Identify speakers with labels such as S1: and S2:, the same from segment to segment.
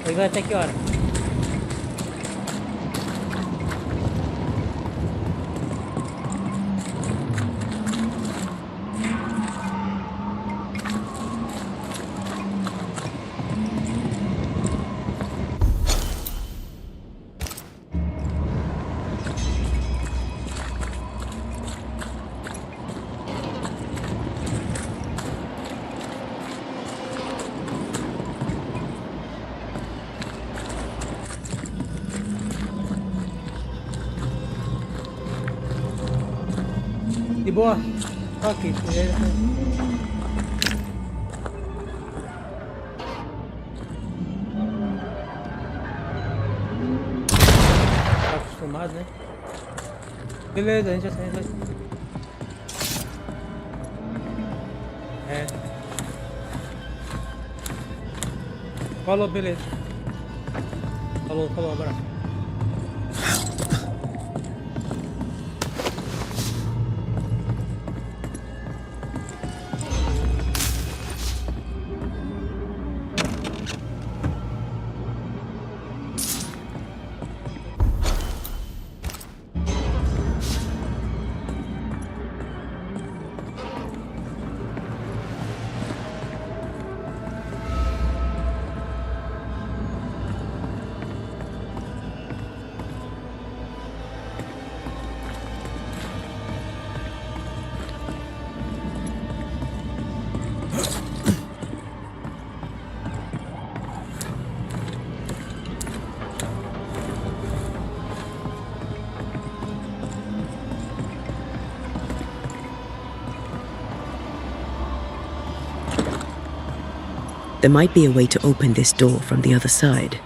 S1: Aí vai até que hora? De boa. Ok. Tá acostumado, né? Beleza, a gente já saiu. É. Falou, beleza. Falou, abraço.
S2: There might be a way to open this door from the other side.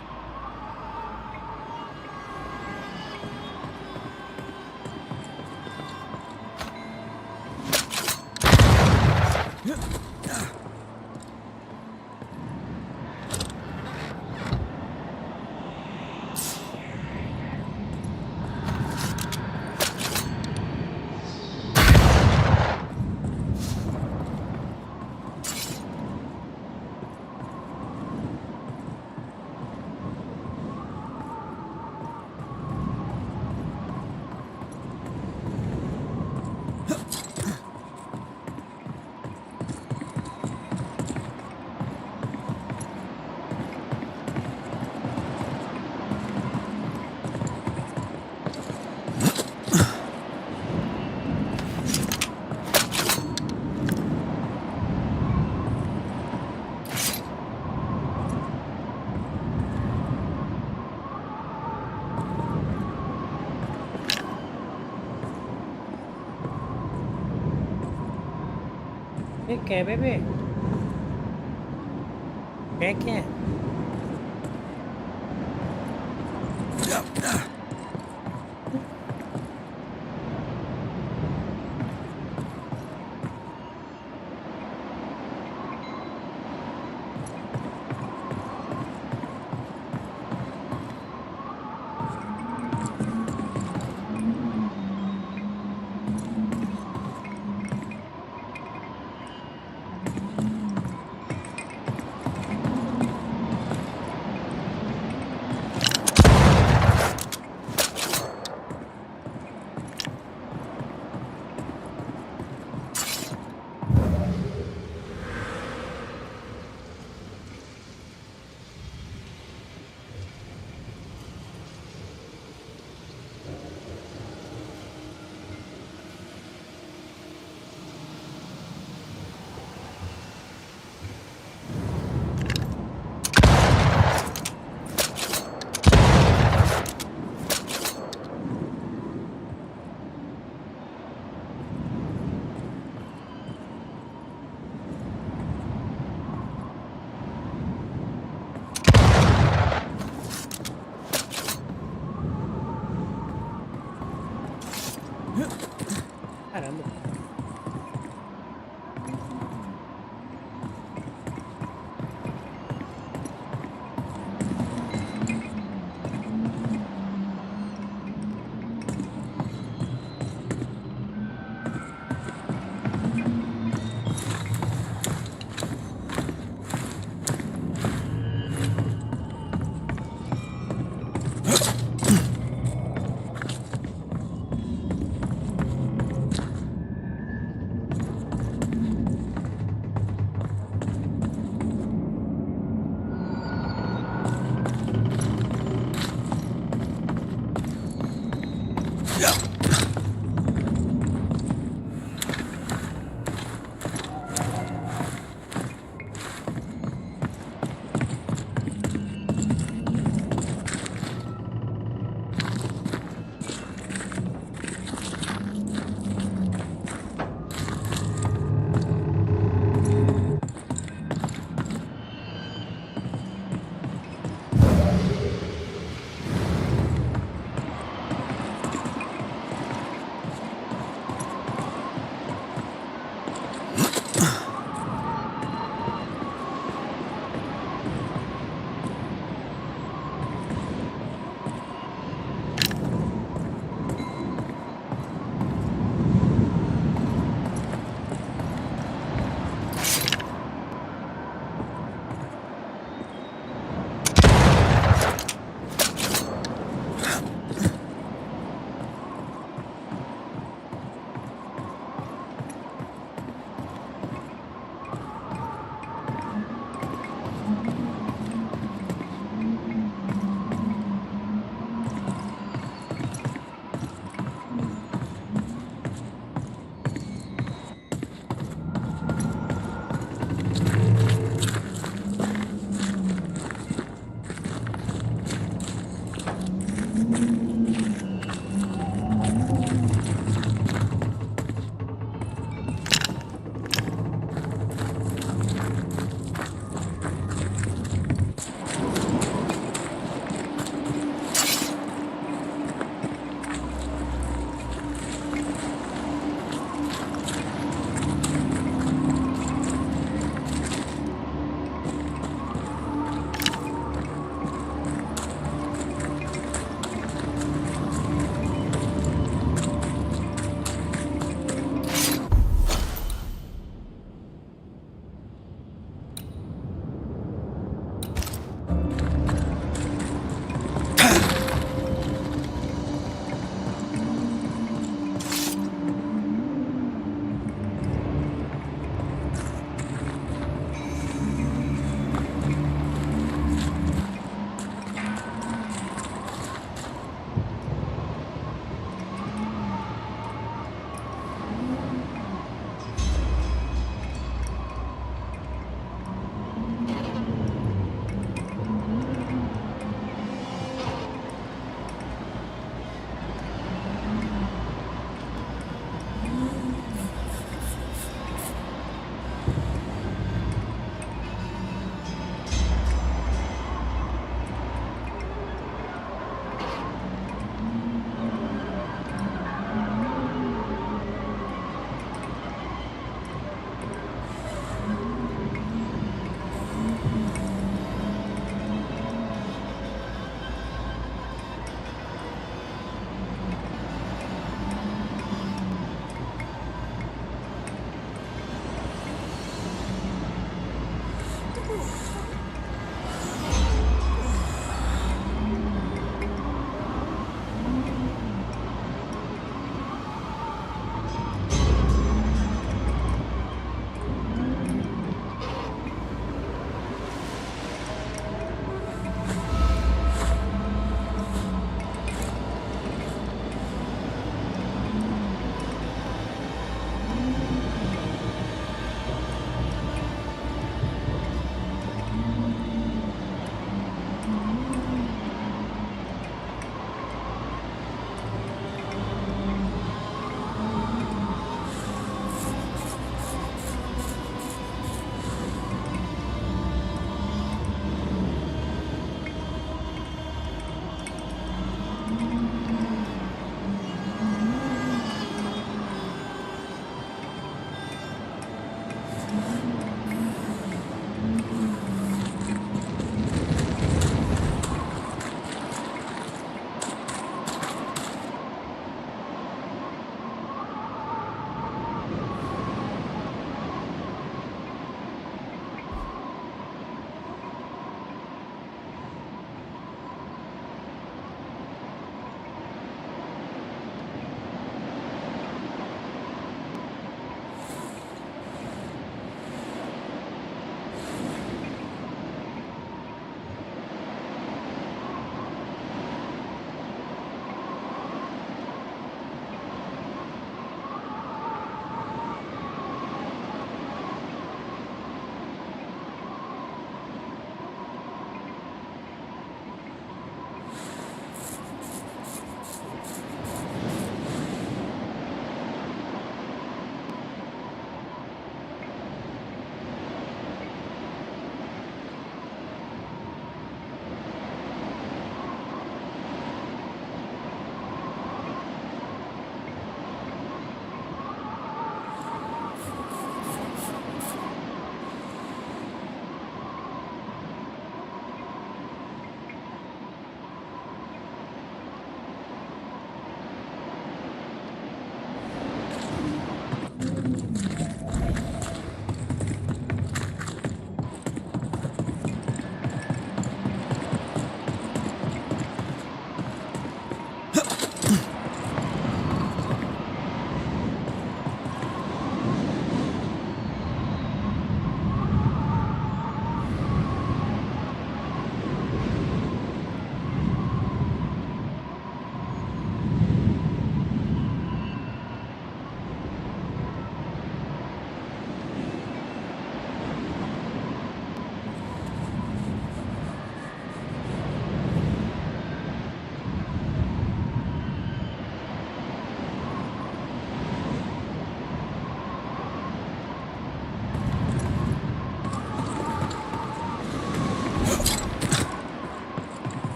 S1: O que é, bebê? Que é?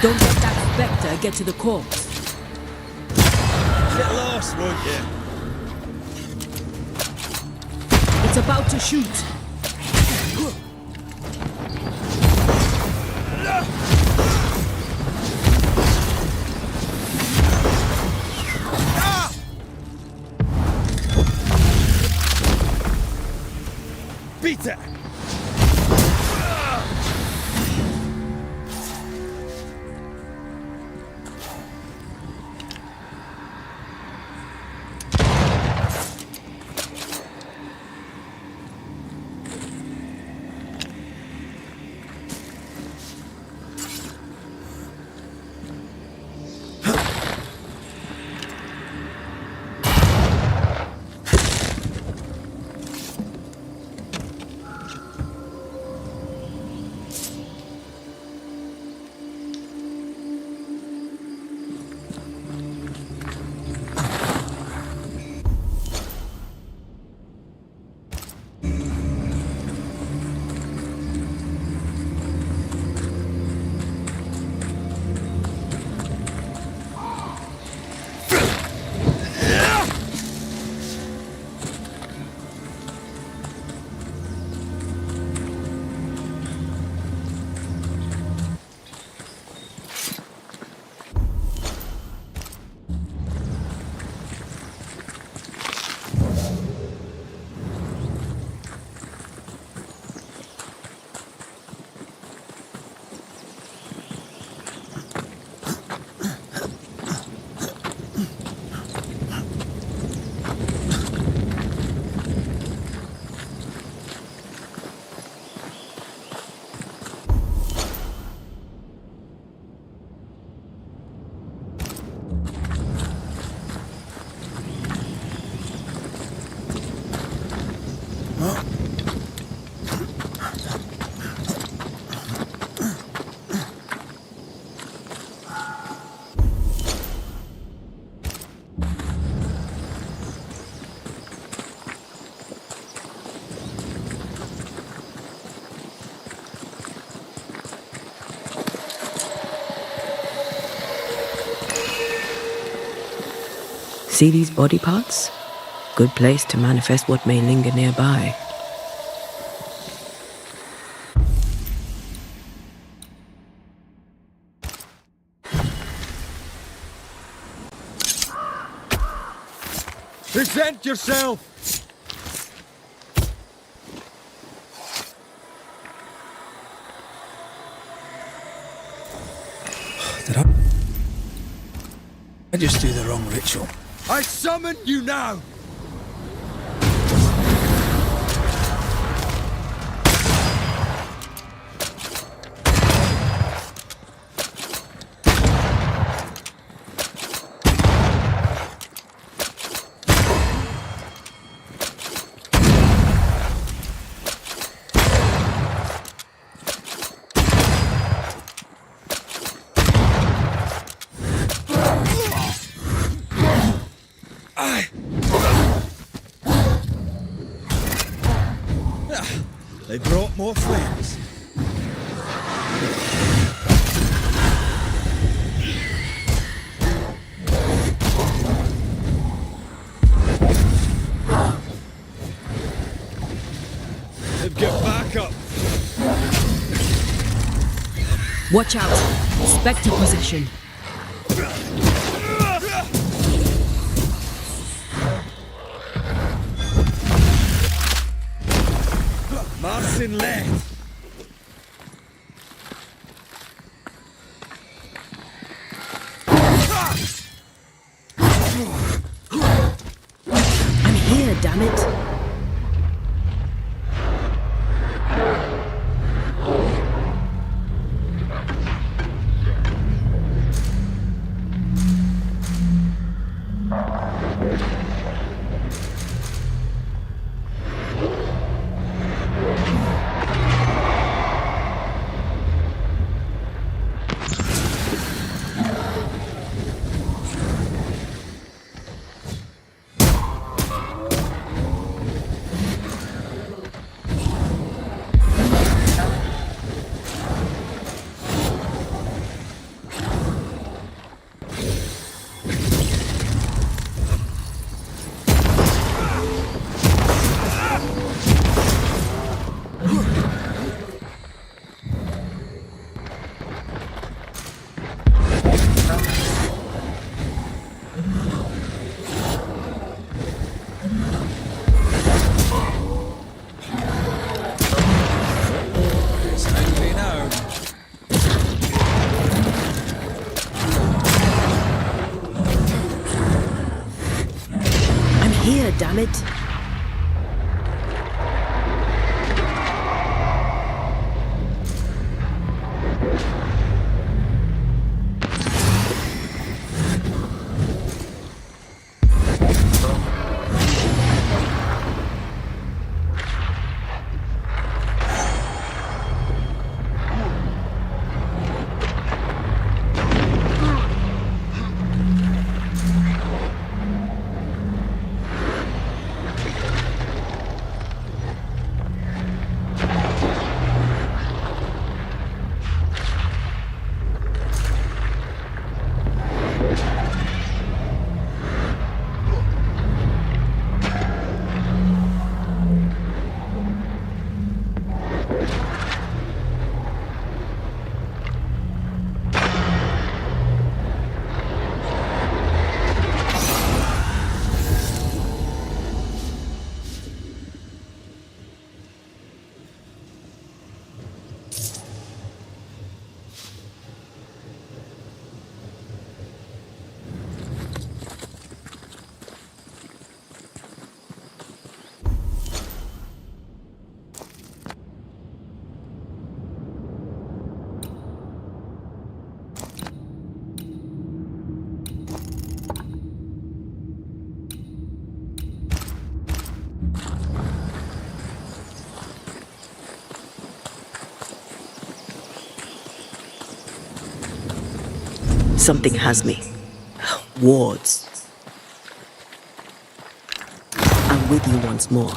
S2: Don't let that spectre get to the corpse.
S3: Get lost, won't you?
S2: It's about to shoot.
S3: Beat it!
S2: See these body parts? Good place to manifest what may linger nearby.
S3: Present yourself!
S4: Did I just do the wrong ritual?
S3: I summon you now! They brought more flames. They've got back up.
S2: Watch out! Spectre possession.
S3: Marcin left.
S2: I'm here, damn it! it? Something has me. Wards. I'm with you once more.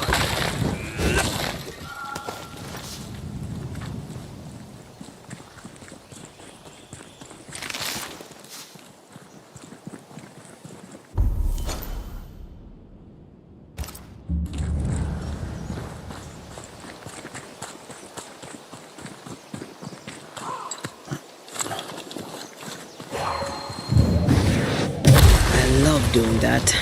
S2: I love doing that.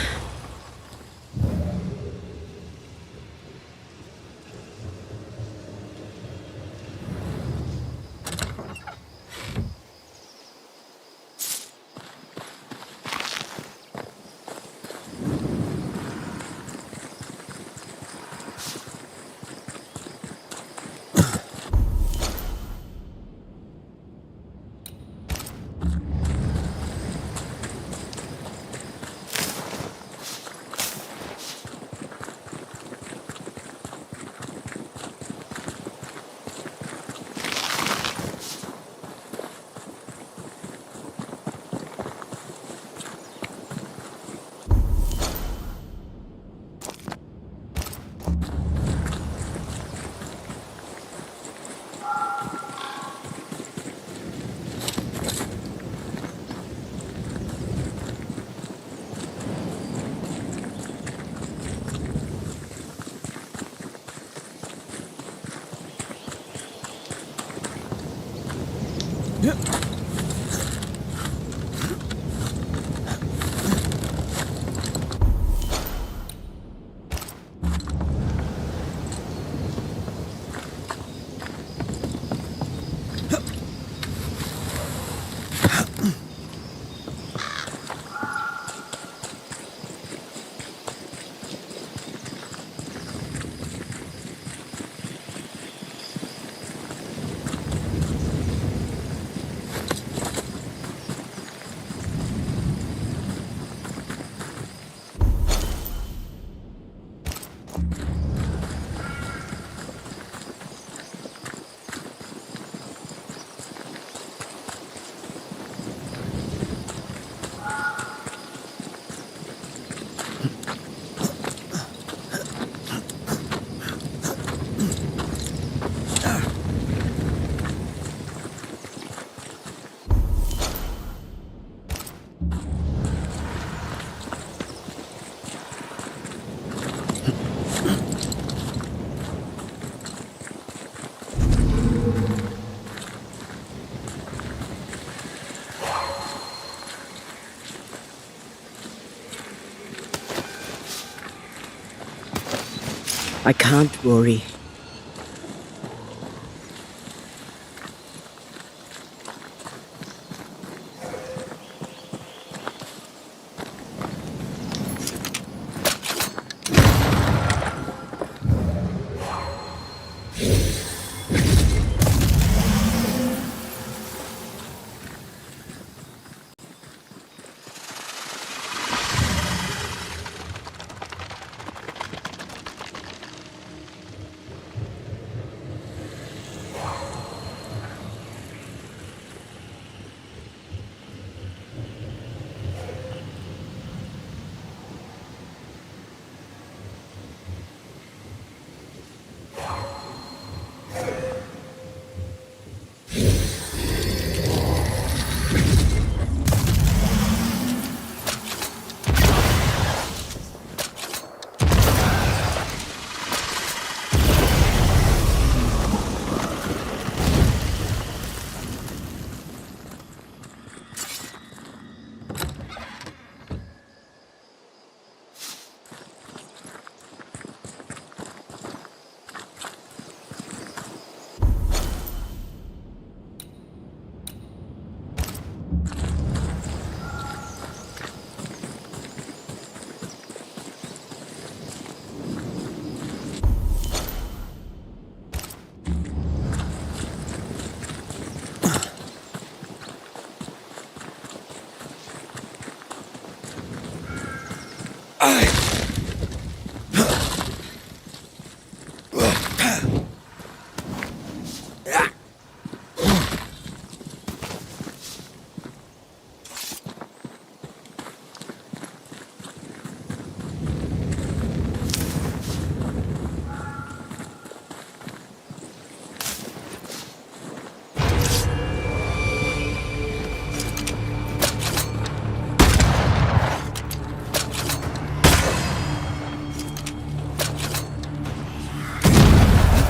S2: I can't worry.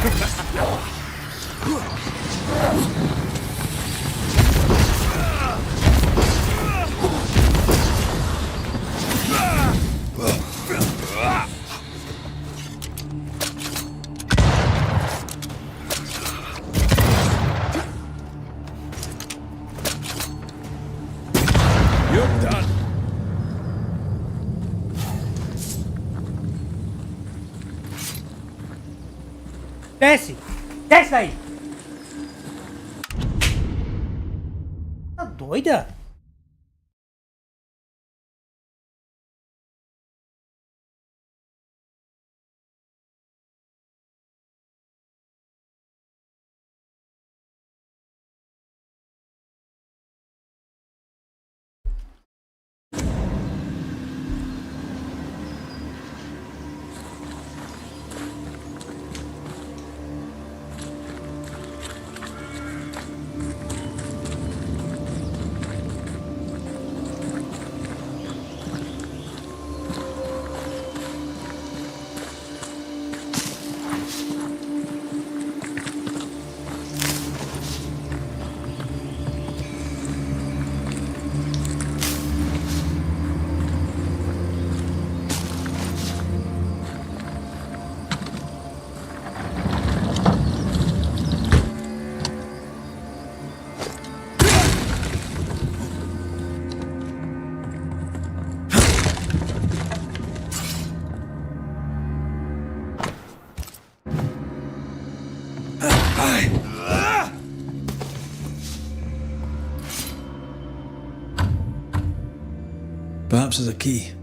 S3: You're done.
S1: Desce! Desce daí! Tá doida?
S4: Perhaps there's a key.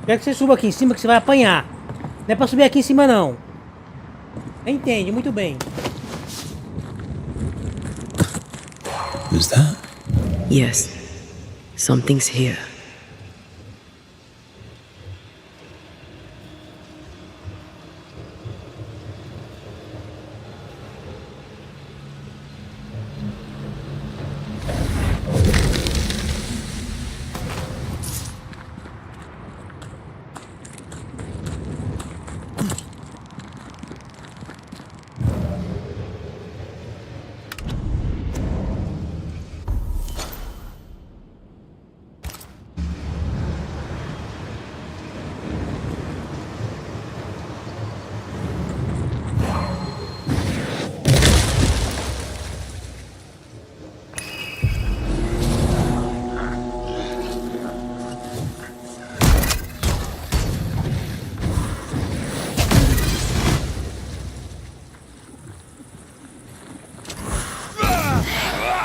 S1: Quer que você suba aqui em cima que você vai apanhar. Não é pra subir aqui em cima, não. Entende, muito bem.
S4: Was that?
S2: Yes, something's here.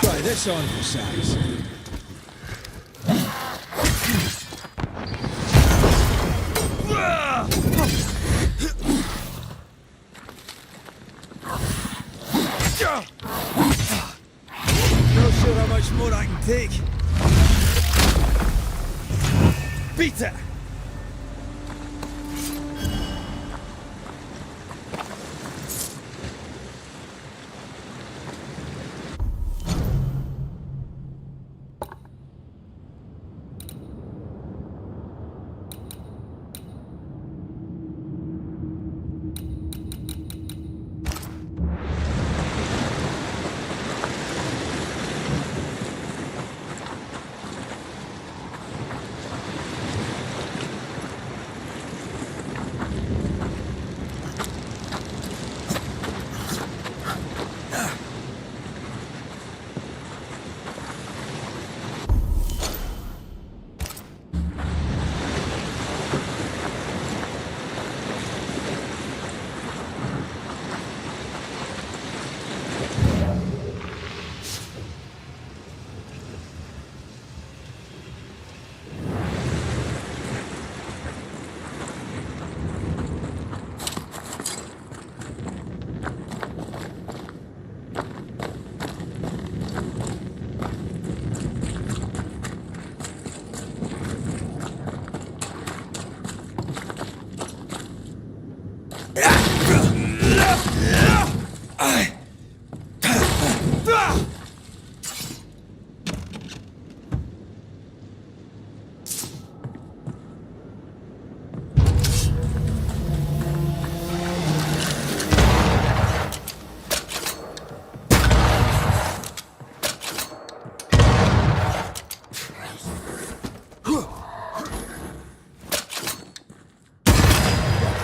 S3: Try this on for size. Not sure how much more I can take. Beat it!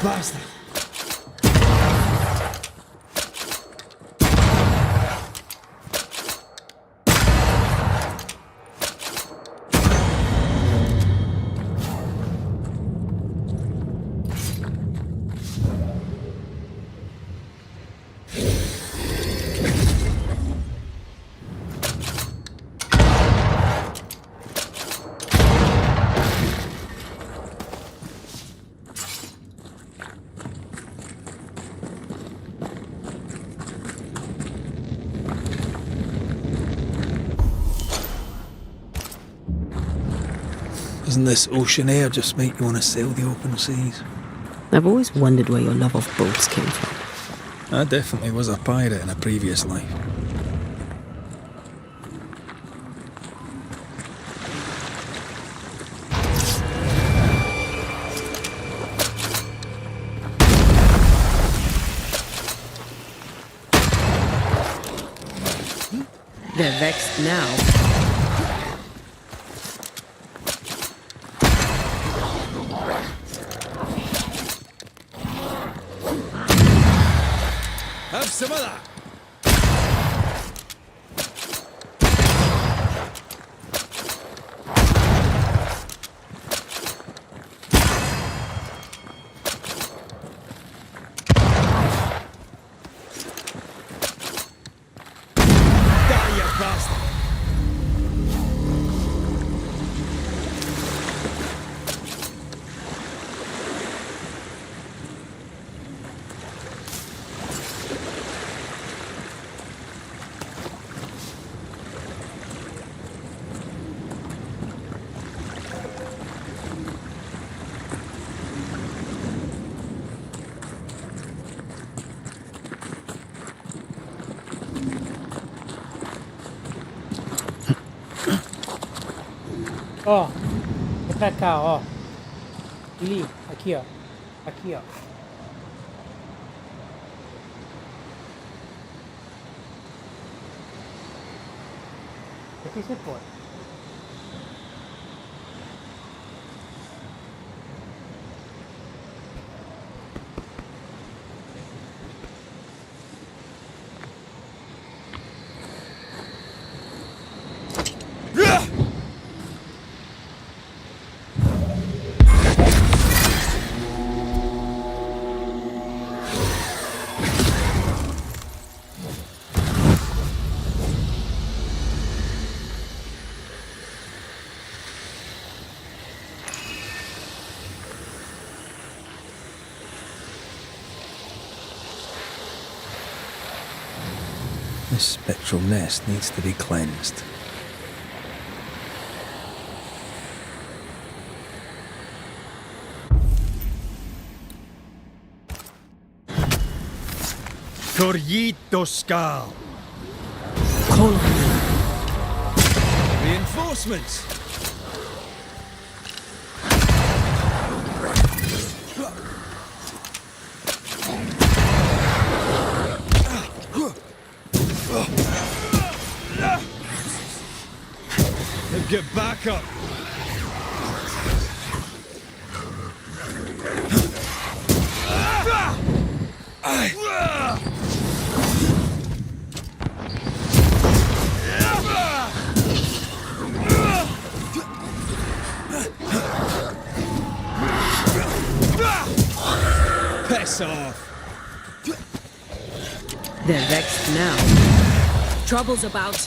S3: Basta!
S4: Doesn't this ocean air just make you want to sail the open seas?
S2: I've always wondered where your love of boats came from.
S4: I definitely was a pirate in a previous life.
S2: They're vexed now.
S3: Have some of that! Die, you bastard!
S1: Ó. Vem pra cá, ó. Ali, aqui, ó. Aqui, ó. Aqui você pode.
S4: This spectral nest needs to be cleansed.
S3: Corrito Skal.
S2: Call on me.
S3: Reinforcements. Get back up. Piss off.
S2: They're vexed now. Trouble's about.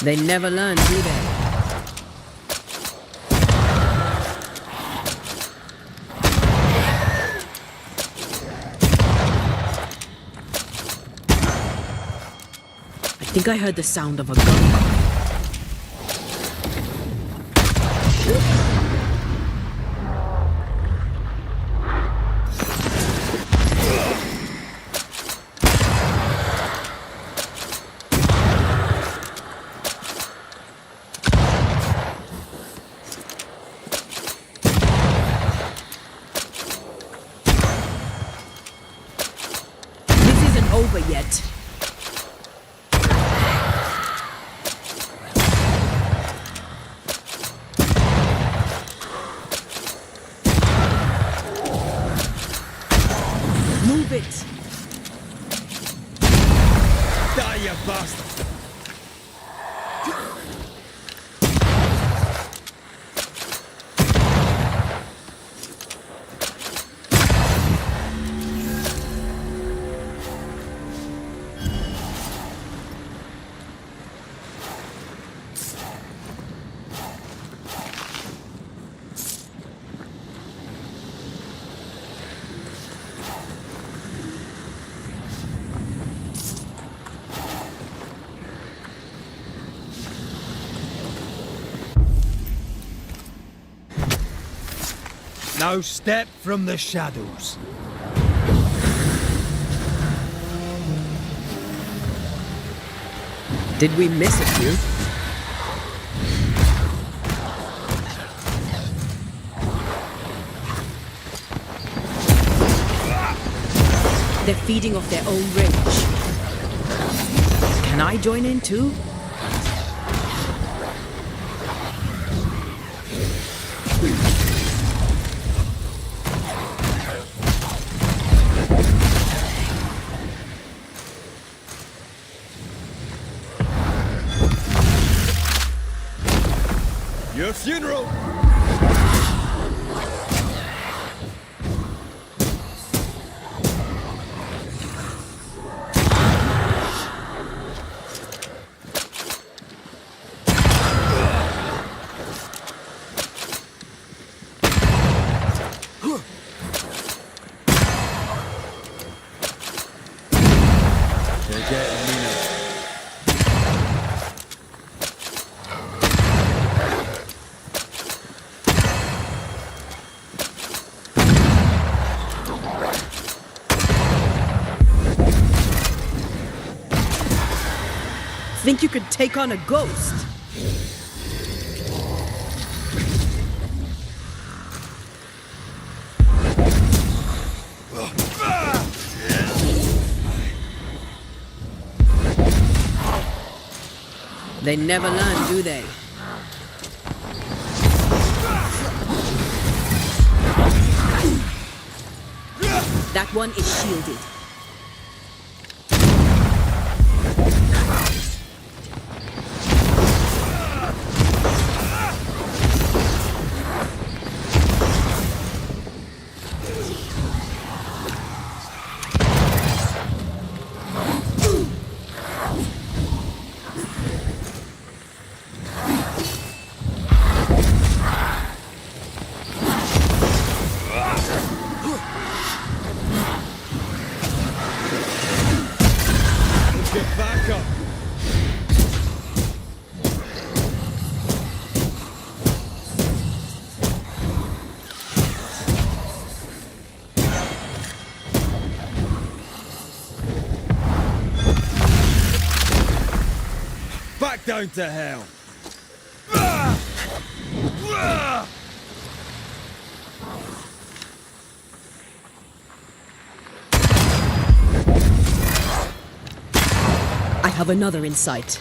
S2: They never learn, do they? I think I heard the sound of a gun. Over yet. Move it.
S3: Die, you bastard. Now step from the shadows.
S2: Did we miss a few? They're feeding off their own rage. Can I join in too?
S3: Your funeral! They're getting me now.
S2: Think you could take on a ghost? They never learn, do they? That one is shielded.
S3: Get back up! Back down to hell!
S2: I have another in sight.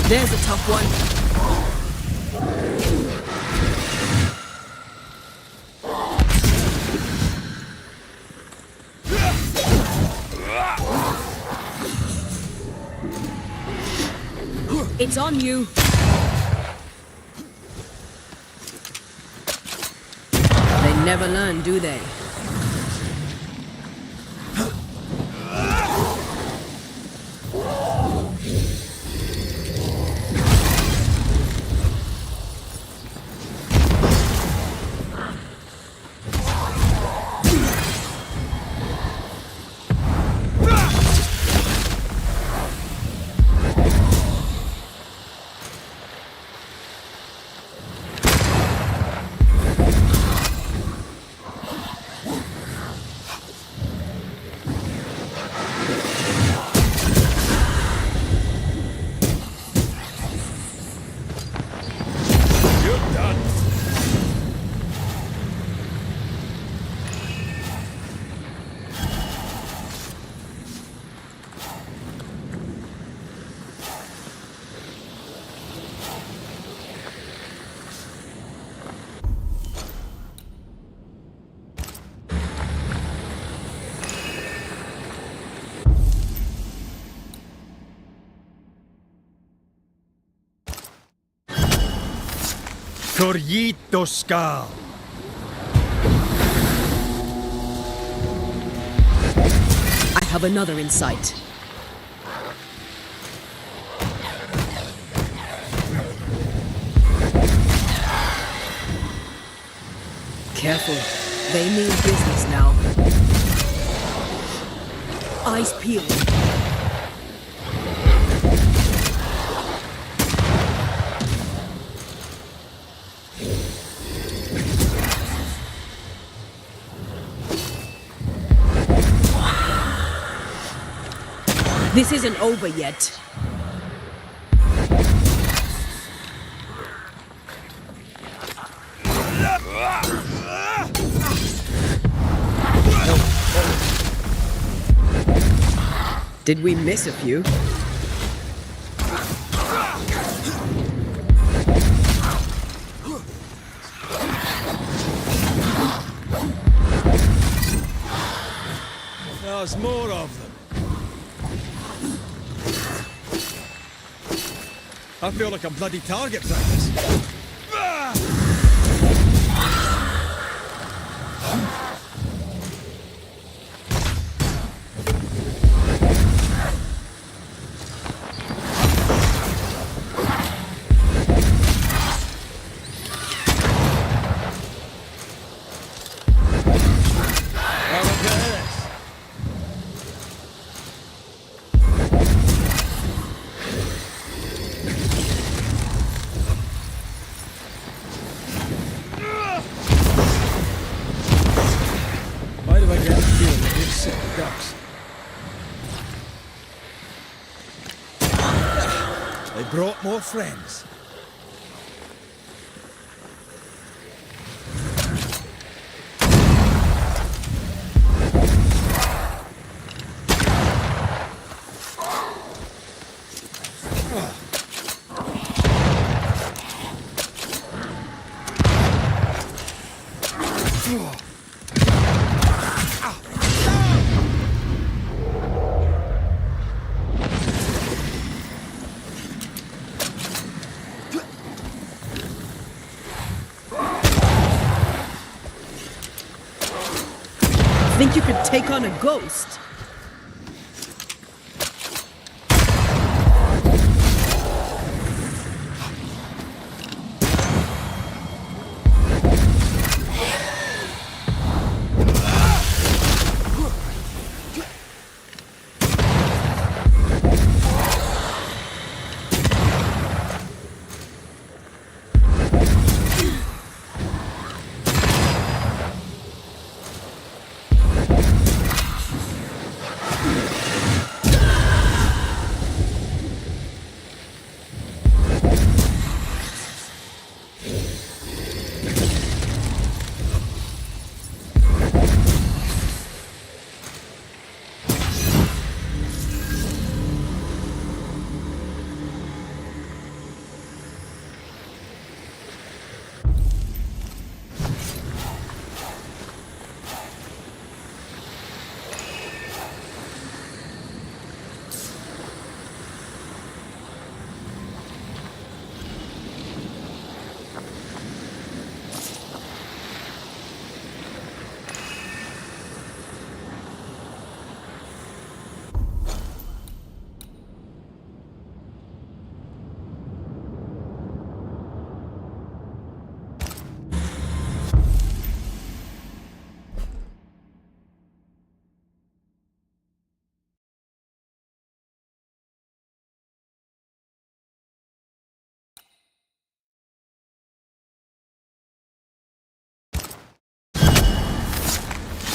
S2: There's a tough one. It's on you. They never learn, do they?
S3: Corrito Skal!
S2: I have another in sight. Careful. They mean business now. Eyes peeled. This isn't over yet. Did we miss a few?
S3: There's more of them. I feel like a bloody target practice. Why do I get the feeling that these sick ducks? They brought more friends.
S2: Think you could take on a ghost?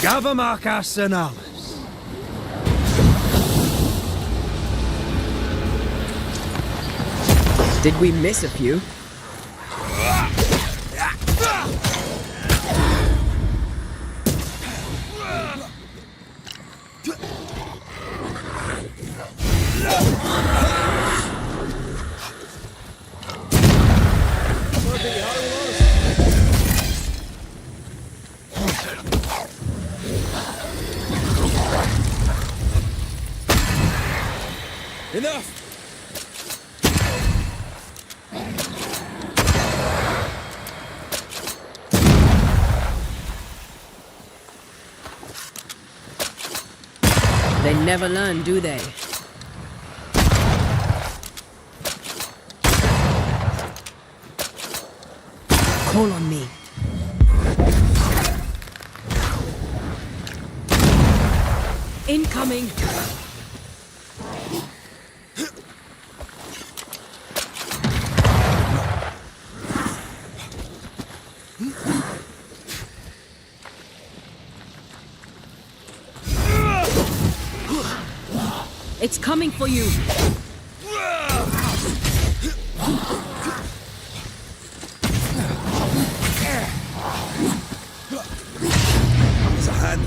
S3: Gavamarcas and armas.
S2: Did we miss a few?
S3: Enough!
S2: They never learn, do they? Call on me. Incoming! It's coming for you!
S3: There's a hand.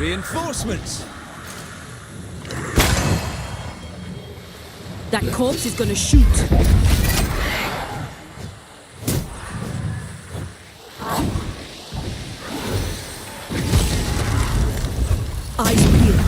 S3: Reinforcements!
S2: That corpse is gonna shoot. Eyes peeled.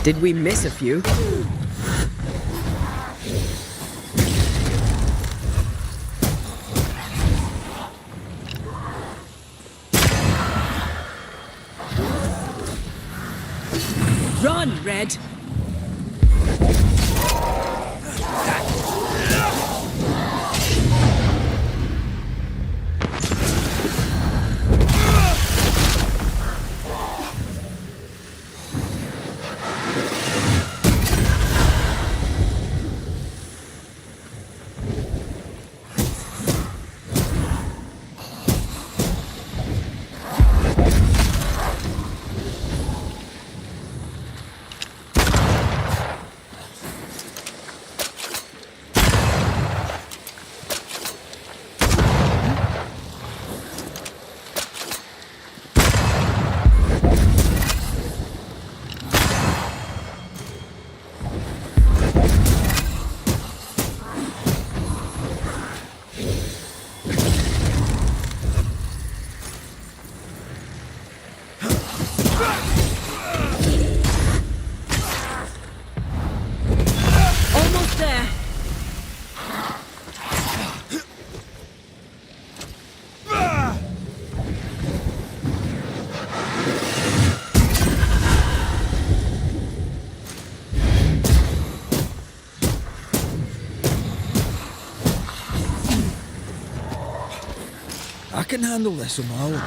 S2: Did we miss a few? Run, Red! Almost there.
S3: I can handle this on my own.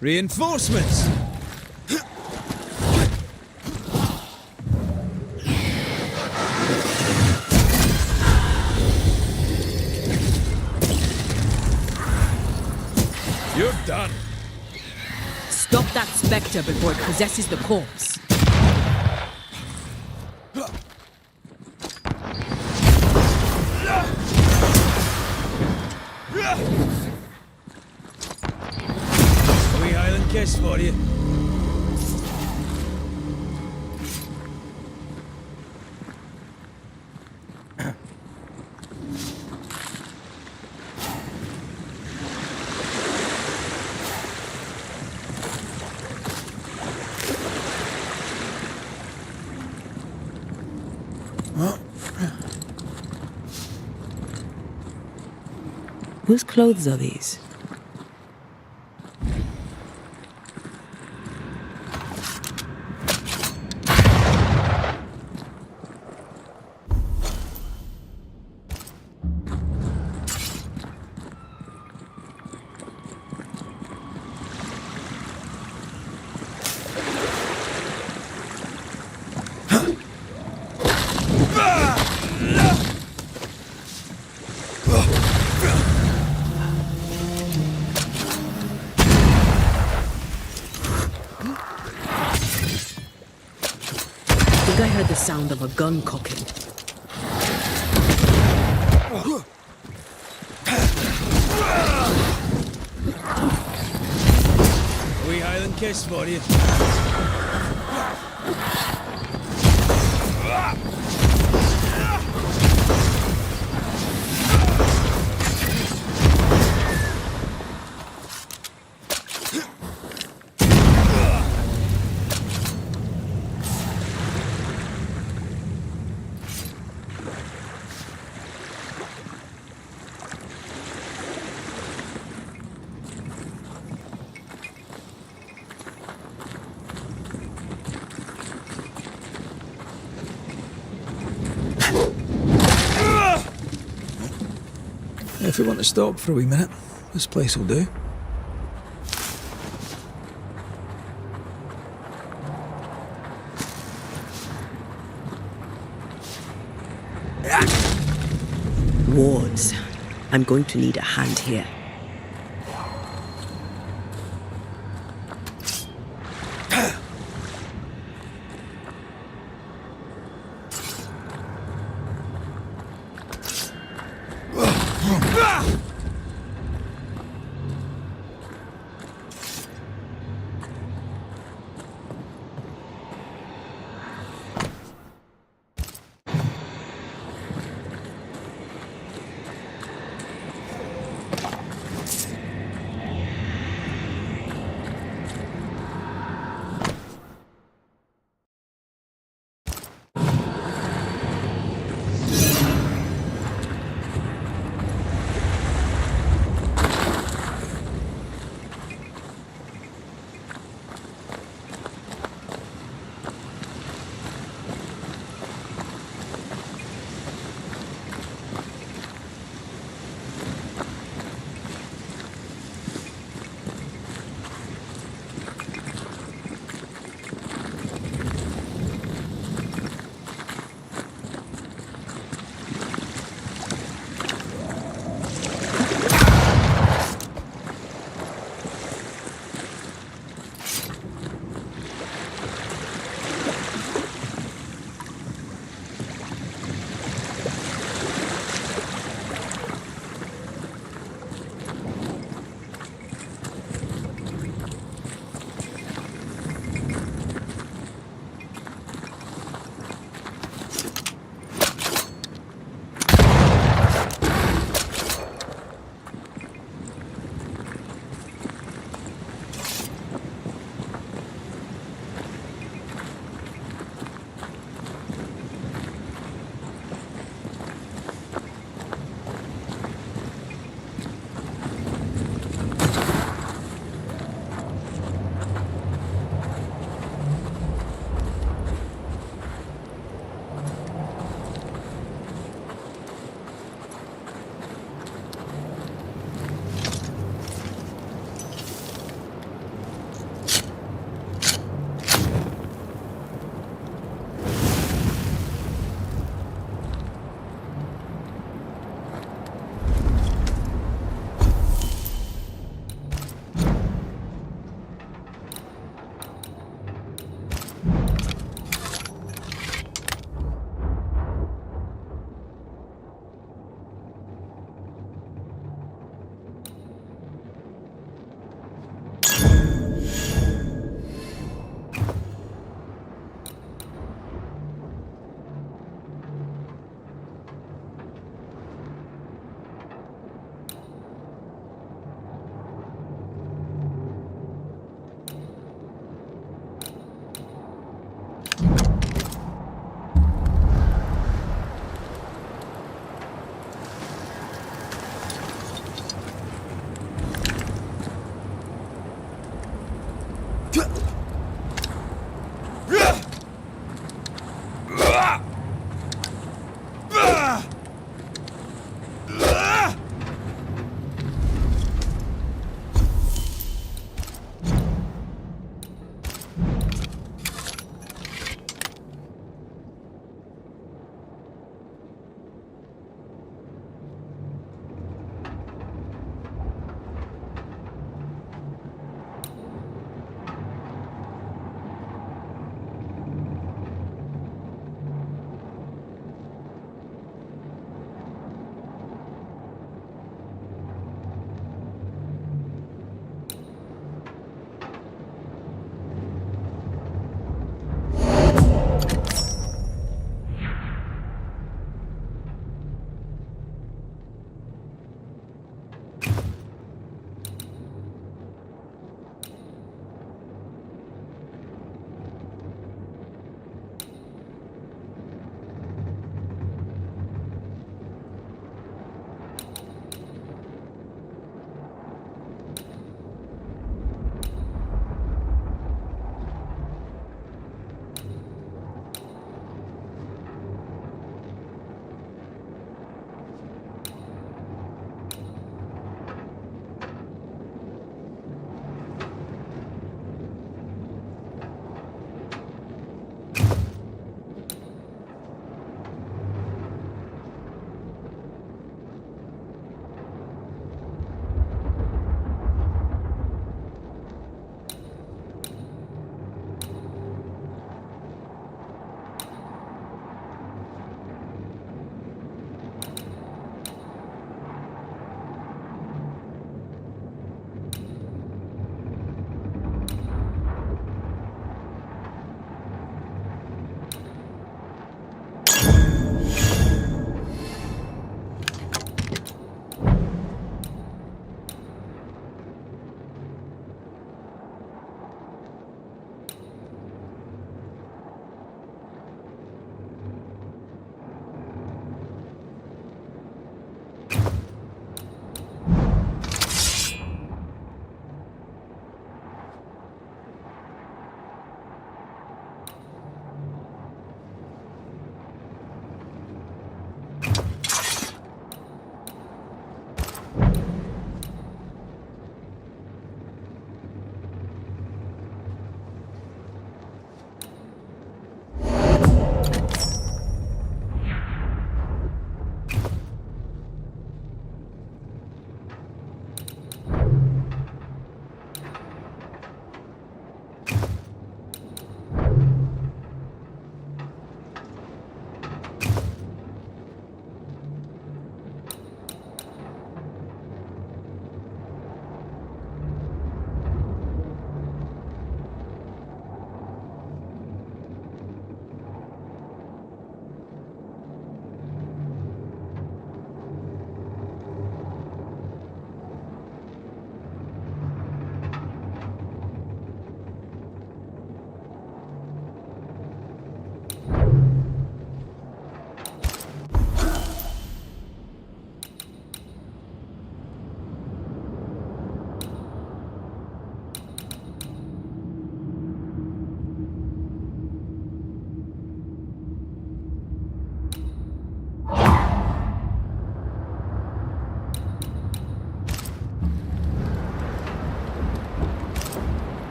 S3: Reinforcements! You're done.
S2: Stop that spectre before it possesses the corpse.
S3: A wee Highland kiss for you.
S2: Whose clothes are these? I think I heard the sound of a gun cocking.
S3: A wee Highland kiss for you.
S4: If we want to stop for a wee minute, this place will do.
S2: Wards. I'm going to need a hand here.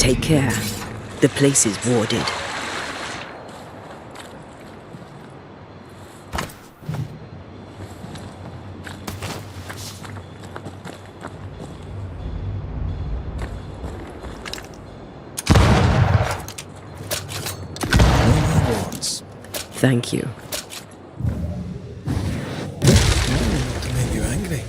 S2: Take care. The place is warded. Thank you.
S4: To make you angry.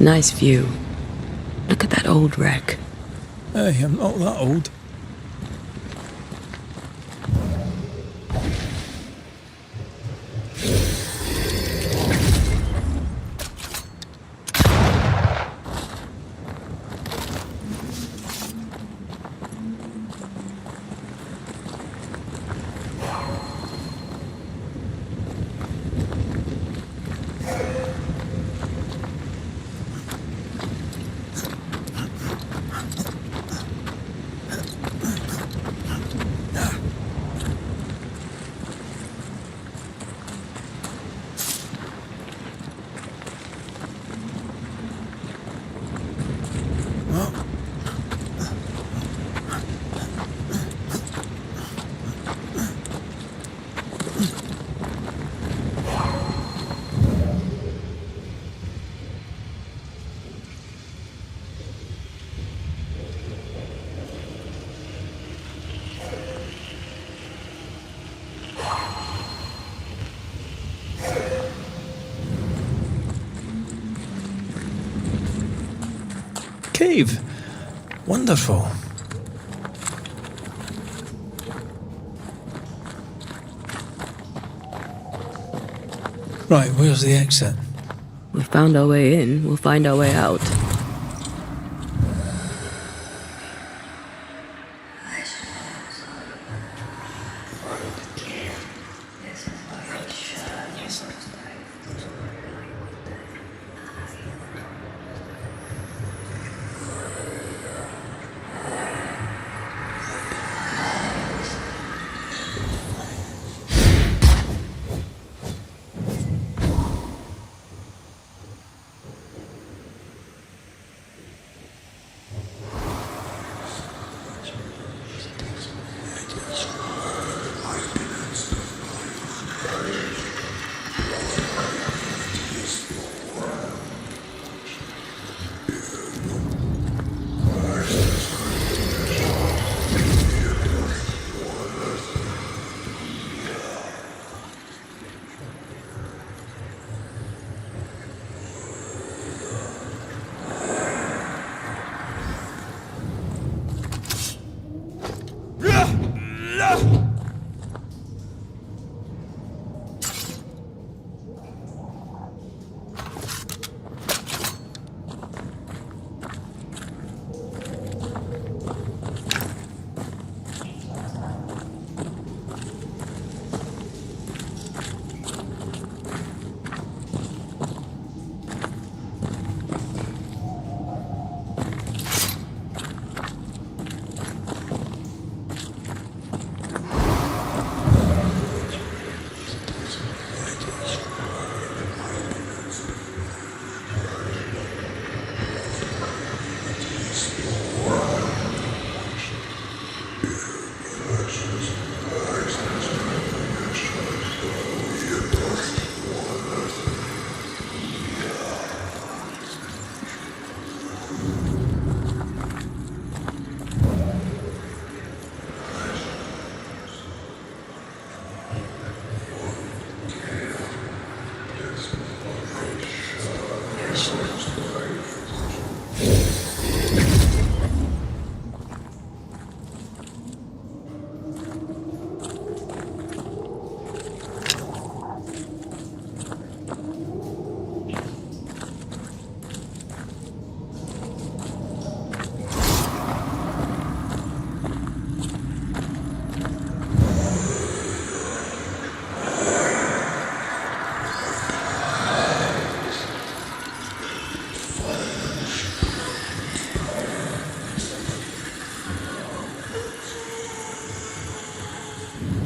S2: Nice view. Look at that old wreck.
S4: Hey, I'm not that old. Cave. Wonderful. Right, where's the exit?
S2: We found our way in, we'll find our way out.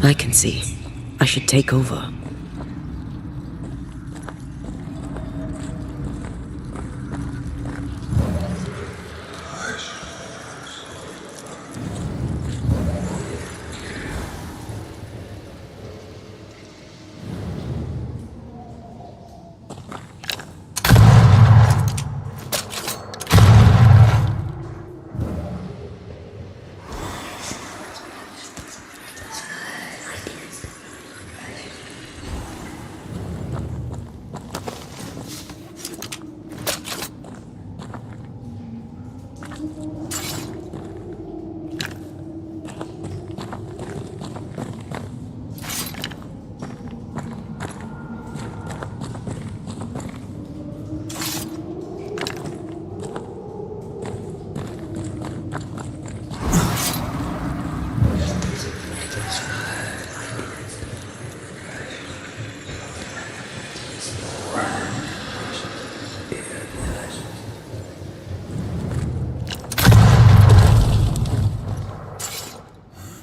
S2: I can see. I should take over.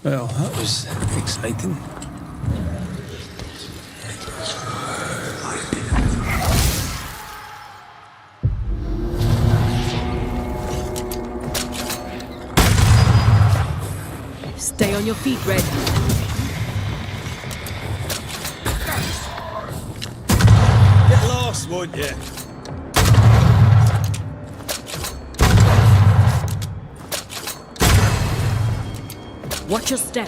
S4: Well, that was exciting.
S2: Stay on your feet, Red.
S3: Get lost, won't you?
S2: Watch your step.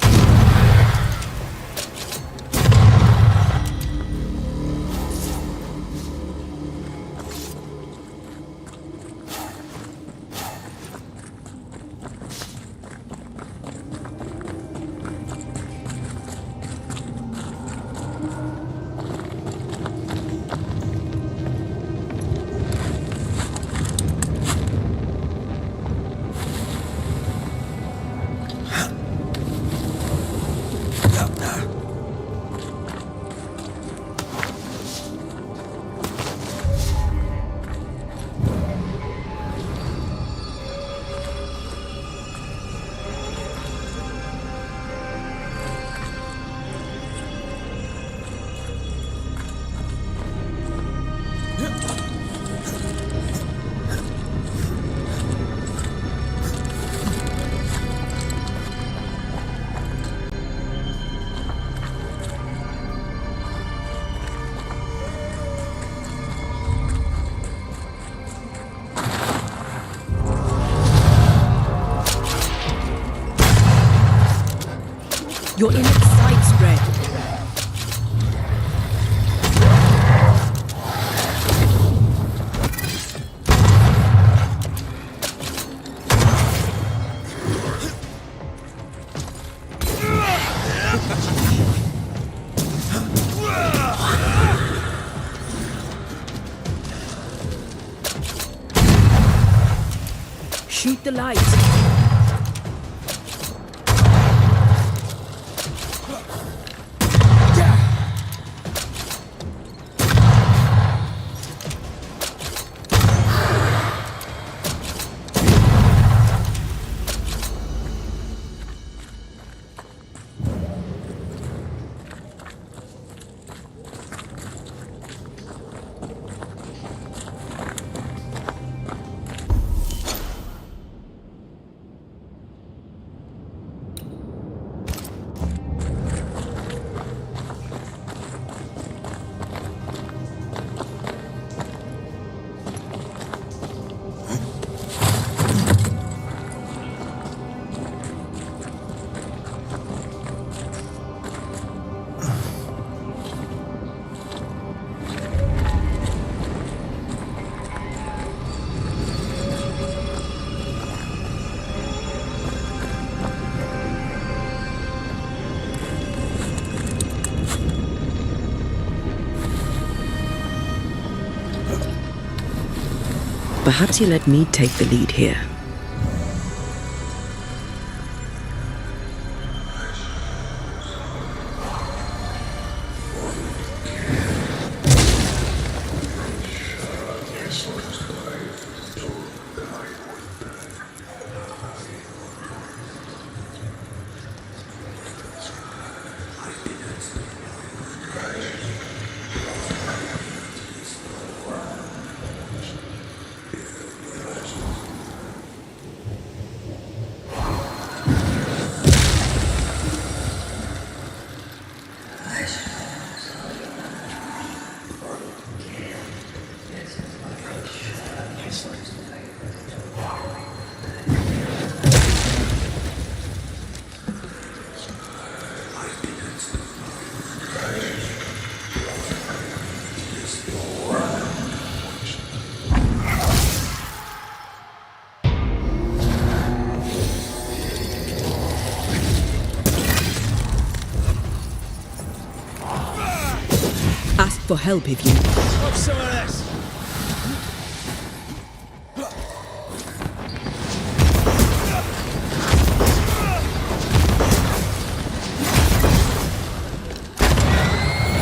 S2: You're in its sights, Red. Shoot the light. Perhaps you let me take the lead here. for help if you...
S3: Have some of this.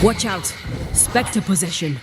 S2: Watch out! Spectre possession.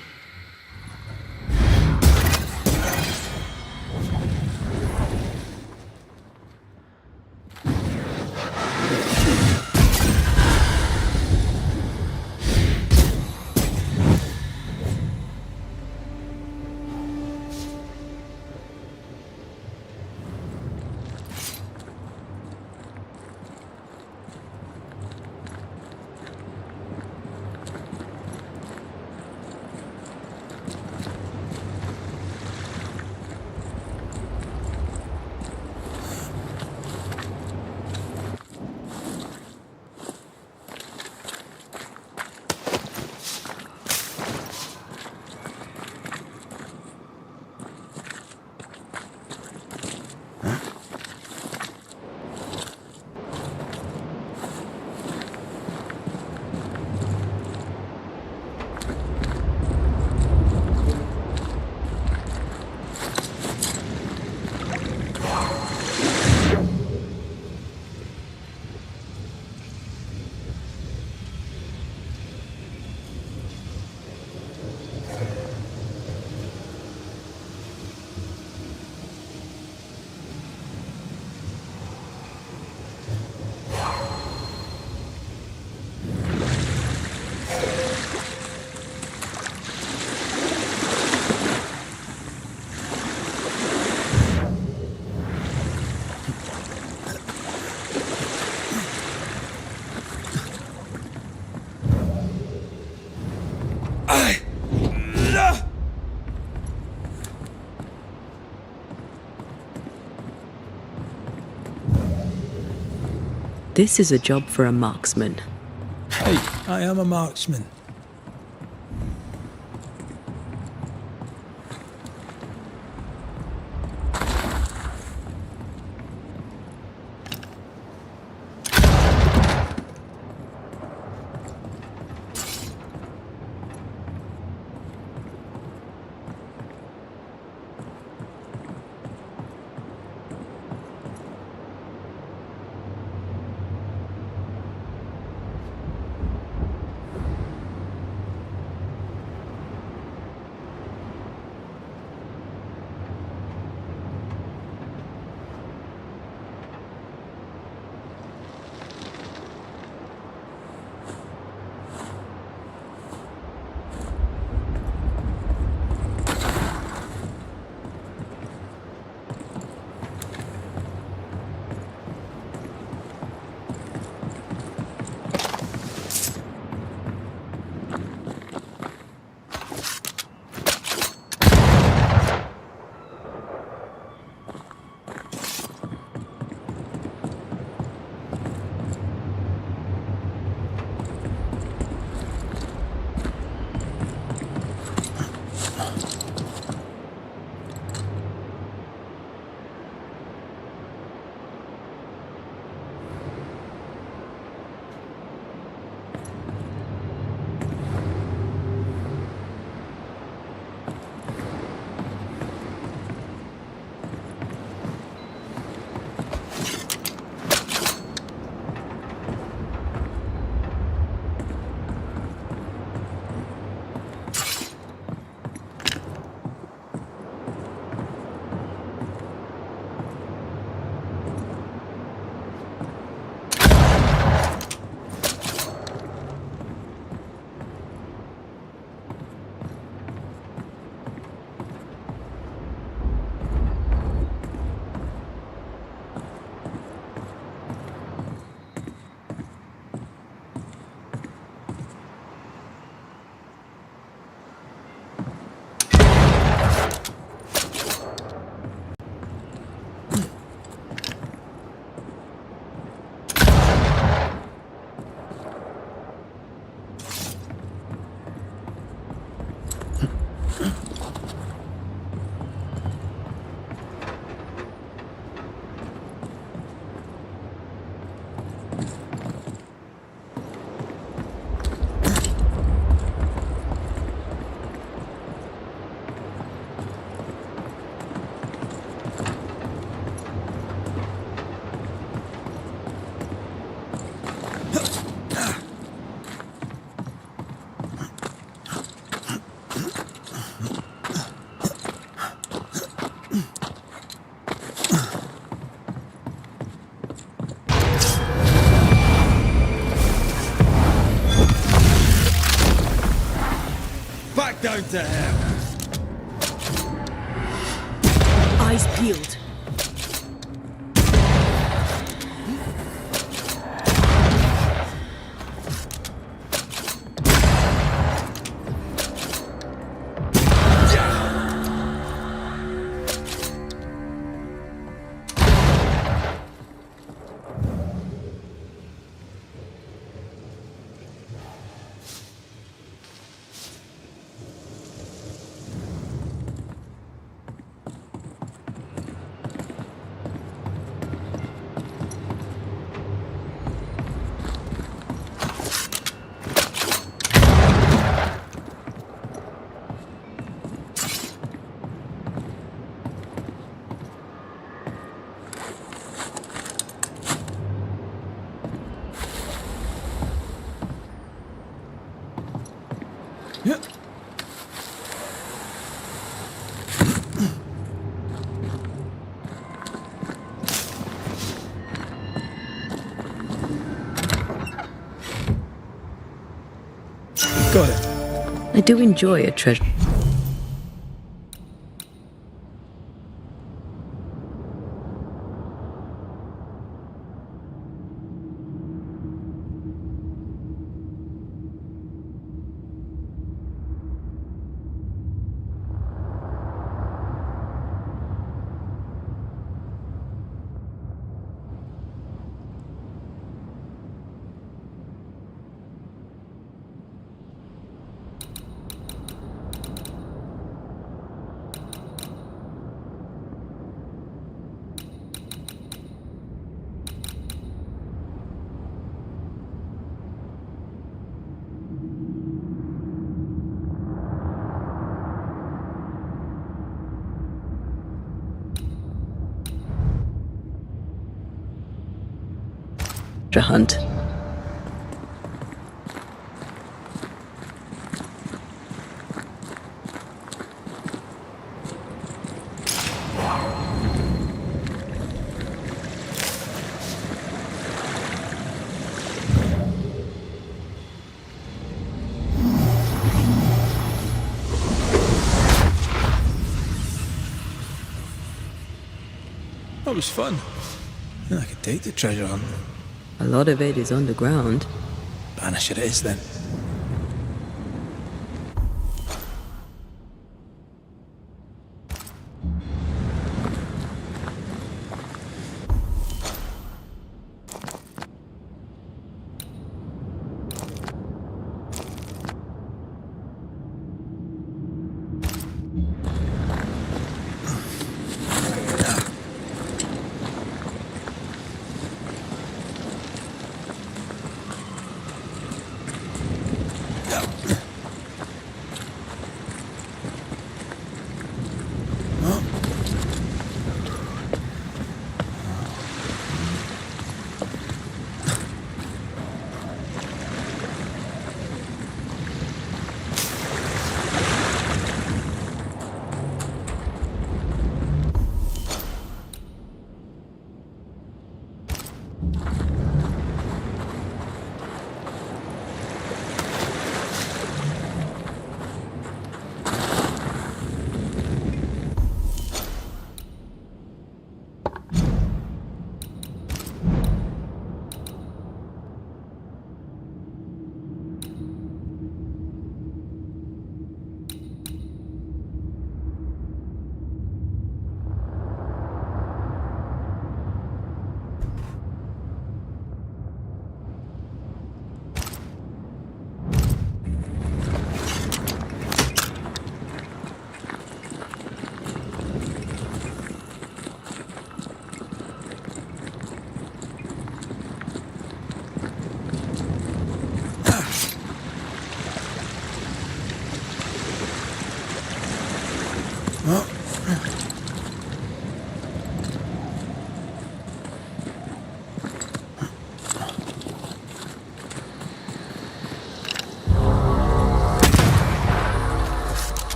S2: This is a job for a marksman.
S4: Hey, I am a marksman.
S3: to him.
S2: Eyes peeled.
S4: Got it.
S2: I do enjoy a treasure. Hunt.
S4: That was fun. I could take the treasure hunt.
S2: A lot of it is underground.
S4: Banisher it is then.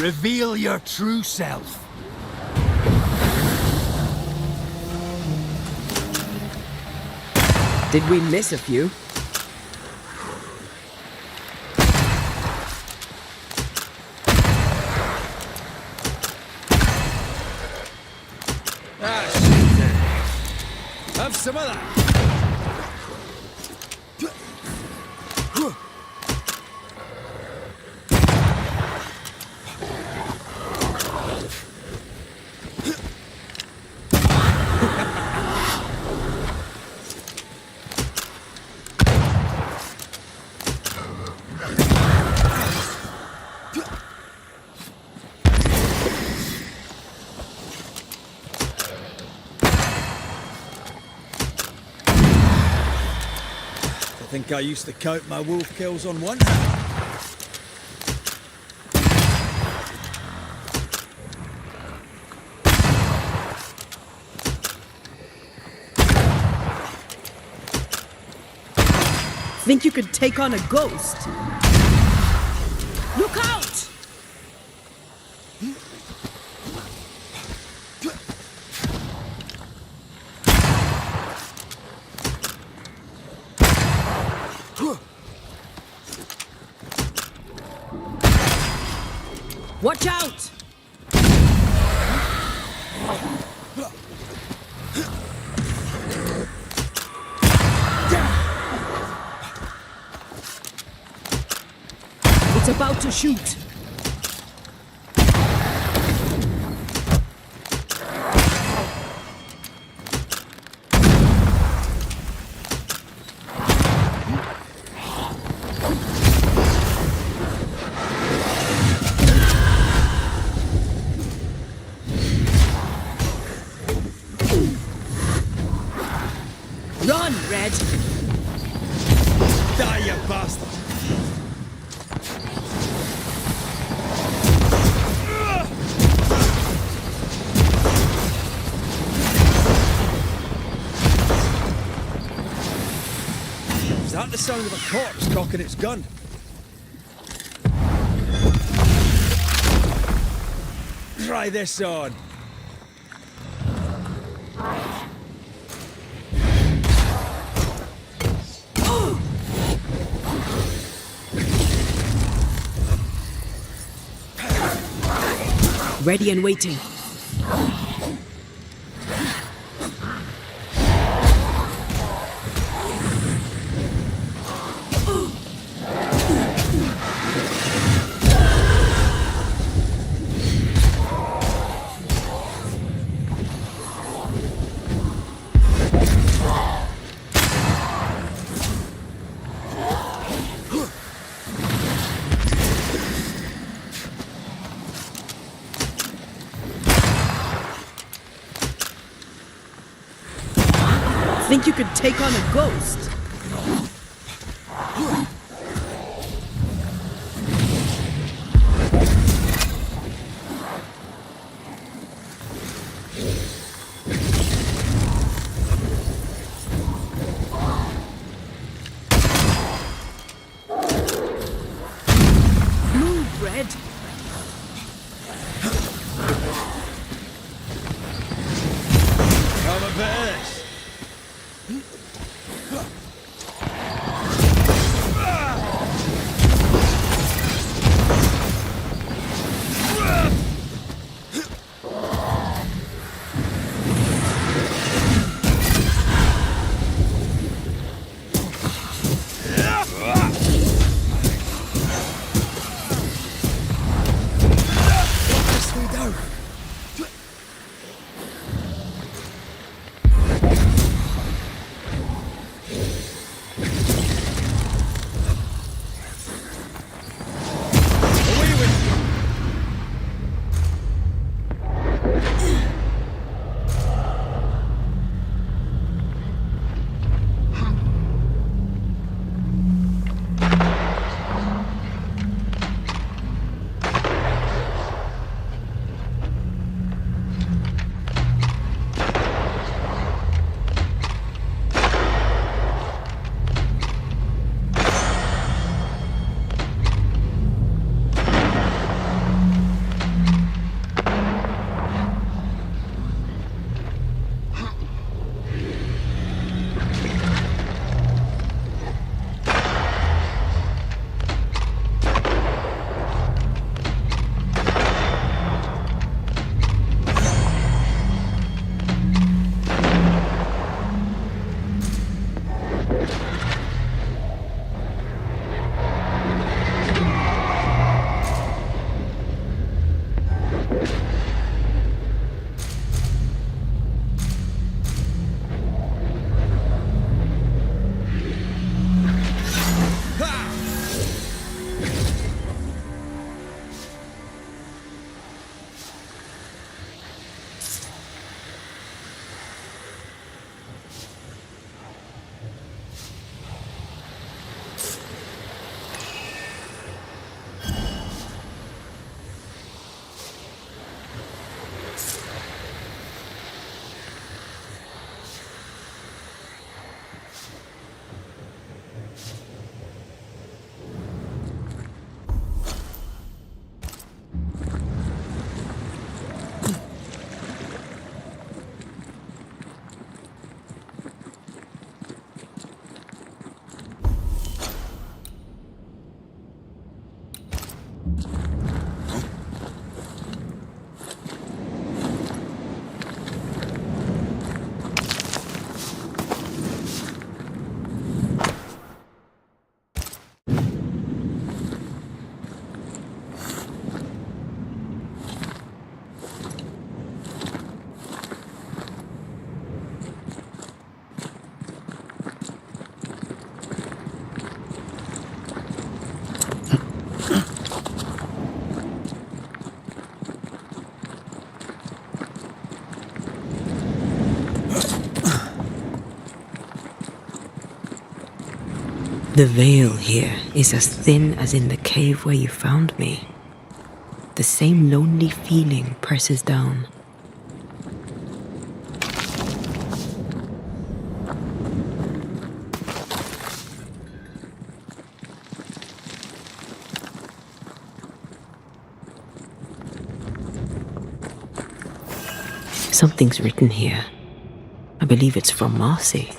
S3: Reveal your true self.
S2: Did we miss a few?
S3: Ah, shit. Have some of that. I think I used to count my wolf kills on one hand.
S2: Think you could take on a ghost? Look out! Watch out! It's about to shoot. Run, Red!
S3: Die, you bastard! Is that the sound of a corpse cocking its gun? Try this on.
S2: Ready and waiting. Think you could take on a ghost? Move, Red.
S3: Have a bit of this.
S2: The veil here is as thin as in the cave where you found me. The same lonely feeling presses down. Something's written here. I believe it's from Marcy.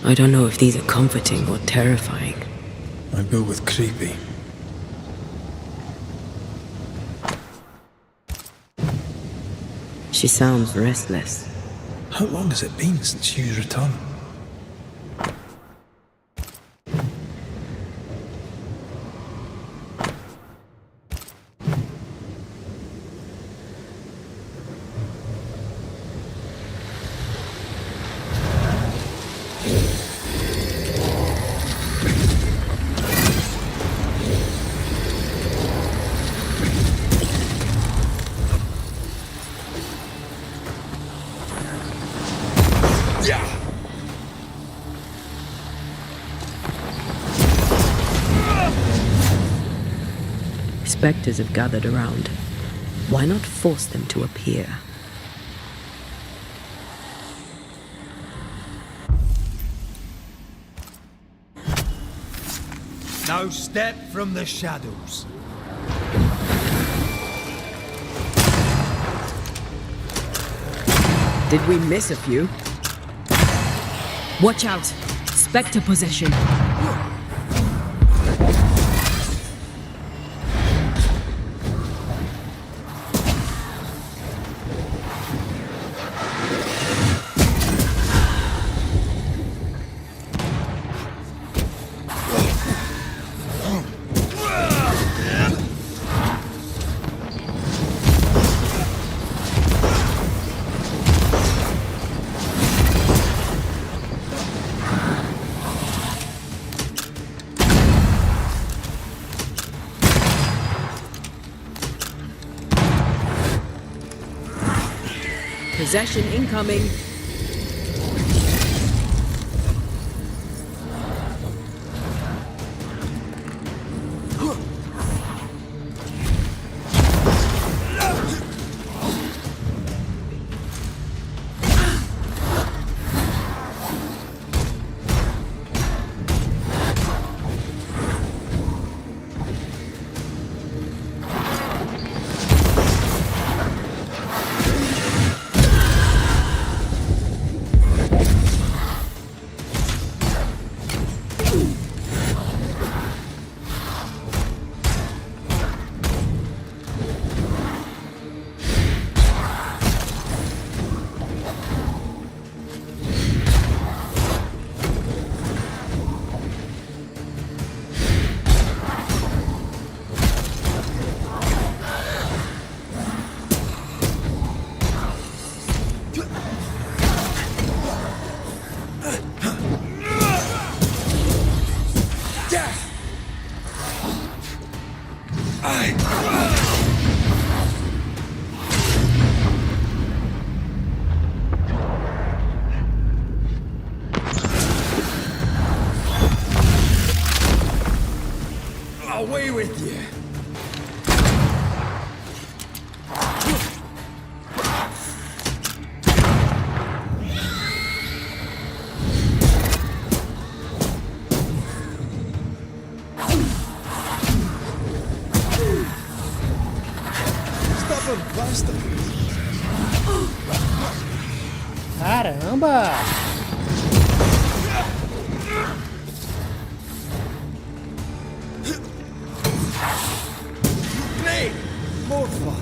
S2: I don't know if these are comforting or terrifying.
S4: I'd go with creepy.
S2: She sounds restless.
S4: How long has it been since you returned?
S2: Spectres have gathered around. Why not force them to appear?
S3: No step from the shadows.
S2: Did we miss a few? Watch out! Spectre possession! Possession incoming.
S3: Away with you.
S4: Stubborn bastard!
S1: Caramba!
S3: More fun.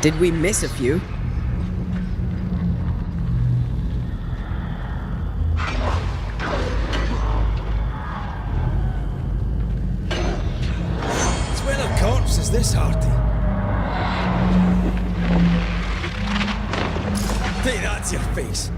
S2: Did we miss a few?
S3: Smell of corpses, this hearty. Take that to your face.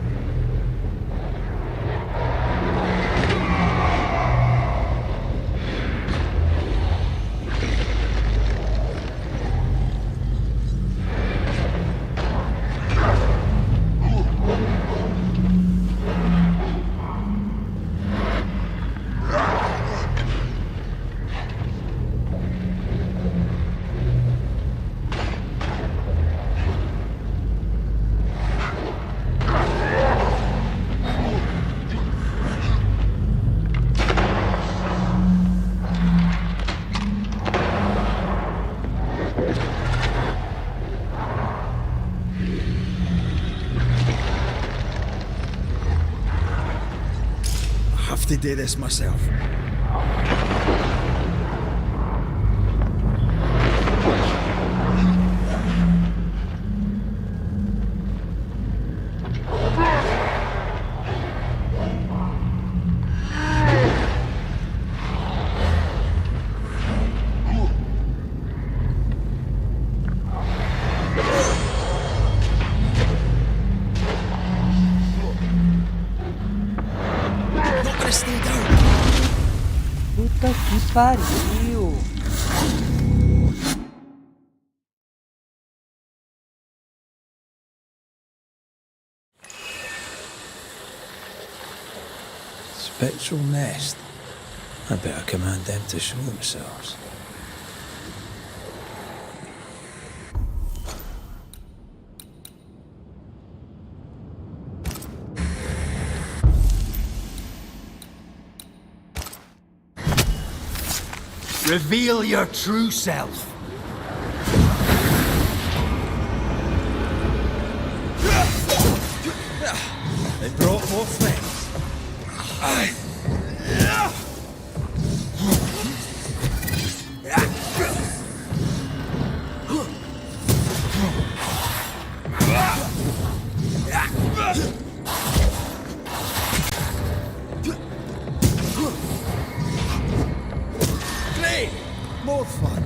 S3: To do this myself.
S1: Puta que pariu.
S4: Spectral nest. I better command them to show themselves.
S3: Reveal your true self. They brought more friends. More fun.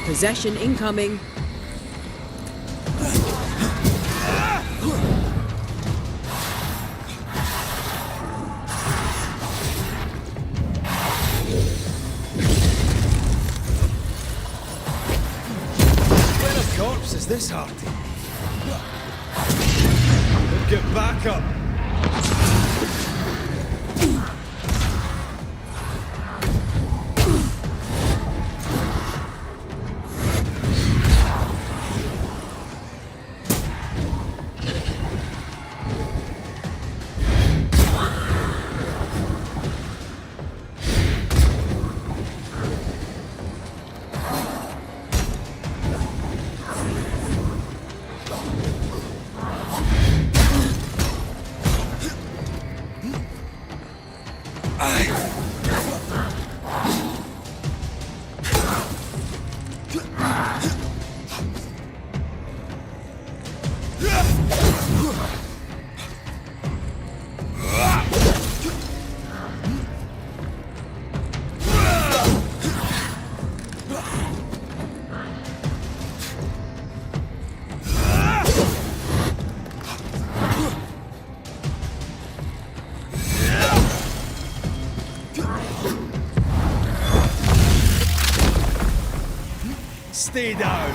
S2: Possession incoming.
S3: What a corpse is this, Hearty? Get back up. Stay down.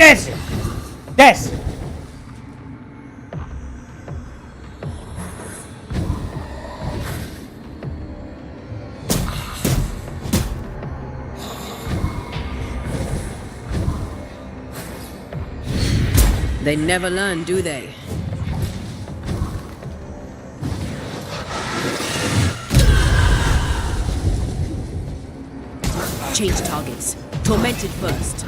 S1: Desce! Desce!
S2: They never learn, do they? Change targets. Tormented first.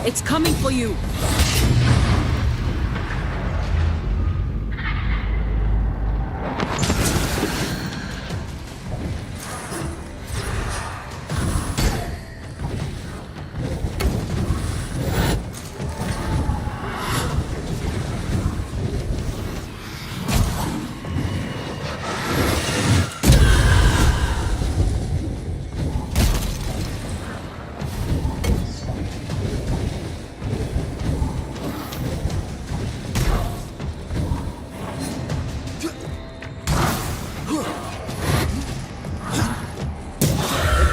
S2: It's coming for you.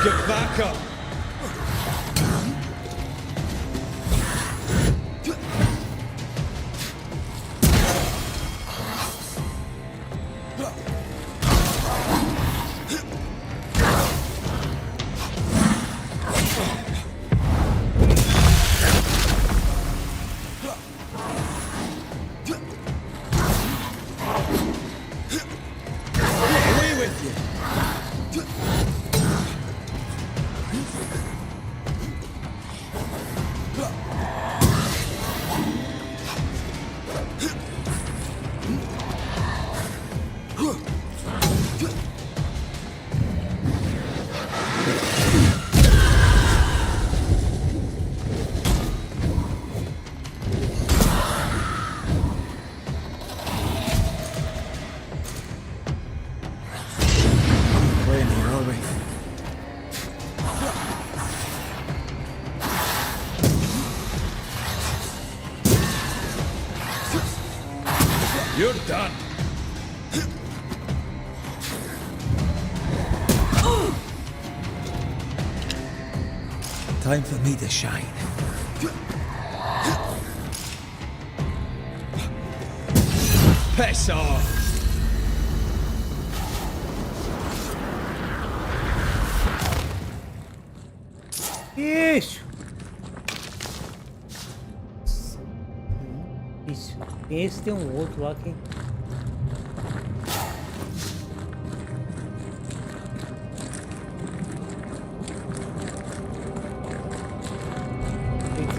S3: Get back up! Away with you! We're in here, are we? You're done.
S4: Time for me to shine.
S3: Piss off!
S1: Isso! Isso. Esse tem um outro lá que...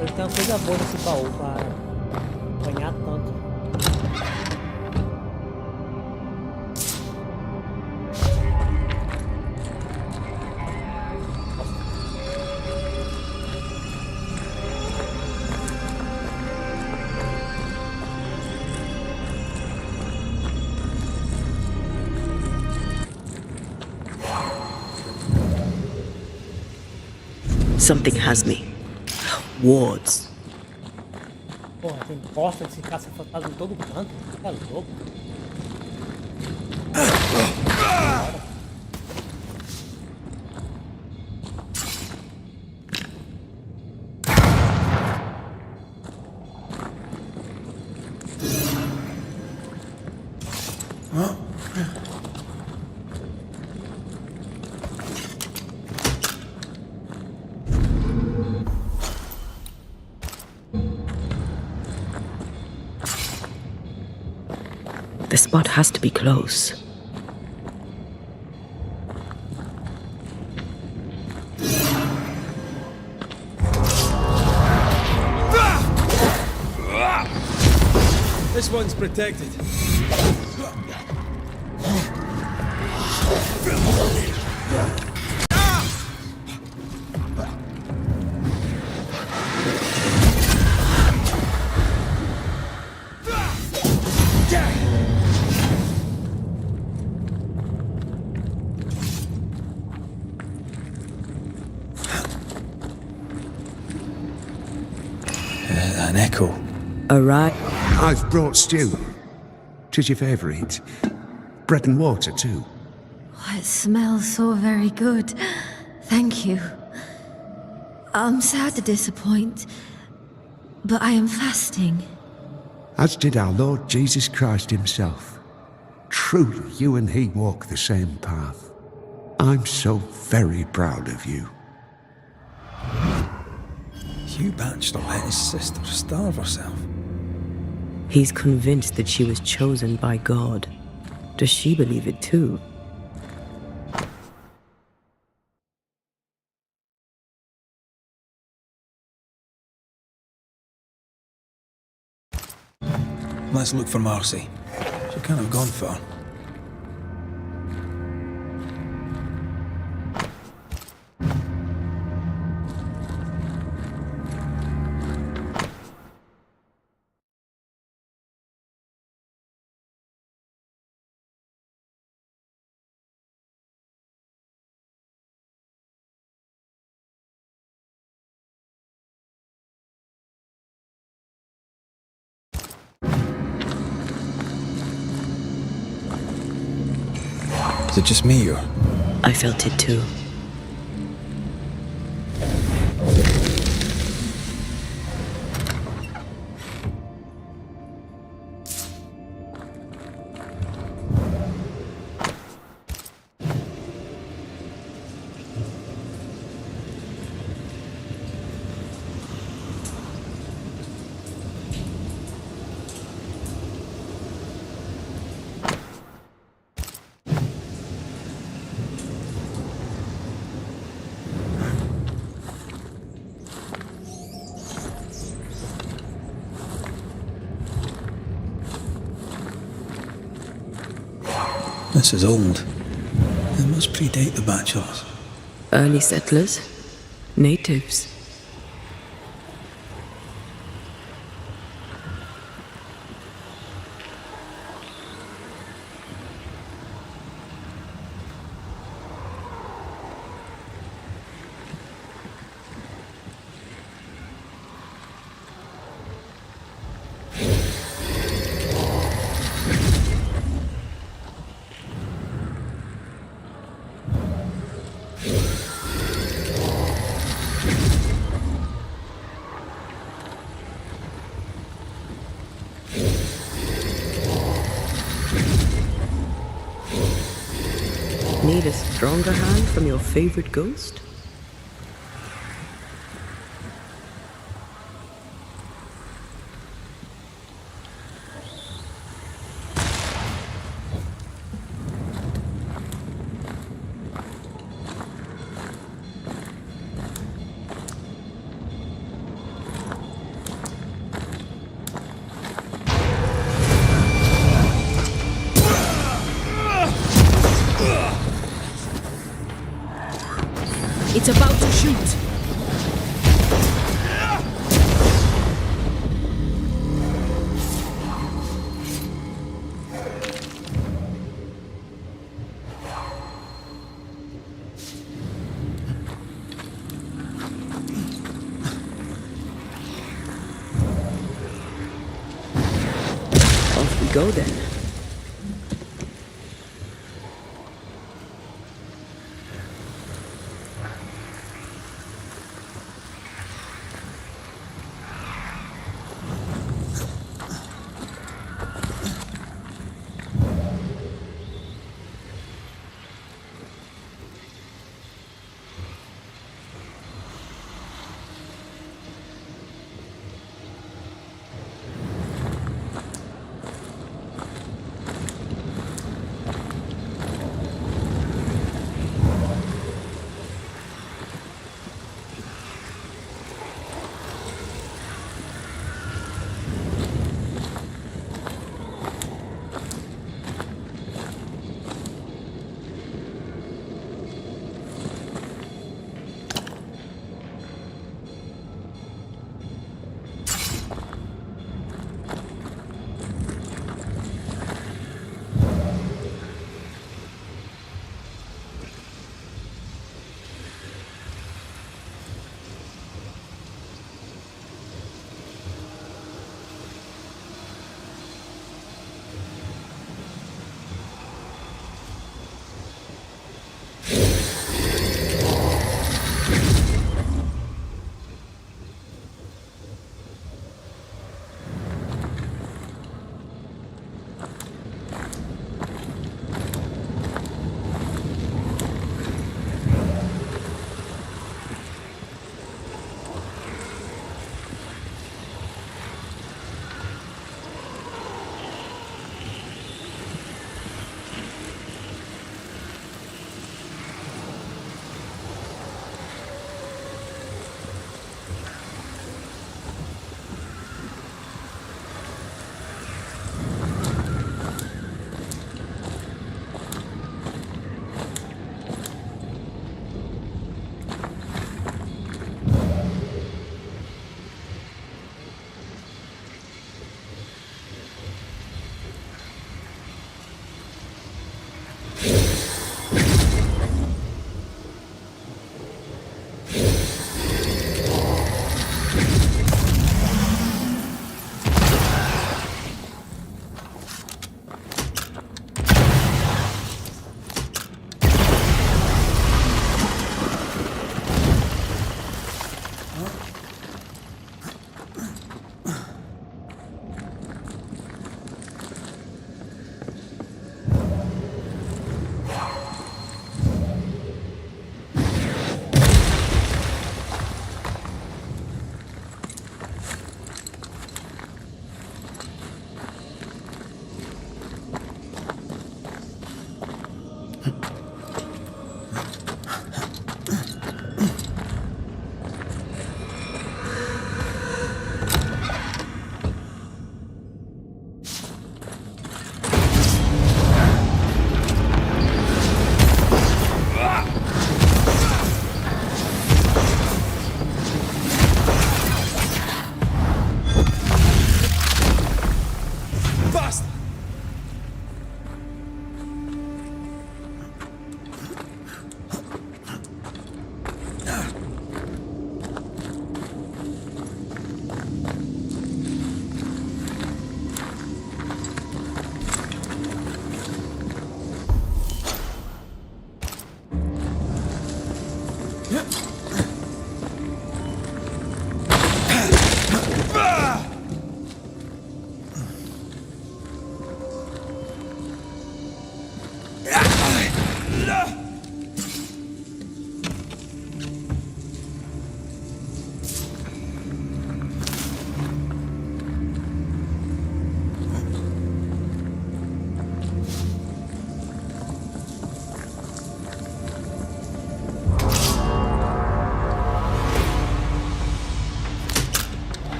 S1: Ele tem uma coisa boa nesse baú pra apanhar tanto.
S2: Something has me. Wards.
S1: Porra, tem bosta desse caça-fantasma em todo canto. Tá louco?
S2: The spot has to be close.
S3: This one's protected.
S4: Echo.
S2: Arrive.
S5: I've brought stew. 'Tis your favourite. Bread and water, too.
S6: Oh, it smells so very good. Thank you. I'm sad to disappoint, but I am fasting.
S5: As did our Lord Jesus Christ himself. Truly, you and he walk the same path. I'm so very proud of you.
S4: Hugh Batchelor let his sister starve herself.
S2: He's convinced that she was chosen by God. Does she believe it too?
S4: Let's look for Marcy. She can't have gone far. Is it just me or?
S2: I felt it too.
S4: This is old. It must predate the Batchelors.
S2: Early settlers? Natives? Need a stronger hand from your favorite ghost?
S6: It's about to shoot.
S2: Off we go then.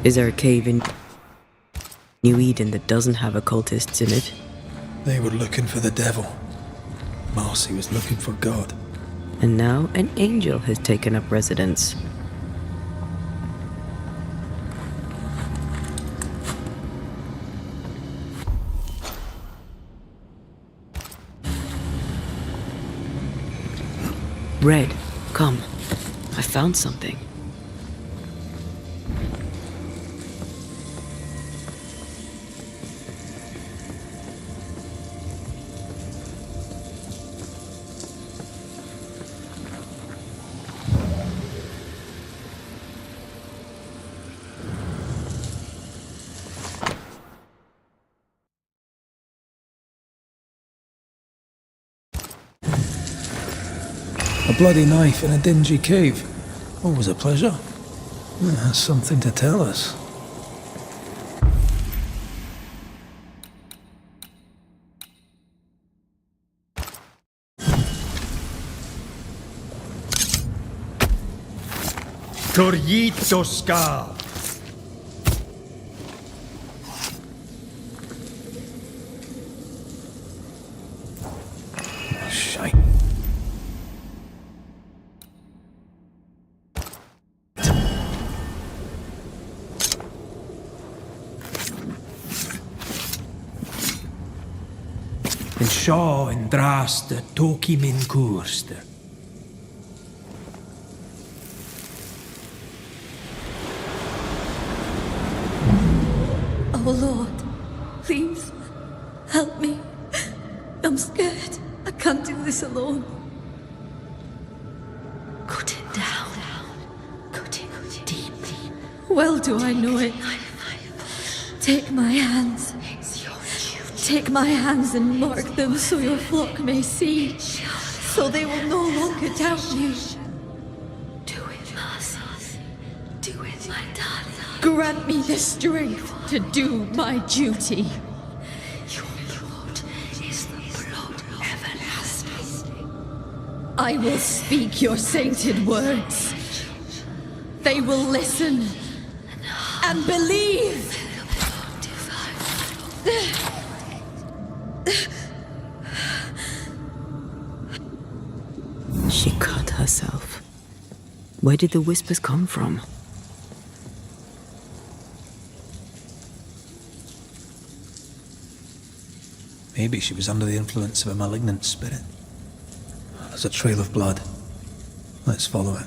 S2: Is there a cave in New Eden that doesn't have occultists in it?
S4: They were looking for the devil. Marcy was looking for God.
S2: And now an angel has taken up residence. Red, come. I found something.
S4: A bloody knife in a dingy cave. Always a pleasure. That's something to tell us.
S3: Torjito ska.
S4: Shite.
S3: En Shaw en draste toki min koerste.
S6: Oh Lord, please help me. I'm scared. I can't do this alone. Cut it down. Cut it deep. Well do I know it. Take my hands. Take my hands and mark them so your flock may see, so they will no longer doubt you. Do it, Marcus. Do it, my darling. Grant me the strength to do my duty. Your blood is the blood everlasting. I will speak your sainted words. They will listen and believe.
S2: She cut herself. Where did the whispers come from?
S4: Maybe she was under the influence of a malignant spirit. There's a trail of blood. Let's follow it.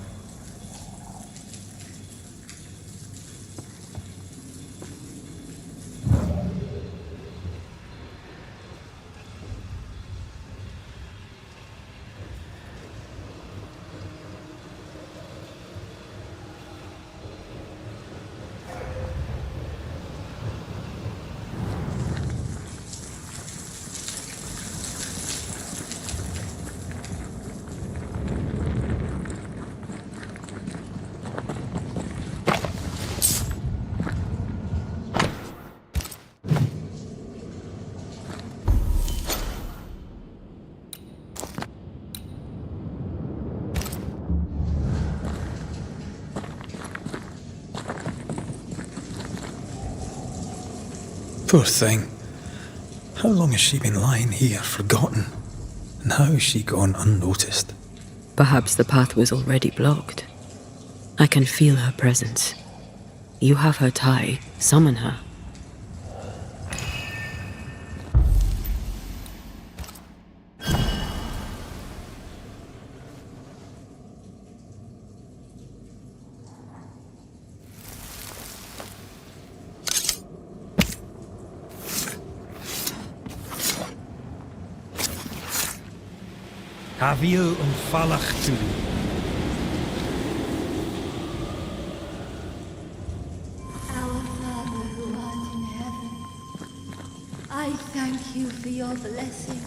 S4: Poor thing. How long has she been lying here, forgotten? And how has she gone unnoticed?
S2: Perhaps the path was already blocked. I can feel her presence. You have her tie. Summon her.
S3: Havio ontvallach toe.
S6: Our Father who art in heaven, I thank you for your blessing.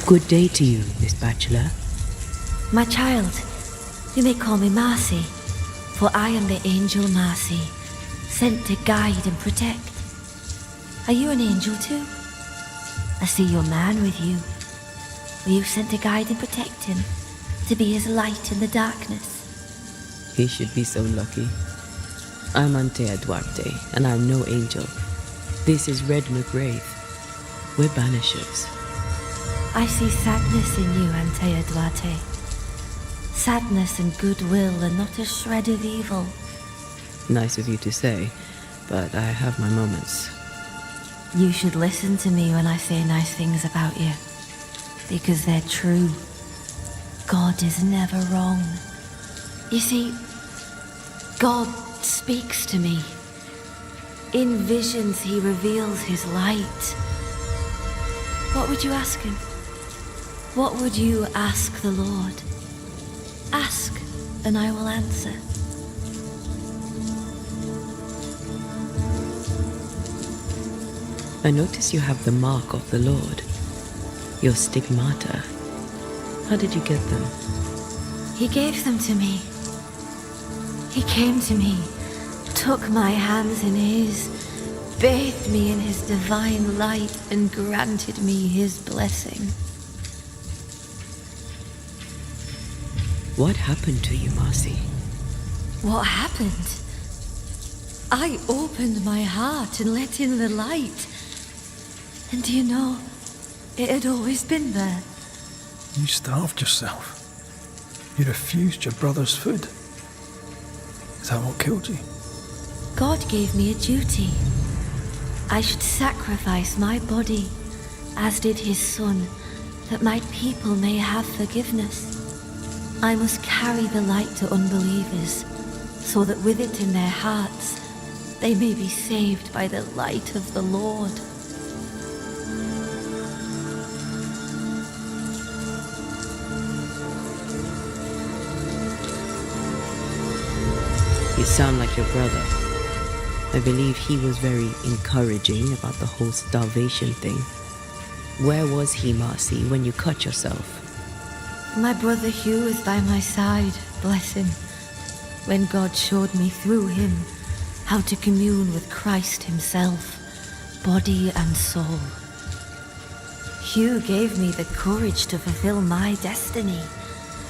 S2: Good day to you, Miss Bachelor.
S6: My child, you may call me Marcy, for I am the angel Marcy, sent to guide and protect. Are you an angel too? I see your man with you. Were you sent to guide and protect him? To be his light in the darkness?
S2: He should be so lucky. I'm Antea Duarte, and I'm no angel. This is Red McGrath. We're Banishers.
S6: I see sadness in you, Antea Duarte. Sadness and goodwill and not a shred of evil.
S2: Nice of you to say, but I have my moments.
S6: You should listen to me when I say nice things about you, because they're true. God is never wrong. You see, God speaks to me. In visions, he reveals his light. What would you ask him? What would you ask the Lord? Ask, and I will answer.
S2: I notice you have the mark of the Lord. Your stigmata. How did you get them?
S6: He gave them to me. He came to me, took my hands in his, bathed me in his divine light, and granted me his blessing.
S2: What happened to you, Marcy?
S6: What happened? I opened my heart and let in the light. And do you know, it had always been there.
S4: You starved yourself. You refused your brother's food. Is that what killed you?
S6: God gave me a duty. I should sacrifice my body, as did his son, that my people may have forgiveness. I must carry the light to unbelievers, so that with it in their hearts, they may be saved by the light of the Lord.
S2: You sound like your brother. I believe he was very encouraging about the whole starvation thing. Where was he, Marcy, when you cut yourself?
S6: My brother Hugh is by my side, bless him, when God showed me through him how to commune with Christ himself, body and soul. Hugh gave me the courage to fulfill my destiny.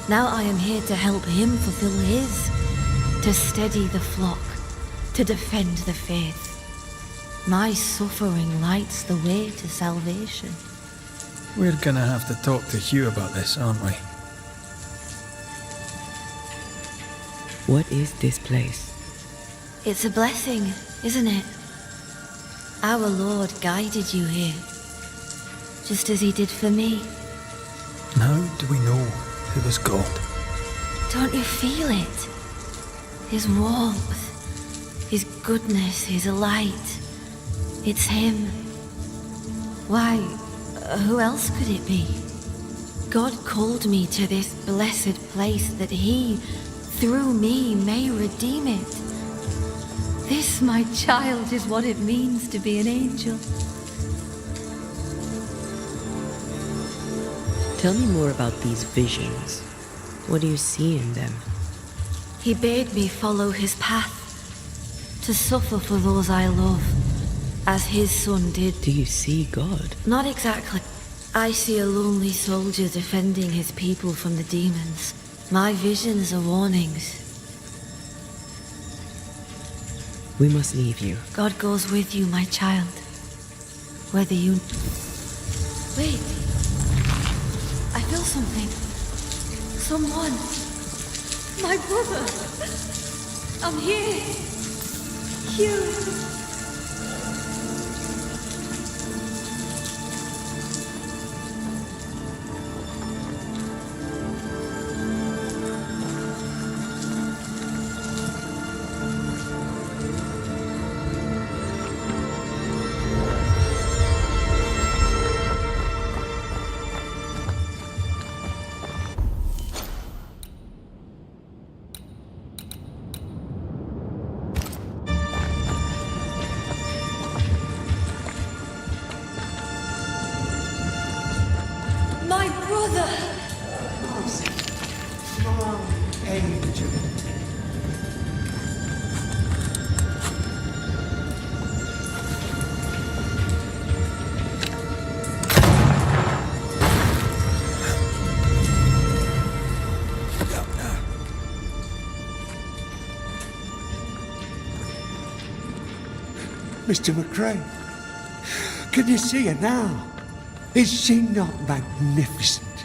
S6: Now I am here to help him fulfill his, to steady the flock, to defend the faith. My suffering lights the way to salvation.
S4: We're gonna have to talk to Hugh about this, aren't we?
S2: What is this place?
S6: It's a blessing, isn't it? Our Lord guided you here, just as he did for me.
S4: How do we know who was God?
S6: Don't you feel it? His warmth, his goodness, his light. It's him. Why, who else could it be? God called me to this blessed place that he, through me, may redeem it. This, my child, is what it means to be an angel.
S2: Tell me more about these visions. What do you see in them?
S6: He bade me follow his path, to suffer for those I love, as his son did.
S2: Do you see God?
S6: Not exactly. I see a lonely soldier defending his people from the demons. My visions are warnings.
S2: We must leave you.
S6: God goes with you, my child. Whether you... Wait. I feel something. Someone. My brother. I'm here. Hugh.
S5: Mr. McRae, can you see her now? Is she not magnificent?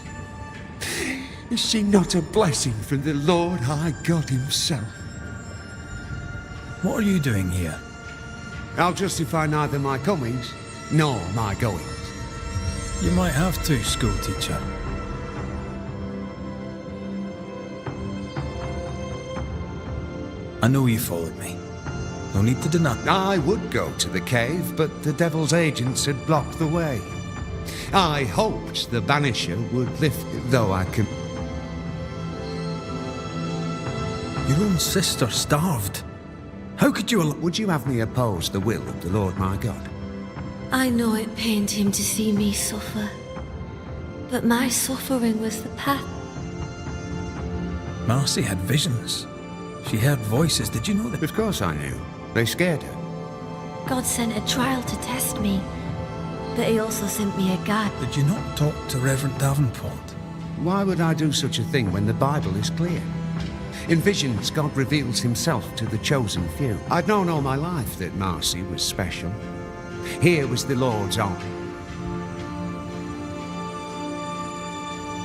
S5: Is she not a blessing from the Lord High God himself?
S4: What are you doing here?
S5: I'll justify neither my comings nor my goings.
S4: You might have to, schoolteacher. I know you followed me. No need to deny.
S5: I would go to the cave, but the devil's agents had blocked the way. I hoped the Banisher would lift it, though I can...
S4: Your own sister starved. How could you allow...
S5: Would you have me oppose the will of the Lord my God?
S6: I know it pained him to see me suffer, but my suffering was the path.
S4: Marcy had visions. She heard voices. Did you know that?
S5: Of course I knew. They scared her.
S6: God sent a trial to test me, but he also sent me a guide.
S4: Did you not talk to Reverend Davenport?
S5: Why would I do such a thing when the Bible is clear? In visions, God reveals himself to the chosen few. I'd known all my life that Marcy was special. Here was the Lord's own.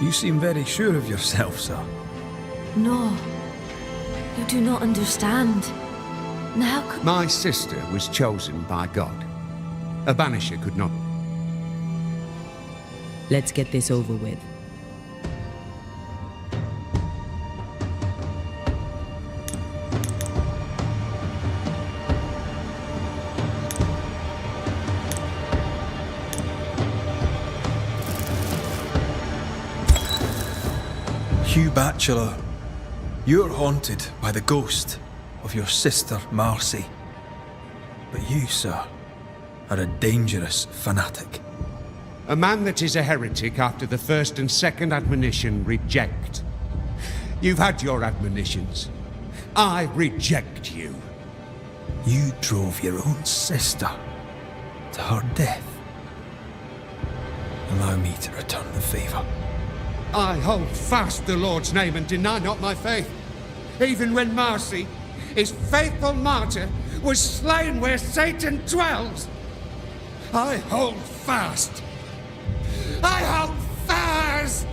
S4: You seem very sure of yourself, sir.
S6: No, you do not understand. Now could...
S5: My sister was chosen by God. A Banisher could not.
S2: Let's get this over with.
S4: Hugh Bachelor, you're haunted by the ghost of your sister Marcy. But you, sir, are a dangerous fanatic.
S5: A man that is a heretic after the first and second admonition, reject. You've had your admonitions. I reject you.
S4: You drove your own sister to her death. Allow me to return the favour.
S5: I hold fast the Lord's name and deny not my faith, even when Marcy, his faithful martyr, was slain where Satan dwells. I hold fast. I hold fast!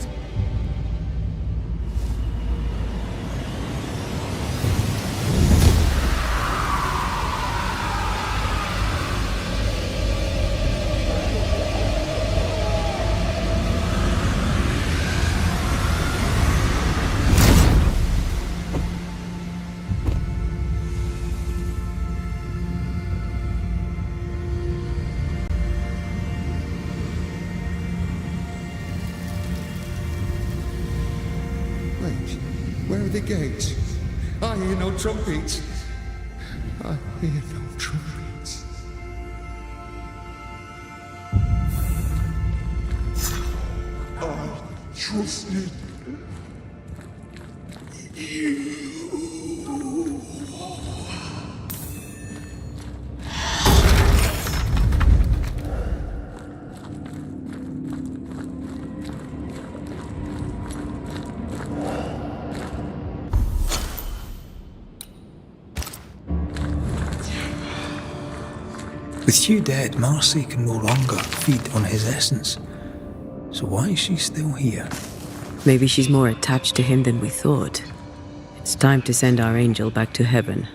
S5: Where are the gates? I hear no trumpets. I hear no trumpets. I trusted you.
S4: With Hugh dead, Marcy can no longer feed on his essence. So why is she still here?
S2: Maybe she's more attached to him than we thought. It's time to send our angel back to heaven.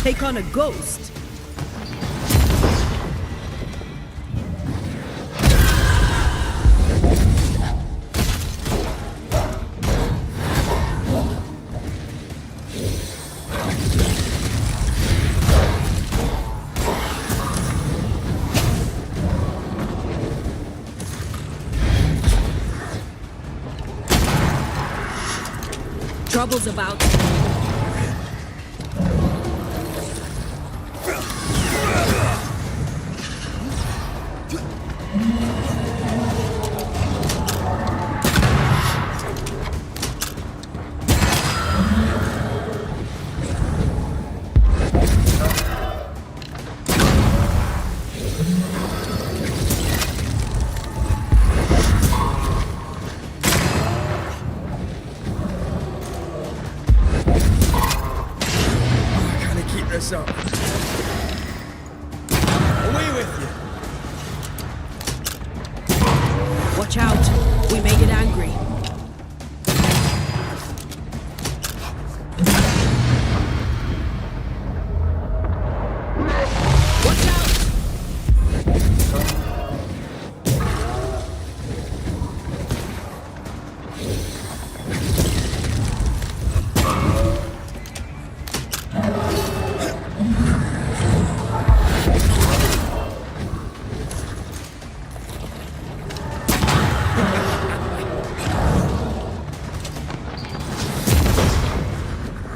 S2: Take on a ghost.
S6: troubles about.
S4: Up. Away with you!
S2: Watch out! We made it angry. Watch out!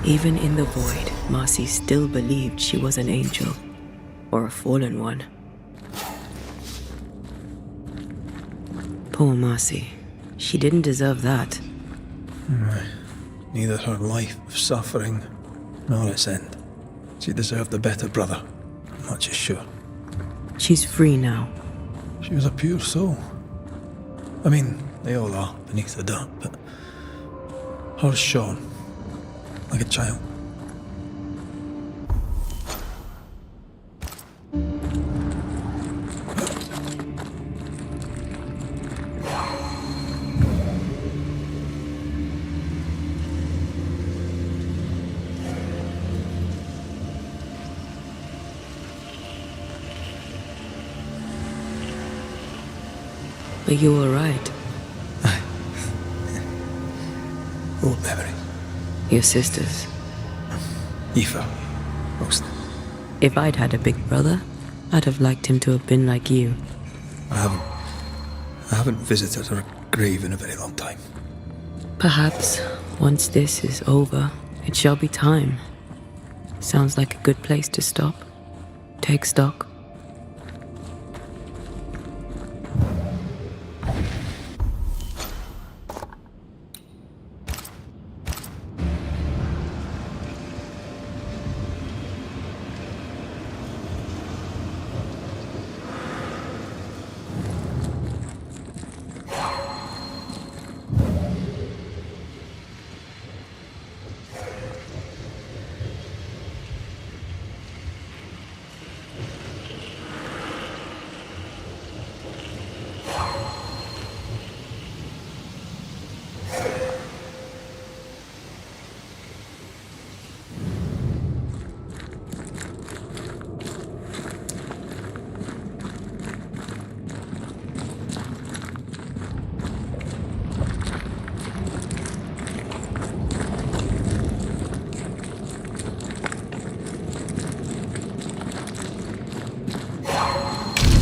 S2: Even in the void, Marcy still believed she was an angel, or a fallen one. Poor Marcy. She didn't deserve that.
S4: Neither her life of suffering nor its end. She deserved a better brother, much is sure.
S2: She's free now.
S4: She was a pure soul. I mean, they all are beneath the dirt, but hers shone like a child.
S2: But you were right.
S4: Old memories.
S2: Your sisters.
S4: Aoife, mostly.
S2: If I'd had a big brother, I'd have liked him to have been like you.
S4: I haven't visited her grave in a very long time.
S2: Perhaps, once this is over, it shall be time. Sounds like a good place to stop. Take stock.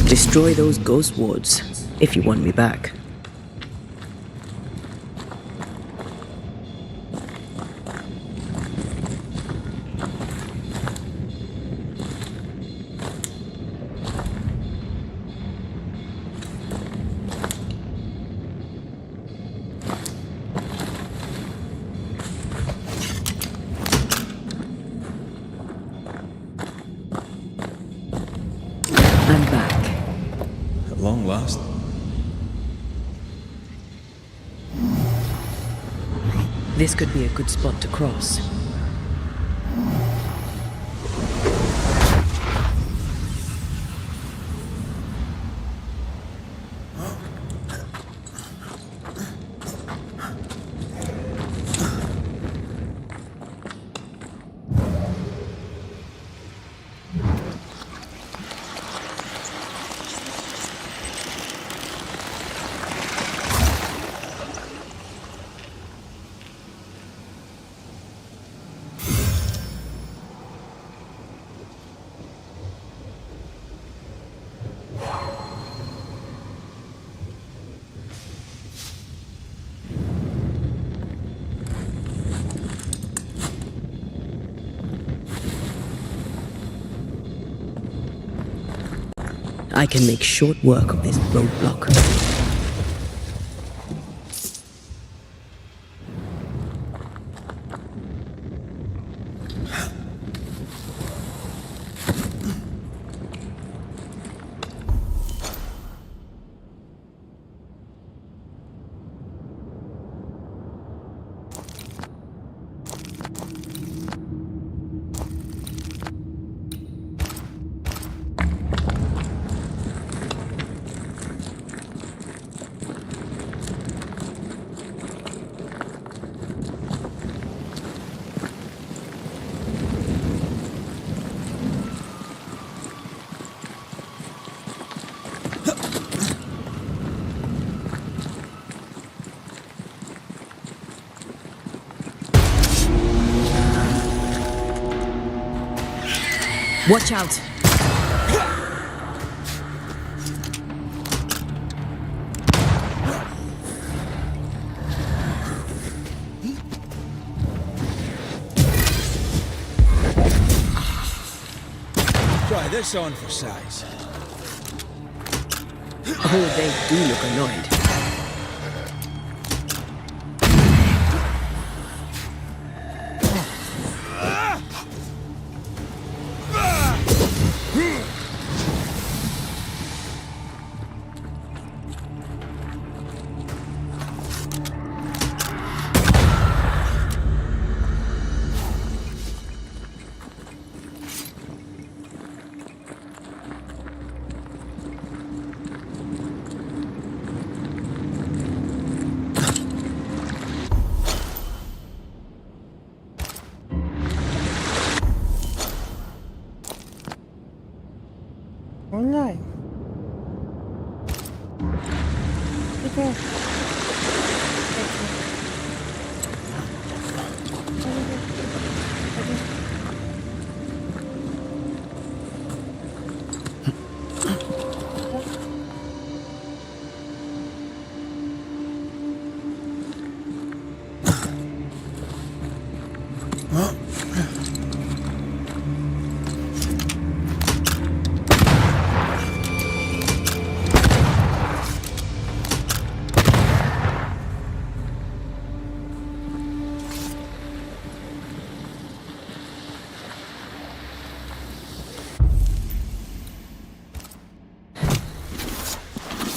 S2: Destroy those ghost wards, if you want me back. I'm back.
S4: At long last.
S2: This could be a good spot to cross. I can make short work of this roadblock. Watch out!
S4: Try this on for size.
S2: Oh, they do look annoyed.
S1: Olha aí. O que é?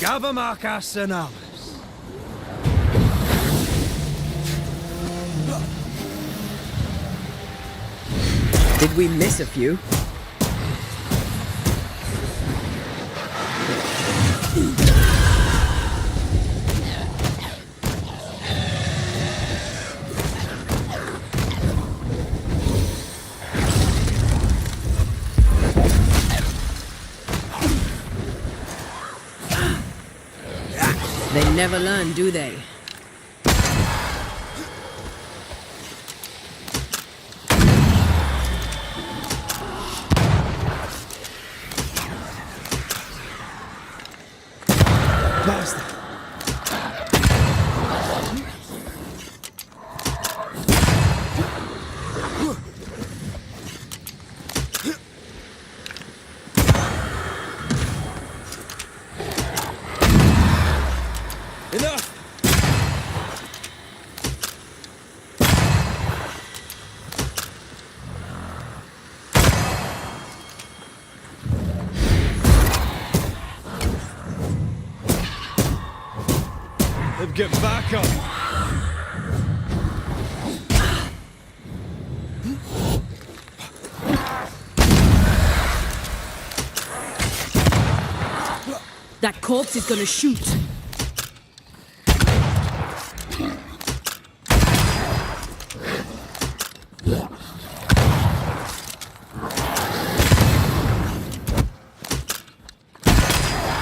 S4: Gavamarcas and armas.
S2: Did we miss a few? They never learn, do they?
S4: Basta. Enough! They've get back up!
S2: That corpse is gonna shoot.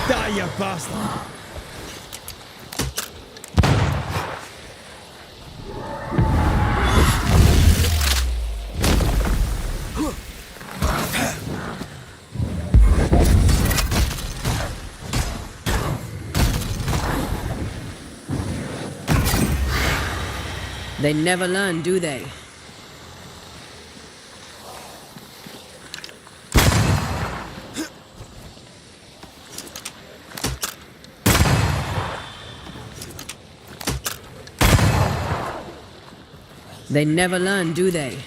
S4: Die, you bastard!
S2: They never learn, do they? They never learn, do they?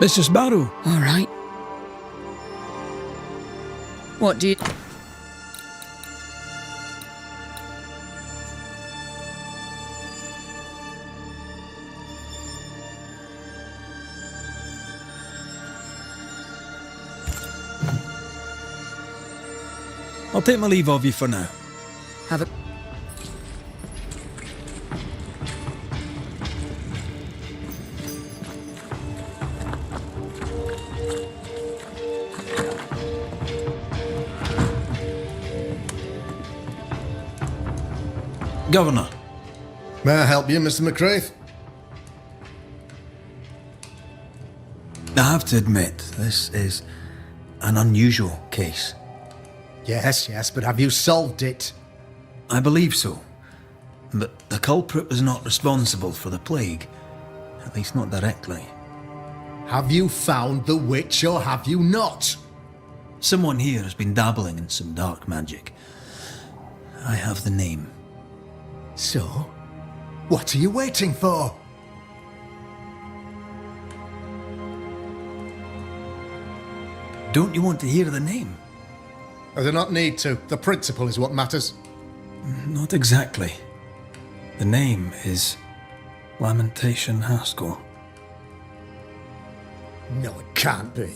S4: It's just Barrow.
S7: All right. What do you...
S4: I'll take my leave of you for now.
S7: Have a...
S4: Governor.
S8: May I help you, Mr. McCraith?
S4: I have to admit, this is an unusual case.
S8: Yes, but have you solved it?
S4: I believe so. But the culprit was not responsible for the plague. At least not directly.
S8: Have you found the witch or have you not?
S4: Someone here has been dabbling in some dark magic. I have the name.
S8: So, what are you waiting for?
S4: Don't you want to hear the name?
S8: I do not need to. The principle is what matters.
S4: Not exactly. The name is Lamentation Haskell.
S8: No, it can't be.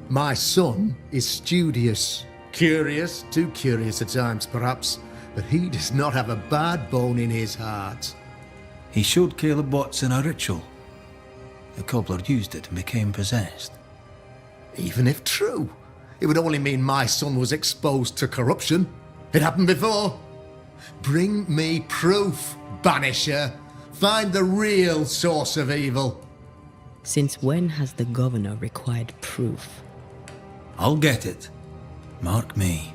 S8: My son is studious. Curious, too curious at times perhaps, but he does not have a bad bone in his heart.
S4: He showed Caleb Watson a ritual. The cobbler used it and became possessed.
S8: Even if true, it would only mean my son was exposed to corruption. It happened before. Bring me proof, Banisher. Find the real source of evil.
S2: Since when has the governor required proof?
S4: I'll get it. Mark me.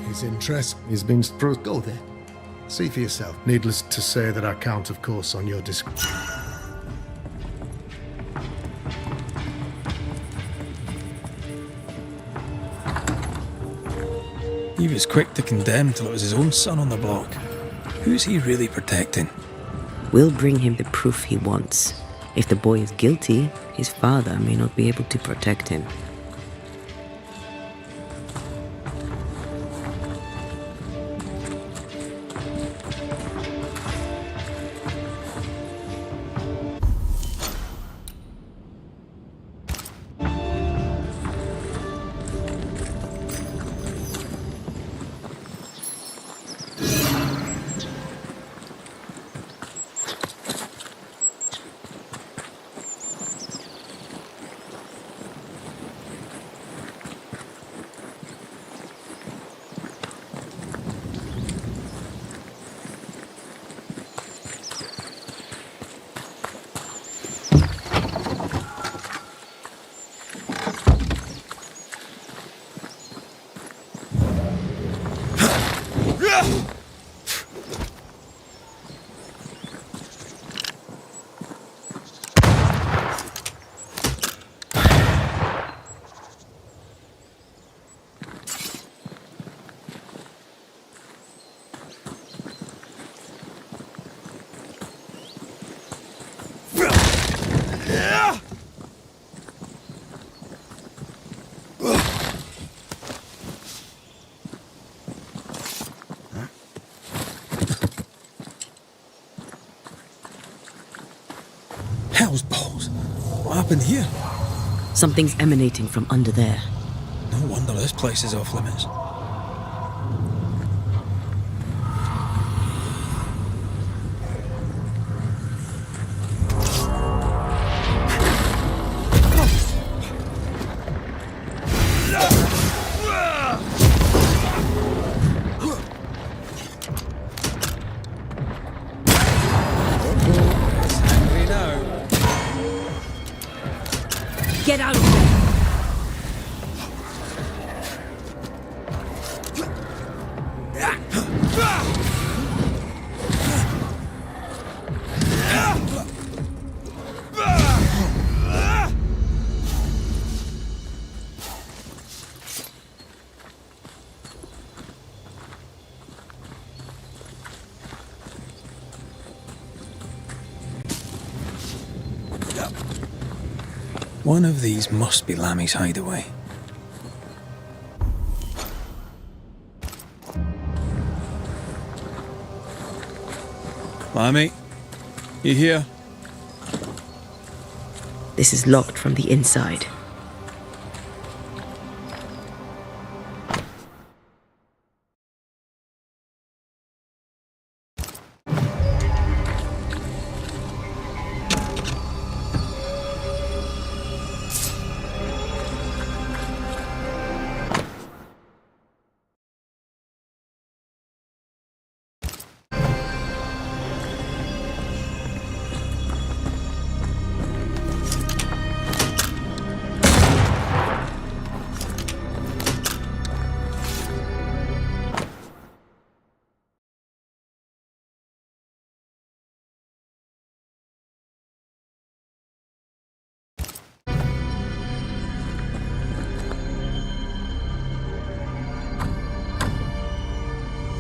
S8: His interest is being proved. Go there. See for yourself. Needless to say that I count, of course, on your discretion.
S4: He was quick to condemn till it was his own son on the block. Who's he really protecting?
S2: We'll bring him the proof he wants. If the boy is guilty, his father may not be able to protect him.
S4: Hell's balls. What happened here?
S2: Something's emanating from under there.
S4: No wonder this place is off limits.
S2: Get out of there!
S4: One of these must be Lammy's hideaway. Lammy, you here?
S2: This is locked from the inside.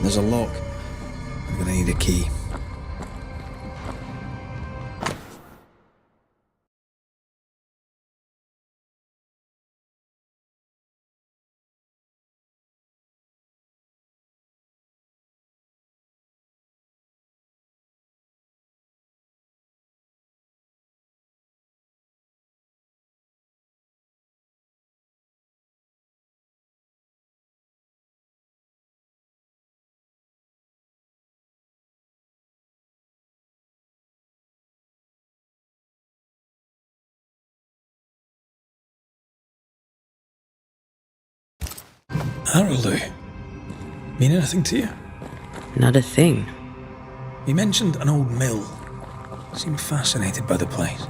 S4: There's a lock. I'm gonna need a key. Harrelou. Mean anything to you?
S2: Not a thing.
S4: He mentioned an old mill. Seemed fascinated by the place.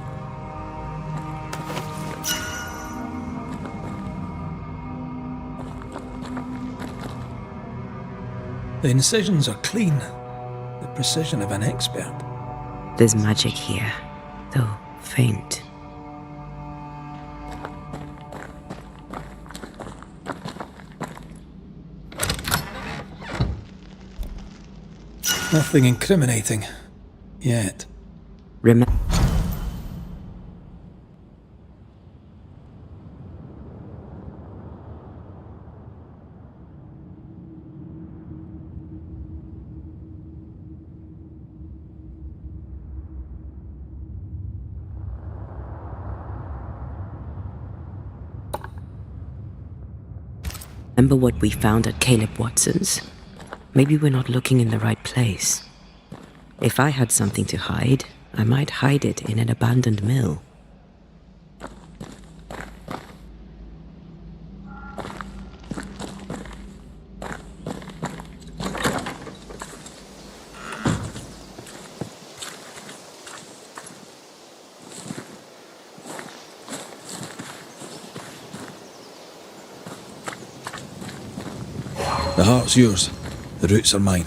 S4: The incisions are clean. The precision of an expert.
S2: There's magic here, though faint.
S4: Nothing incriminating. Yet.
S2: Remember. Remember what we found at Caleb Watson's? Maybe we're not looking in the right place. If I had something to hide, I might hide it in an abandoned mill.
S4: The heart's yours. The roots are mine.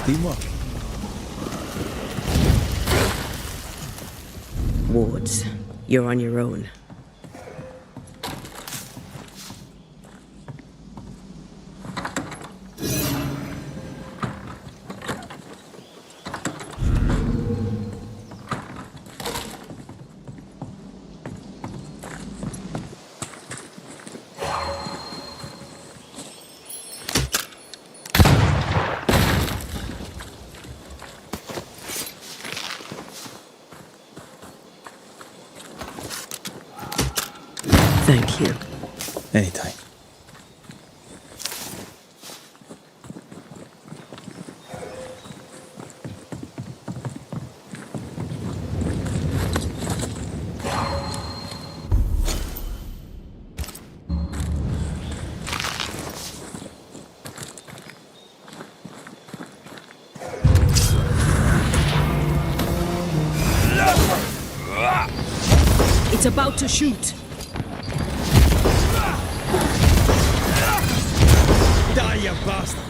S9: Teamwork.
S2: Wards, you're on your own. Thank you.
S4: Anytime.
S7: It's about to shoot.
S3: Die, you bastard!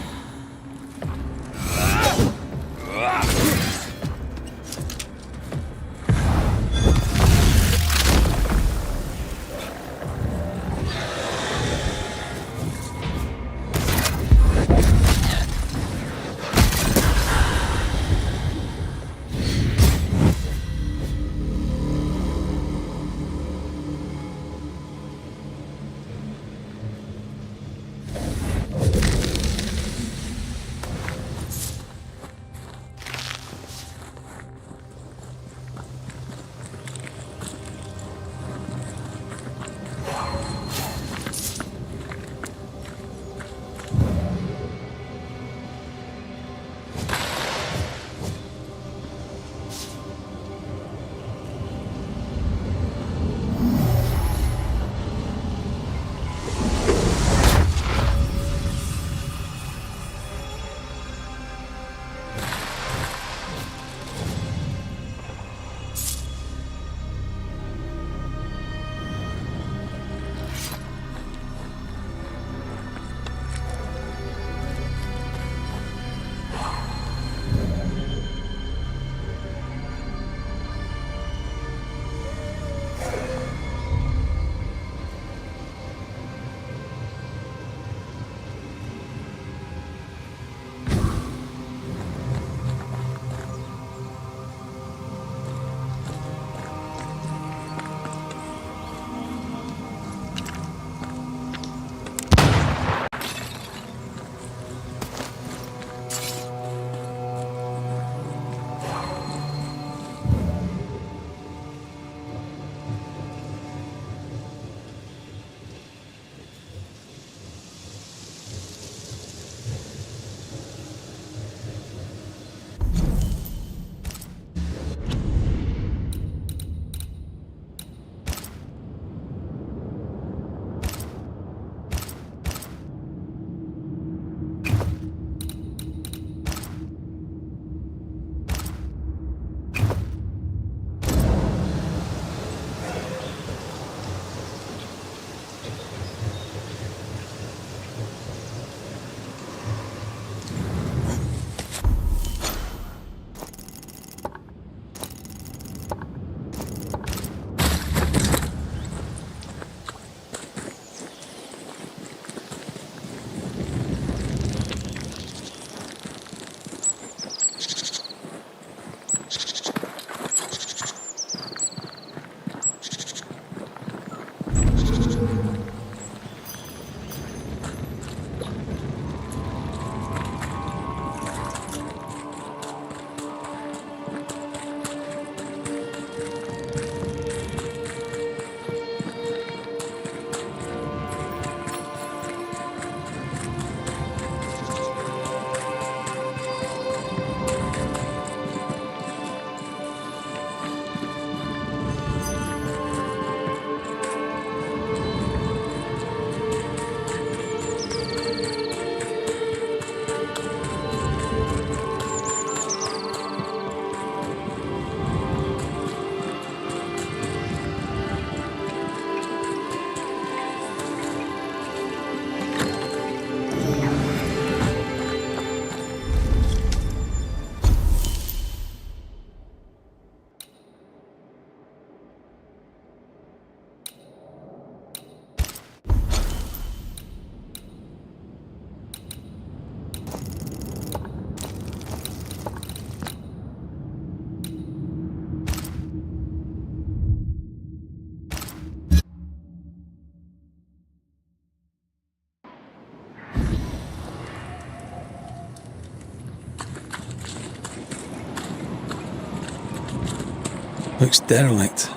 S4: Looks derelict.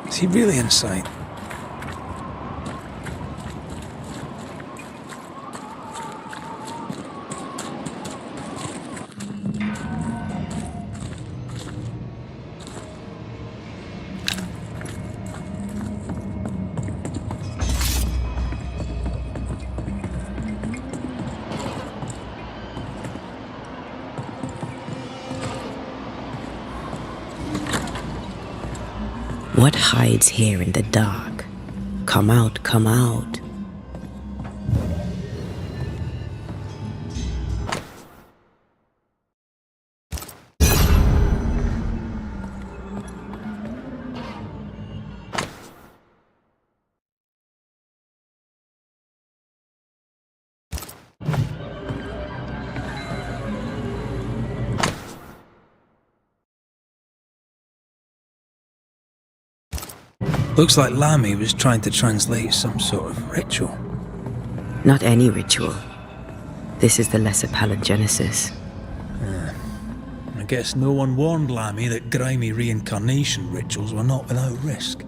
S4: Is he really inside?
S2: What hides here in the dark? Come out, come out.
S4: Looks like Lamy was trying to translate some sort of ritual.
S2: Not any ritual. This is the lesser palingenesis.
S4: I guess no one warned Lamy that grimy reincarnation rituals were not without risk.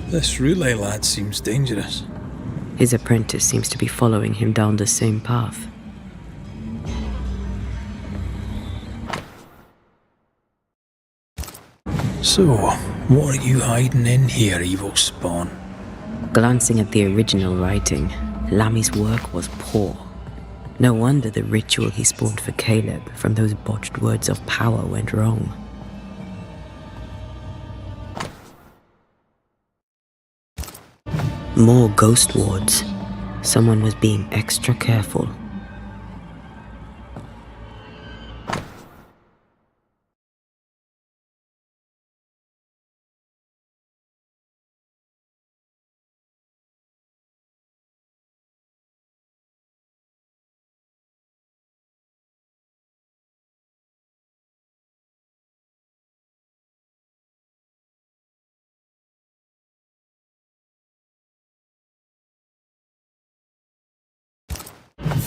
S4: This relay lad seems dangerous.
S2: His apprentice seems to be following him down the same path.
S4: So, what are you hiding in here, evil spawn?
S2: Glancing at the original writing, Lamy's work was poor. No wonder the ritual he spawned for Caleb from those botched words of power went wrong. More ghost wards. Someone was being extra careful.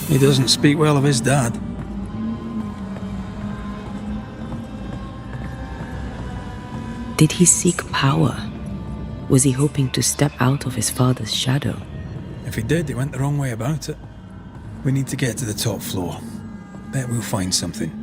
S4: He doesn't speak well of his dad.
S2: Did he seek power? Was he hoping to step out of his father's shadow?
S4: If he did, he went the wrong way about it. We need to get to the top floor. Bet we'll find something.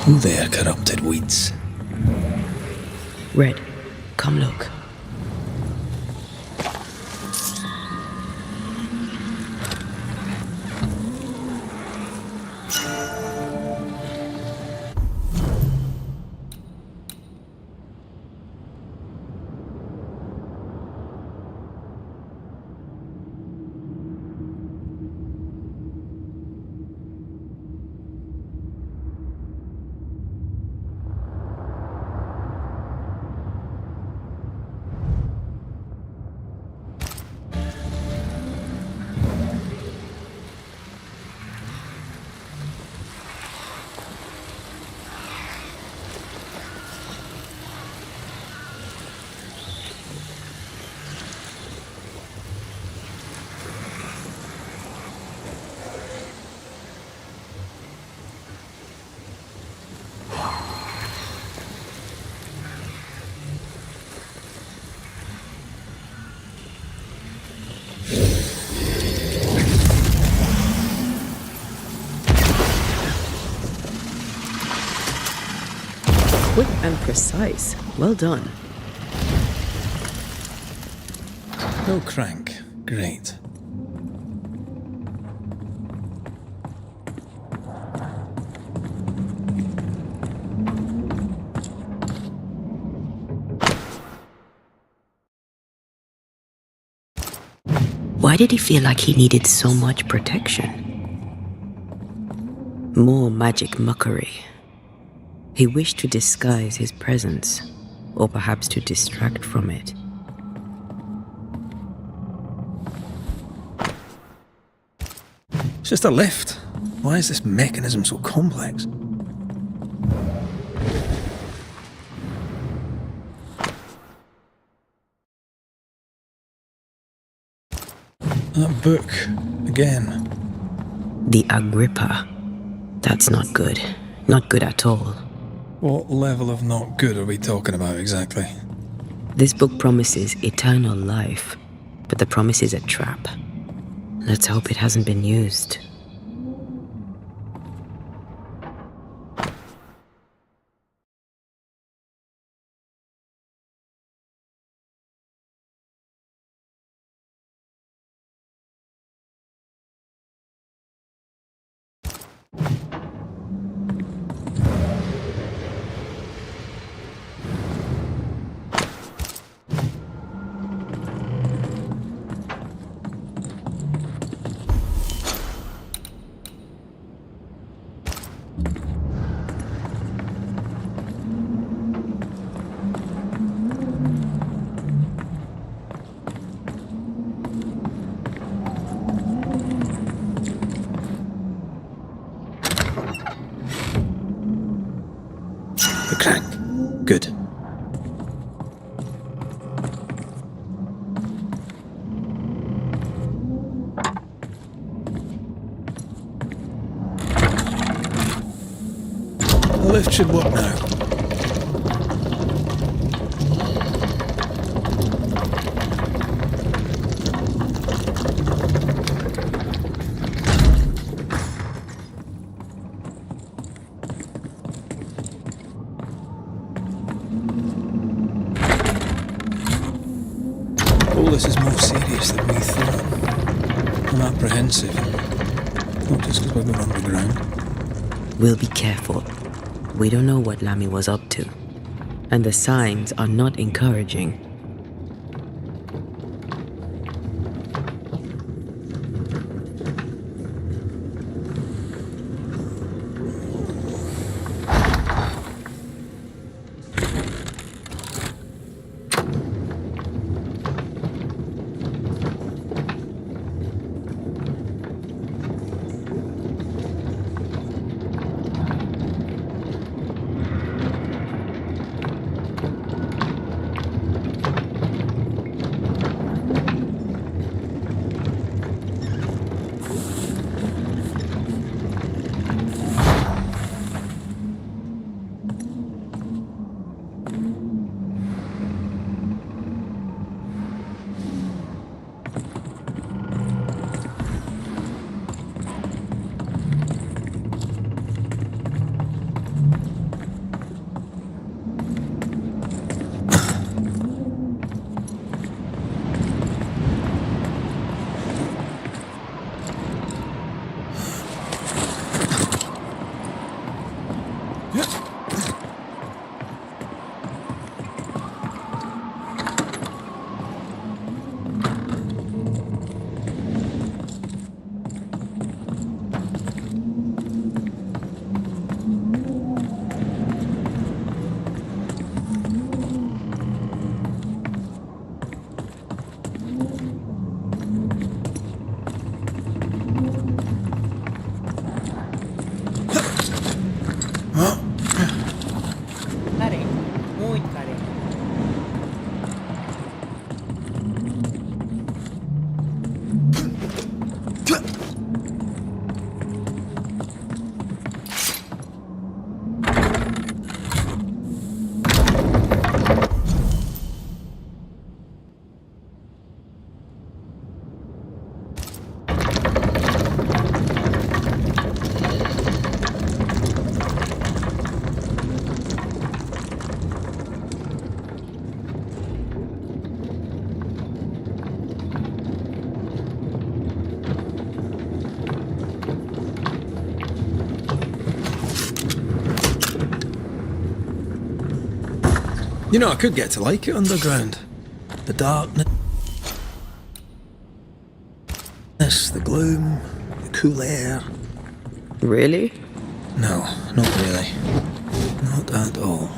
S4: Who there, corrupted weeds?
S2: Red, come look. Quick and precise. Well done.
S4: No crank. Great.
S2: Why did he feel like he needed so much protection? More magic muckery. He wished to disguise his presence. or perhaps to distract from it.
S4: It's just a lift. Why is this mechanism so complex? That book, again.
S2: The Agrippa. That's not good. Not good at all.
S4: What level of not good are we talking about exactly?
S2: This book promises eternal life, but the promise is a trap. Let's hope it hasn't been used.
S4: The crank. Good. The lift should work now. All this is more serious than we thought. I'm apprehensive. Not just because we're going underground.
S2: We'll be careful. We don't know what Lammy was up to, and the signs are not encouraging.
S4: You know, I could get to like it underground. The darkness, the gloom, the cool air.
S2: Really?
S4: No, not really. Not at all.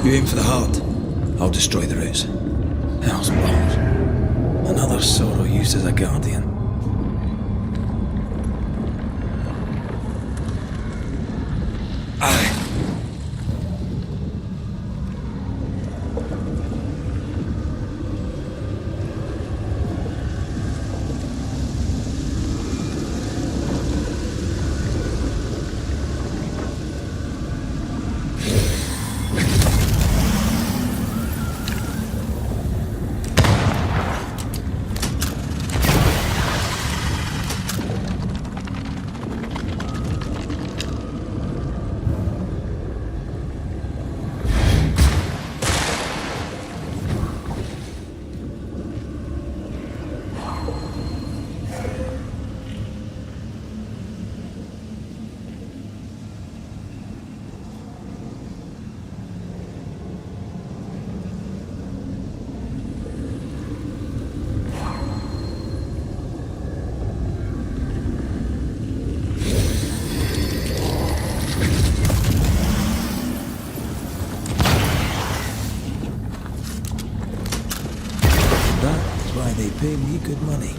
S4: You aim for the heart, I'll destroy the roots. Hell's balls. Another sorrow used as a guardian. Aye. They pay me good money.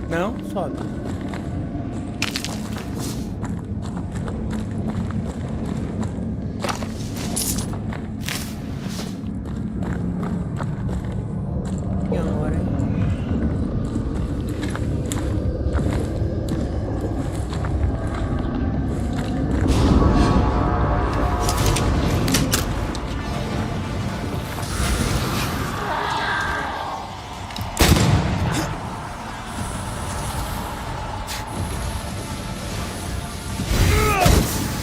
S1: Não, sobe. E agora, hein?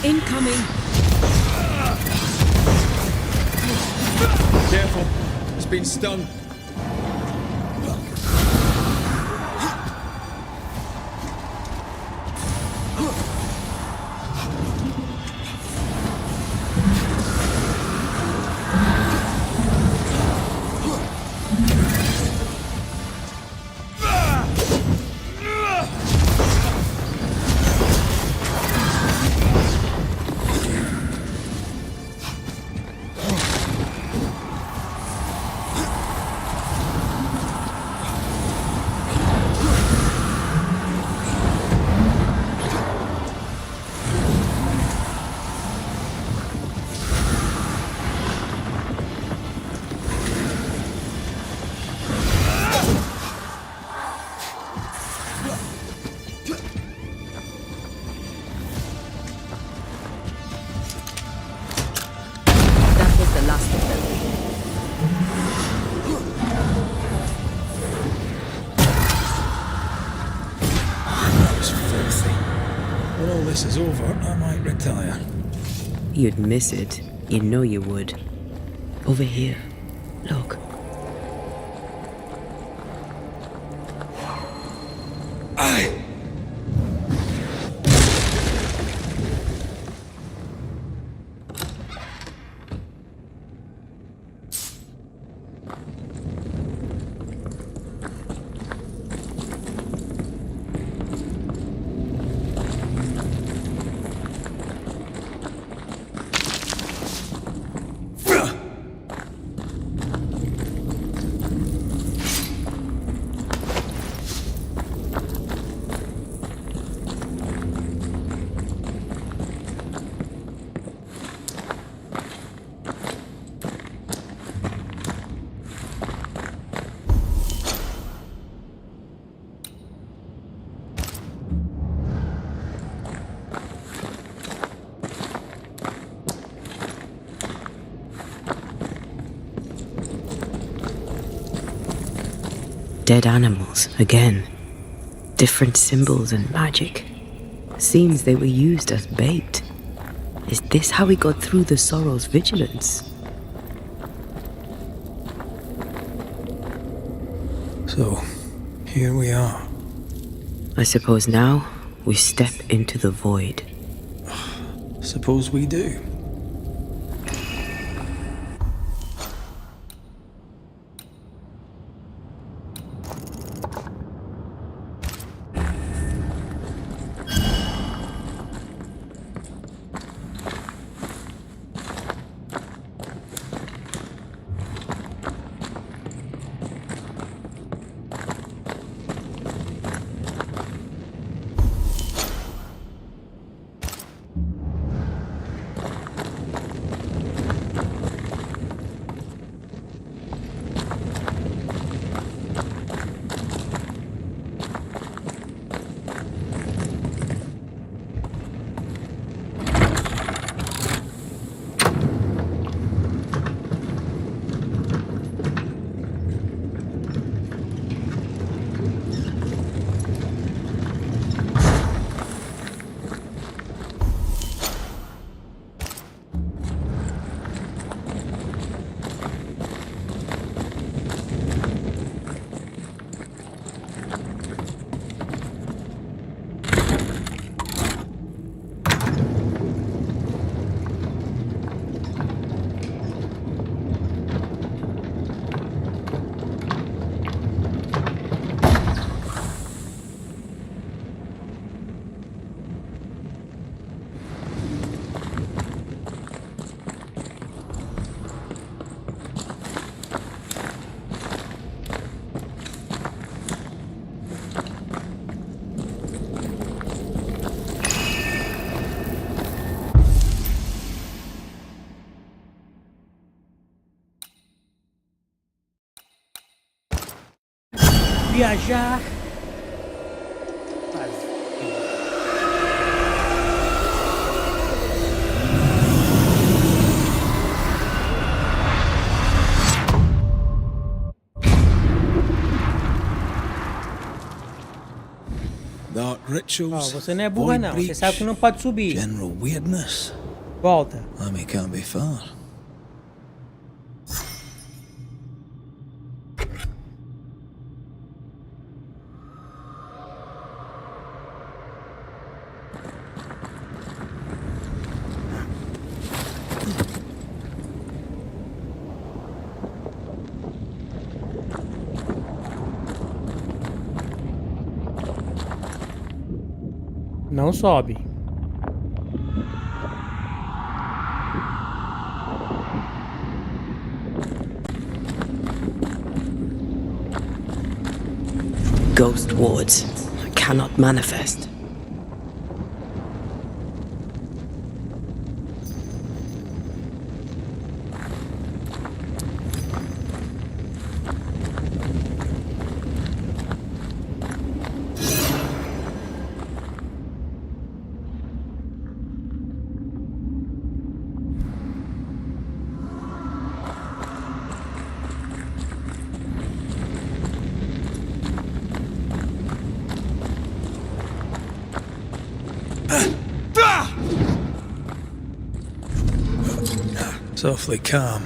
S7: Incoming!
S4: Careful, it's been stung. This is over, I might retire.
S2: You'd miss it. You know you would. Over here. Look.
S4: Aye!
S2: Dead animals, again. Different symbols and magic. Seems they were used as bait. Is this how we got through the Sorrow's vigilance?
S4: So, here we are.
S2: I suppose now we step into the void.
S4: Suppose we do.
S1: Viajar.
S4: Dark
S1: Ó,
S4: rituals.
S1: você não é burra não, você sabe que não pode subir.
S4: General weirdness.
S1: Volta.
S4: Army can't be far.
S1: Não sobe.
S2: Ghost wards cannot manifest.
S4: It's awfully calm.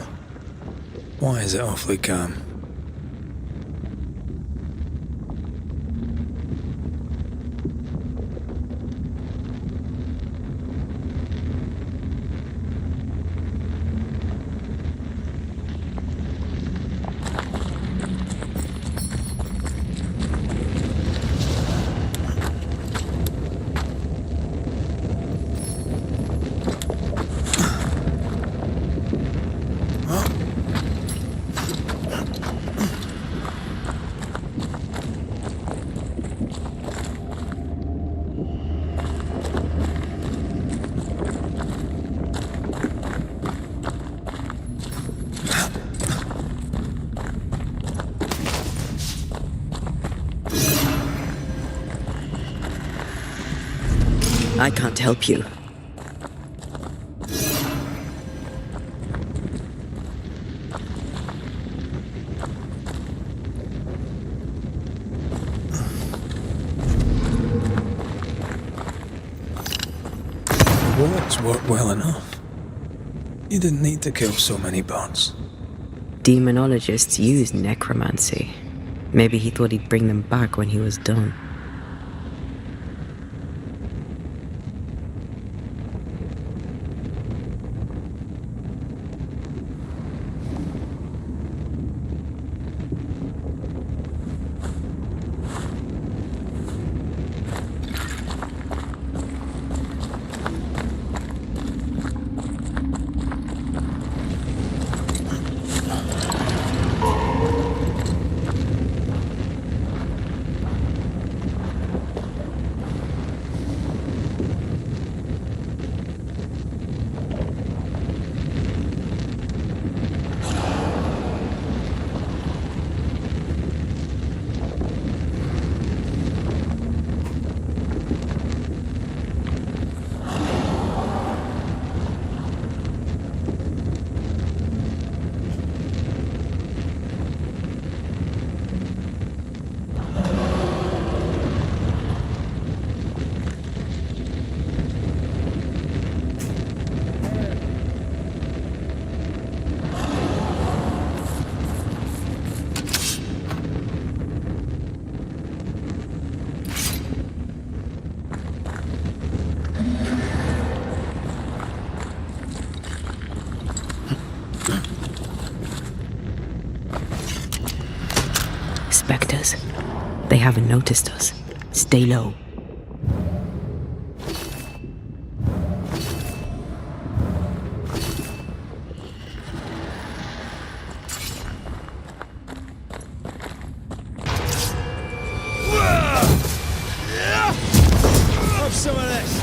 S4: Why is it awfully calm?
S2: I can't help you.
S4: bullets work well enough. You didn't need to kill so many birds.
S2: Demonologists use necromancy. Maybe he thought he'd bring them back when he was done. Spectres. They haven't noticed us. Stay low.
S4: Have some of this.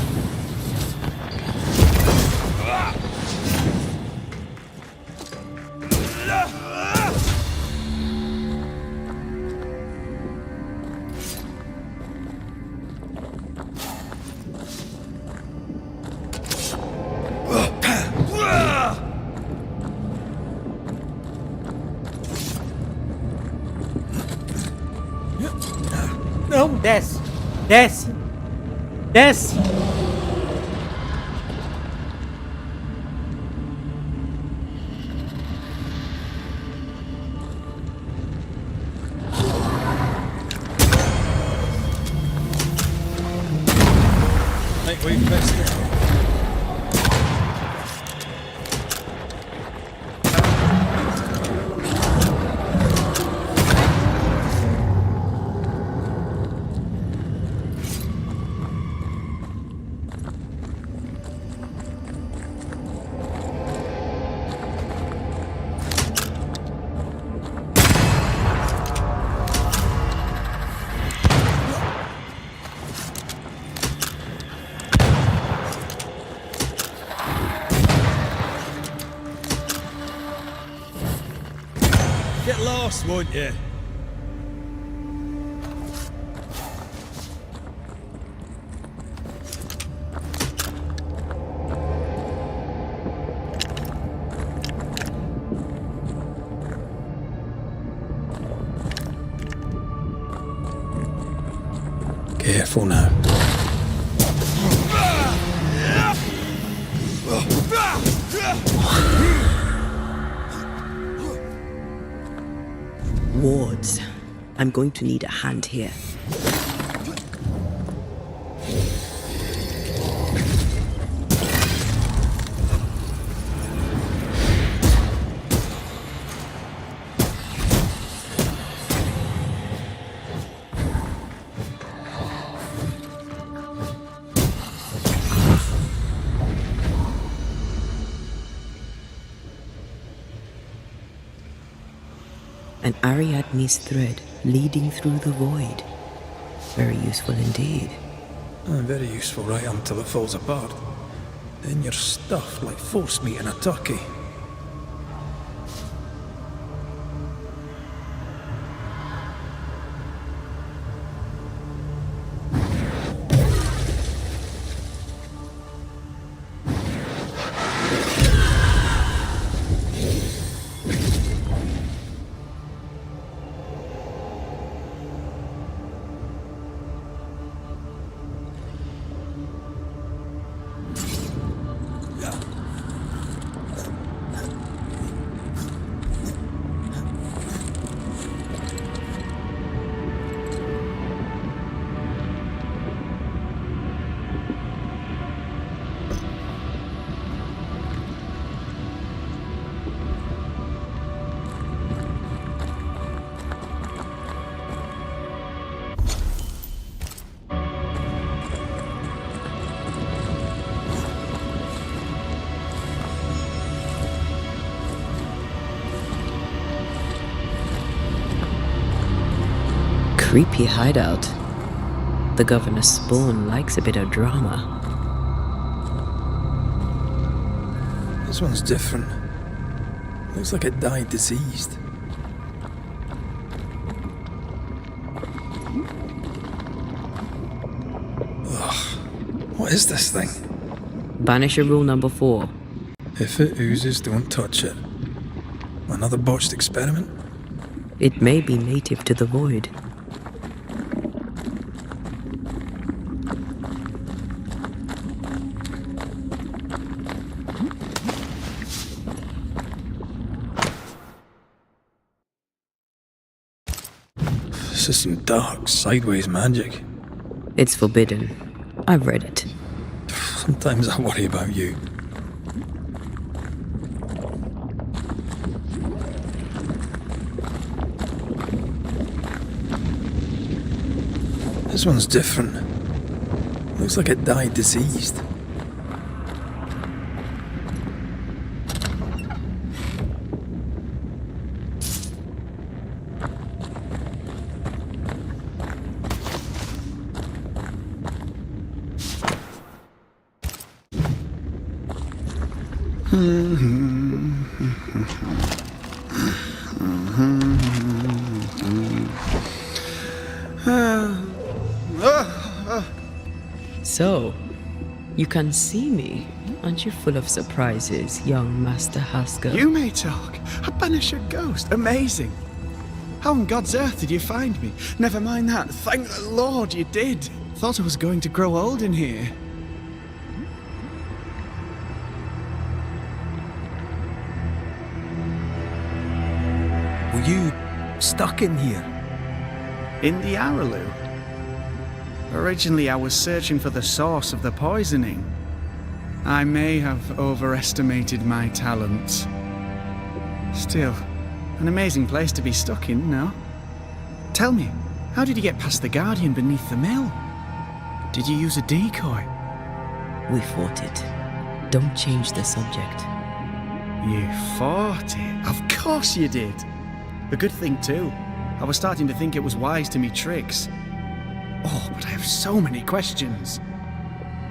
S1: Não, desce. Desce. Desce.
S4: Think we fixed it. Get lost, won't you? Careful now.
S2: Wards. I'm going to need a hand here. An Ariadne's thread leading through the void. Very useful indeed.
S4: Very useful right until it falls apart. Then you're stuffed like force meat in a turkey.
S2: creepy hideout. The governor's spawn likes a bit of drama.
S4: This one's different. Looks like it died diseased. Ugh. What is this thing?
S2: Banisher rule number 4.
S4: If it oozes, don't touch it. Another botched experiment?
S2: It may be native to the void.
S4: This is some dark, sideways magic.
S2: It's forbidden. I've read it.
S4: Sometimes I worry about you. This one's different. Looks like it died diseased.
S2: So, you can see me. Aren't you full of surprises, young Master Haskell?
S9: You may talk. A Banisher ghost. Amazing. How on God's earth did you find me? Never mind that. Thank the Lord you did. Thought I was going to grow old in here.
S4: Were you stuck in here?
S9: In the Araloo. Originally, I was searching for the source of the poisoning. I may have overestimated my talents. Still, an amazing place to be stuck in, no? Tell me, how did you get past the Guardian beneath the mill? Did you use a decoy?
S2: We fought it. Don't change the subject.
S9: You fought it? Of course you did. A good thing, too. I was starting to think it was wise to me tricks. Oh, but I have so many questions.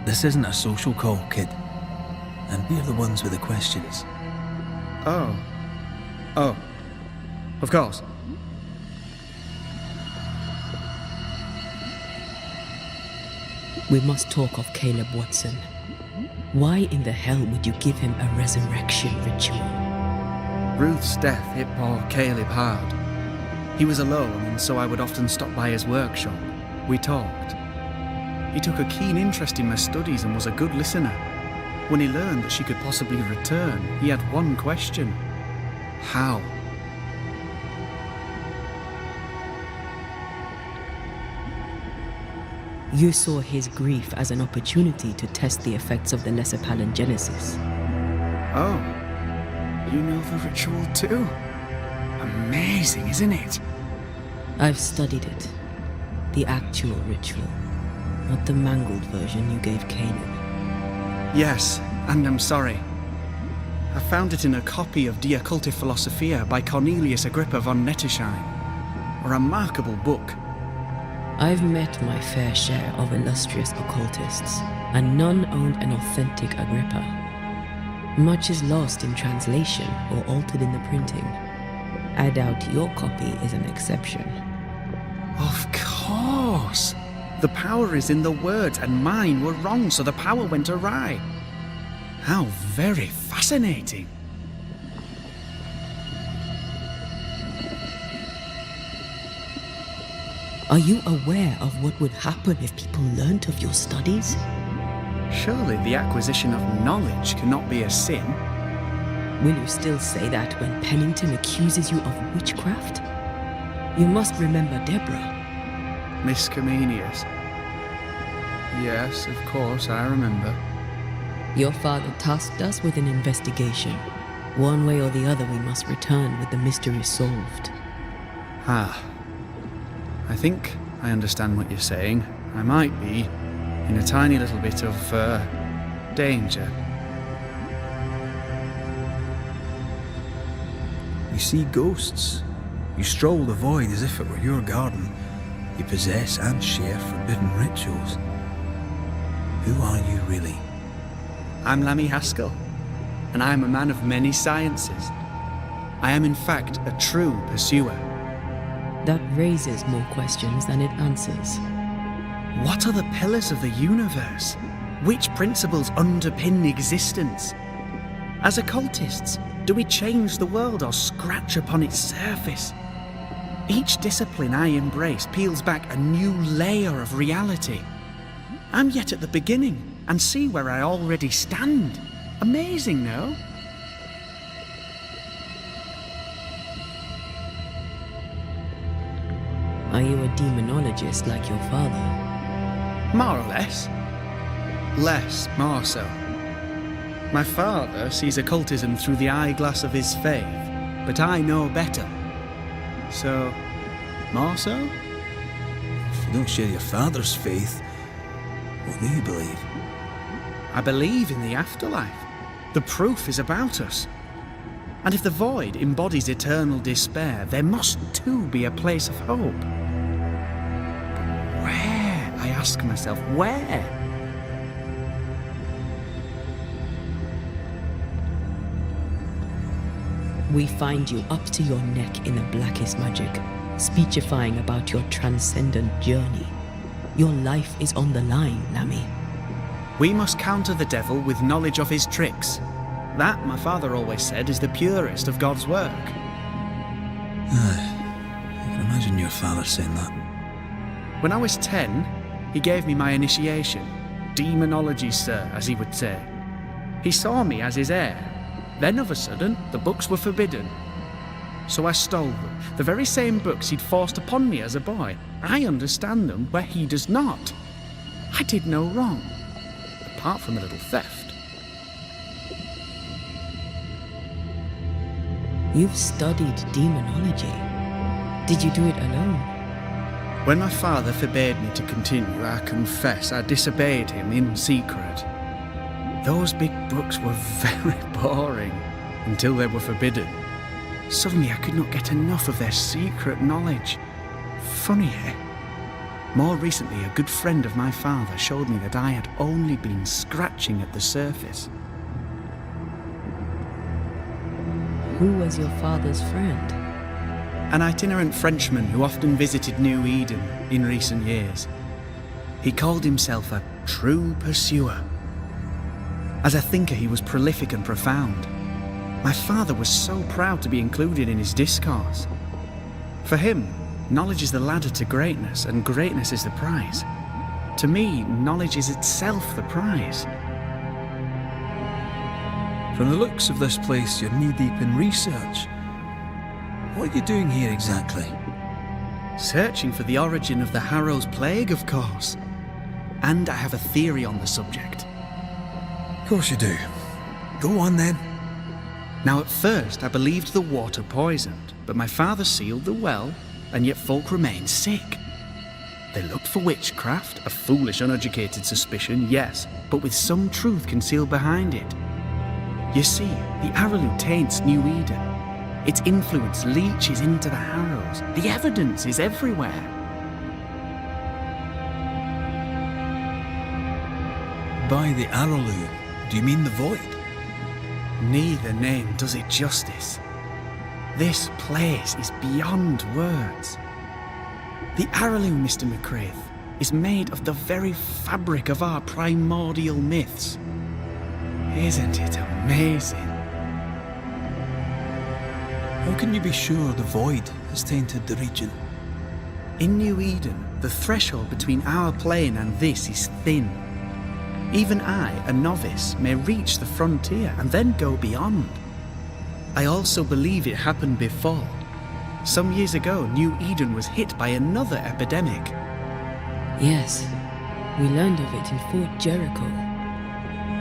S4: This isn't a social call, kid. And we're the ones with the questions.
S9: Oh. Oh. Of course.
S2: We must talk of Caleb Watson. Why in the hell would you give him a resurrection ritual?
S9: Ruth's death hit poor Caleb hard. He was alone, and so I would often stop by his workshop. We talked. He took a keen interest in my studies and was a good listener. When he learned that she could possibly return, he had one question. How?
S2: You saw his grief as an opportunity to test the effects of the lesser palingenesis.
S9: Oh. You know the ritual too? Amazing, isn't it?
S2: I've studied it. The actual ritual, not the mangled version you gave Caleb.
S9: Yes, and I'm sorry. I found it in a copy of Die Occulte Philosophia by Cornelius Agrippa von Nettesheim. A remarkable book.
S2: I've met my fair share of illustrious occultists, and none owned an authentic Agrippa. Much is lost in translation or altered in the printing. I doubt your copy is an exception.
S9: Of course! The power is in the words, and mine were wrong, so the power went awry. How very fascinating.
S2: Are you aware of what would happen if people learnt of your studies?
S9: Surely the acquisition of knowledge cannot be a sin.
S2: Will you still say that when Pennington accuses you of witchcraft? You must remember Deborah.
S9: Miss Comenius. Yes, of course, I remember.
S2: Your father tasked us with an investigation. One way or the other, we must return with the mystery solved.
S9: Ah. I think I understand what you're saying. I might be in a tiny little bit of, danger.
S4: You see ghosts. You stroll the void as if it were your garden. You possess and share forbidden rituals. Who are you really?
S9: I'm Lammy Haskell, and I am a man of many sciences. I am in fact a true pursuer.
S2: That raises more questions than it answers.
S9: What are the pillars of the universe? Which principles underpin existence? As occultists, do we change the world or scratch upon its surface? Each discipline I embrace peels back a new layer of reality. I'm yet at the beginning, and see where I already stand. Amazing, no?
S2: Are you a demonologist like your father?
S9: More or less. Less, more so. My father sees occultism through the eyeglass of his faith, but I know better. So, more so?
S4: If you don't share your father's faith, what do you believe?
S9: I believe in the afterlife. The proof is about us. And if the void embodies eternal despair, there must too be a place of hope. But where? I ask myself, where?
S2: We find you up to your neck in the blackest magic, speechifying about your transcendent journey. Your life is on the line, Lammy.
S9: We must counter the devil with knowledge of his tricks. That, my father always said, is the purest of God's work.
S4: I can imagine your father saying that.
S9: When I was 10, he gave me my initiation. Demonology, sir, as he would say. He saw me as his heir. Then, of a sudden, the books were forbidden. So I stole them, the very same books he'd forced upon me as a boy. I understand them where he does not. I did no wrong, apart from a little theft.
S2: You've studied demonology. Did you do it alone?
S9: When my father forbade me to continue, I confess I disobeyed him in secret. Those big books were very boring until they were forbidden. Suddenly I could not get enough of their secret knowledge. Funny, eh? More recently, a good friend of my father showed me that I had only been scratching at the surface.
S2: Who was your father's friend?
S9: An itinerant Frenchman who often visited New Eden in recent years. He called himself a true pursuer. As a thinker, he was prolific and profound. My father was so proud to be included in his discourse. For him, knowledge is the ladder to greatness, and greatness is the prize. To me, knowledge is itself the prize.
S4: From the looks of this place, you're knee-deep in research. What are you doing here exactly?
S9: Searching for the origin of the Harrow's plague, of course. And I have a theory on the subject.
S4: Of course you do. Go on then.
S9: Now at first I believed the water poisoned, but my father sealed the well, and yet folk remained sick. They looked for witchcraft, a foolish uneducated suspicion, yes, but with some truth concealed behind it. You see, the Araloo taints New Eden. Its influence leaches into the Harrows. The evidence is everywhere.
S4: By the Araloo, do you mean the void?
S9: Neither name does it justice. This place is beyond words. The Araloo, Mr. McCraith, is made of the very fabric of our primordial myths. Isn't it amazing?
S4: How can you be sure the void has tainted the region?
S9: In New Eden, the threshold between our plane and this is thin. Even I, a novice, may reach the frontier and then go beyond. I also believe it happened before. Some years ago, New Eden was hit by another epidemic.
S2: Yes, we learned of it in Fort Jericho.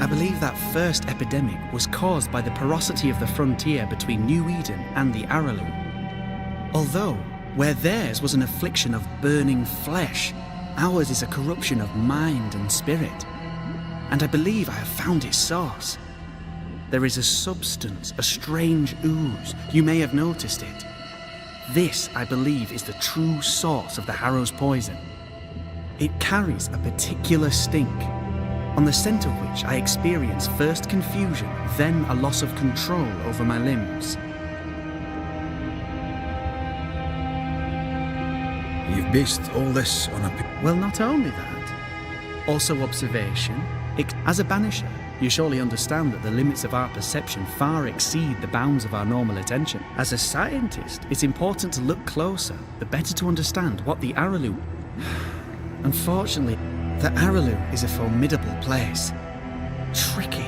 S9: I believe that first epidemic was caused by the porosity of the frontier between New Eden and the Araloo. Although, where theirs was an affliction of burning flesh, ours is a corruption of mind and spirit. And I believe I have found its source. There is a substance, a strange ooze. You may have noticed it. This, I believe, is the true source of the Harrow's poison. It carries a particular stink, on the scent of which I experience first confusion, then a loss of control over my limbs.
S4: You've based all this on a...
S9: Well, not only that, also observation. As a Banisher, you surely understand that the limits of our perception far exceed the bounds of our normal attention. As a scientist, it's important to look closer, the better to understand what the Araloo... Unfortunately, the Araloo is a formidable place. Tricky.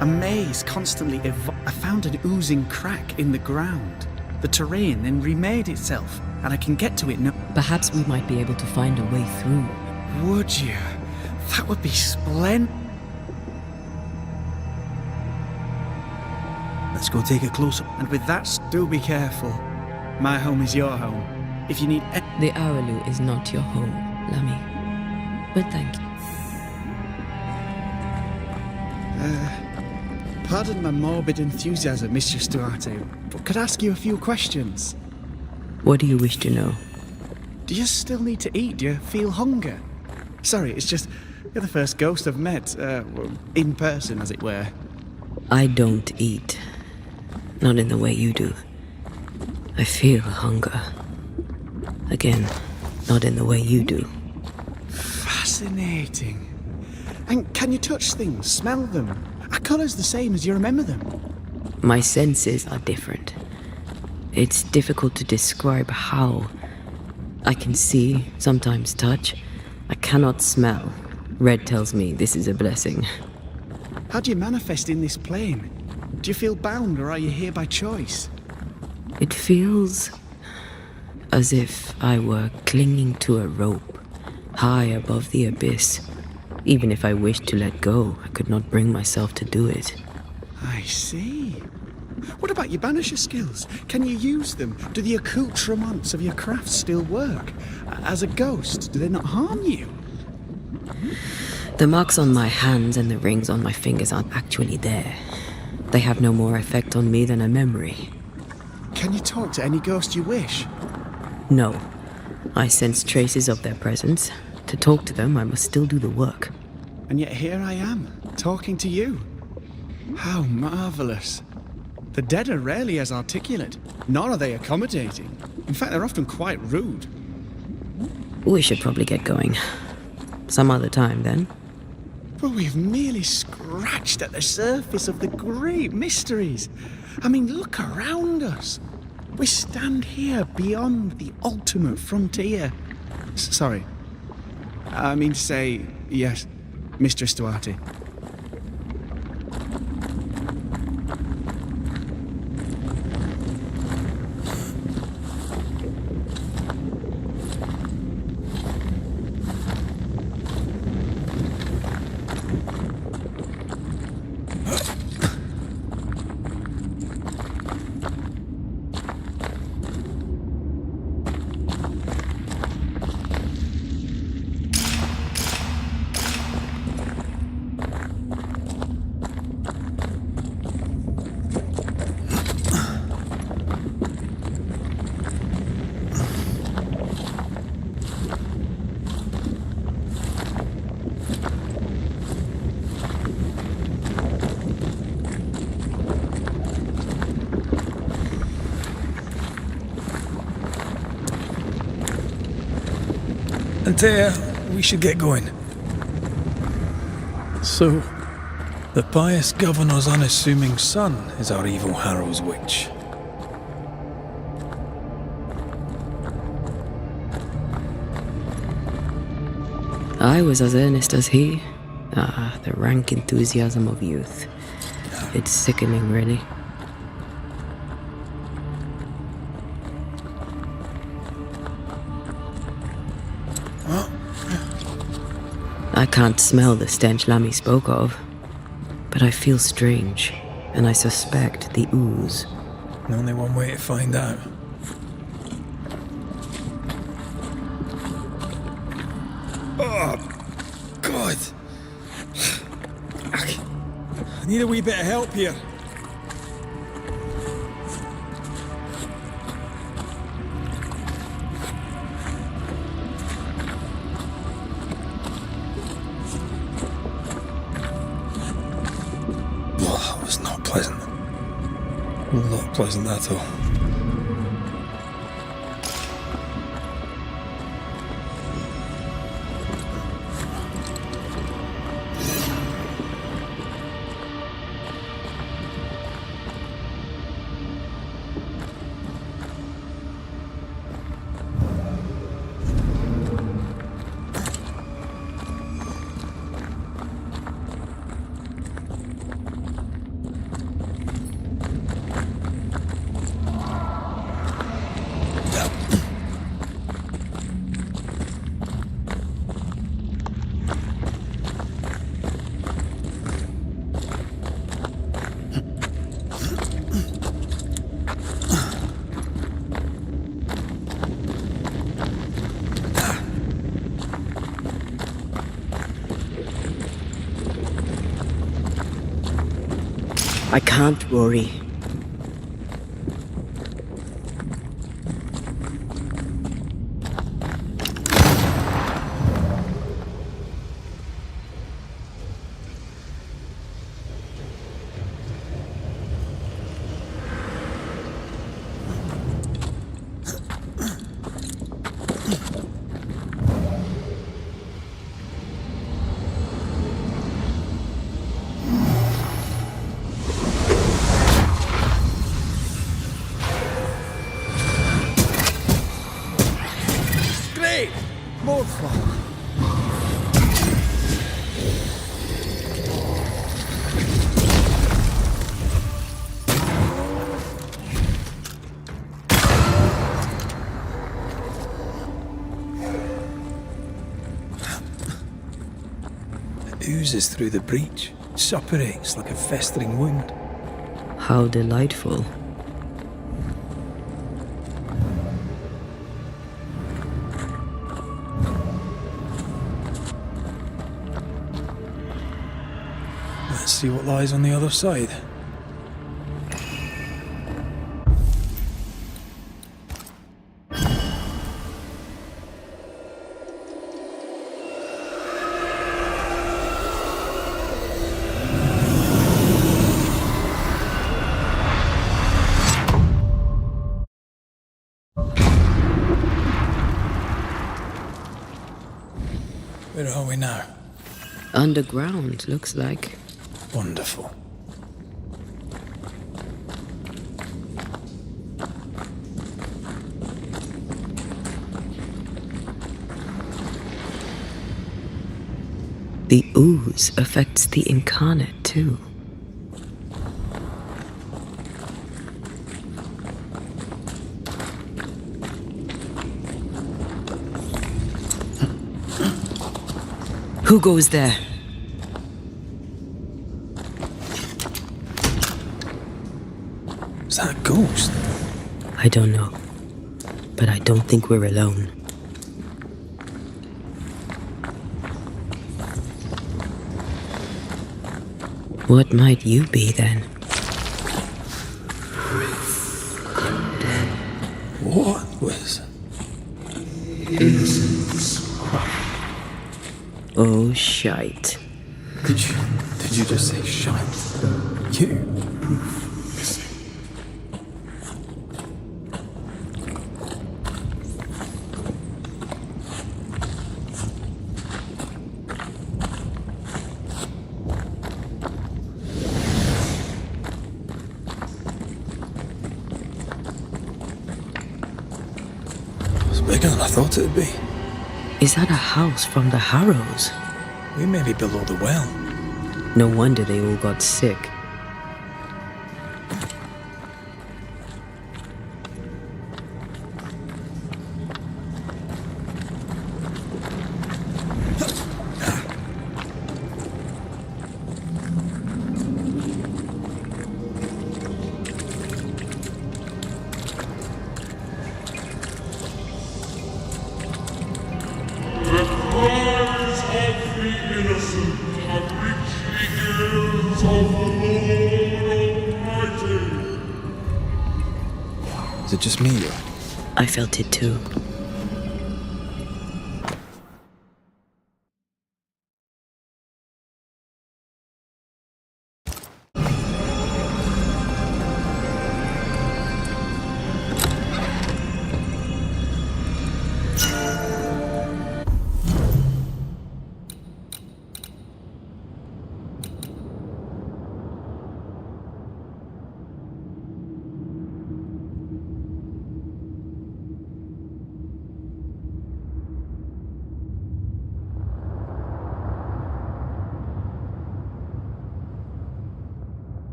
S9: A maze constantly I found an oozing crack in the ground. The terrain then remade itself, and I can get to it now.
S2: Perhaps we might be able to find a way through.
S9: Would you? That would be splendid.
S4: Let's go take a closer...
S9: And with that, do be careful. My home is your home. If you need...
S2: The Araloo is not your home, Lammy. But thank you.
S9: Pardon my morbid enthusiasm, Mistress Duarte, but could I ask you a few questions?
S2: What do you wish to know?
S9: Do you still need to eat? Do you feel hunger? Sorry, it's just... You're the first ghost I've met, in person, as it were.
S2: I don't eat. Not in the way you do. I feel hunger. Again, not in the way you do.
S9: Fascinating. And can you touch things, smell them? Are colours the same as you remember them?
S2: My senses are different. It's difficult to describe how. I can see, sometimes touch. I cannot smell. Red tells me this is a blessing.
S9: How do you manifest in this plane? Do you feel bound, or are you here by choice?
S2: It feels as if I were clinging to a rope, high above the abyss. Even if I wished to let go, I could not bring myself to do it.
S9: I see. What about your Banisher skills? Can you use them? Do the accoutrements of your craft still work? As a ghost, do they not harm you?
S2: The marks on my hands and the rings on my fingers aren't actually there. They have no more effect on me than a memory.
S9: Can you talk to any ghost you wish?
S2: No. I sense traces of their presence. To talk to them, I must still do the work.
S9: And yet here I am, talking to you. How marvellous. The dead are rarely as articulate, nor are they accommodating. In fact, they're often quite rude.
S2: We should probably get going. Some other time, then.
S9: But we've merely scratched at the surface of the great mysteries. I mean, look around us. We stand here beyond the ultimate frontier. Sorry. I mean to say, yes, Mistress Duarte.
S4: Antea, we should get going. So, the pious governor's unassuming son is our evil Harrow's witch.
S2: I was as earnest as he. Ah, the rank enthusiasm of youth. It's sickening, really. I can't smell the stench Lammy spoke of, but I feel strange, and I suspect the ooze.
S4: Only one way to find out. Oh, God! I need a wee bit of help here. pleasant that all.
S2: I can't worry.
S4: Oozes through the breach, suppurates like a festering wound.
S2: How delightful.
S4: Let's see what lies on the other side. Where are we now?
S2: Underground, looks like.
S4: Wonderful.
S2: The ooze affects the incarnate too. Who goes there?
S4: Is that a ghost?
S2: I don't know. But I don't think we're alone. What might you be then?
S4: What was?
S2: Oh, shite.
S4: Did you just say shite? You? It's bigger than I thought it'd be.
S2: Is that a house from the Harrows?
S4: We may be below the well.
S2: No wonder they all got sick.
S4: Is it just me or?
S2: I felt it too.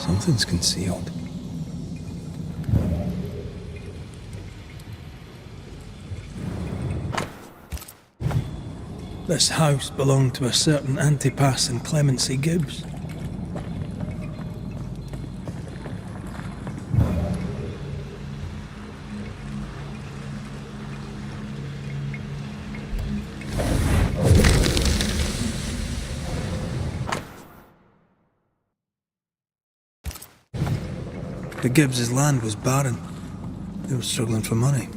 S4: Something's concealed. This house belonged to a certain Antipas and Clemency Gibbs. The Gibbs' land was barren. They were struggling for money.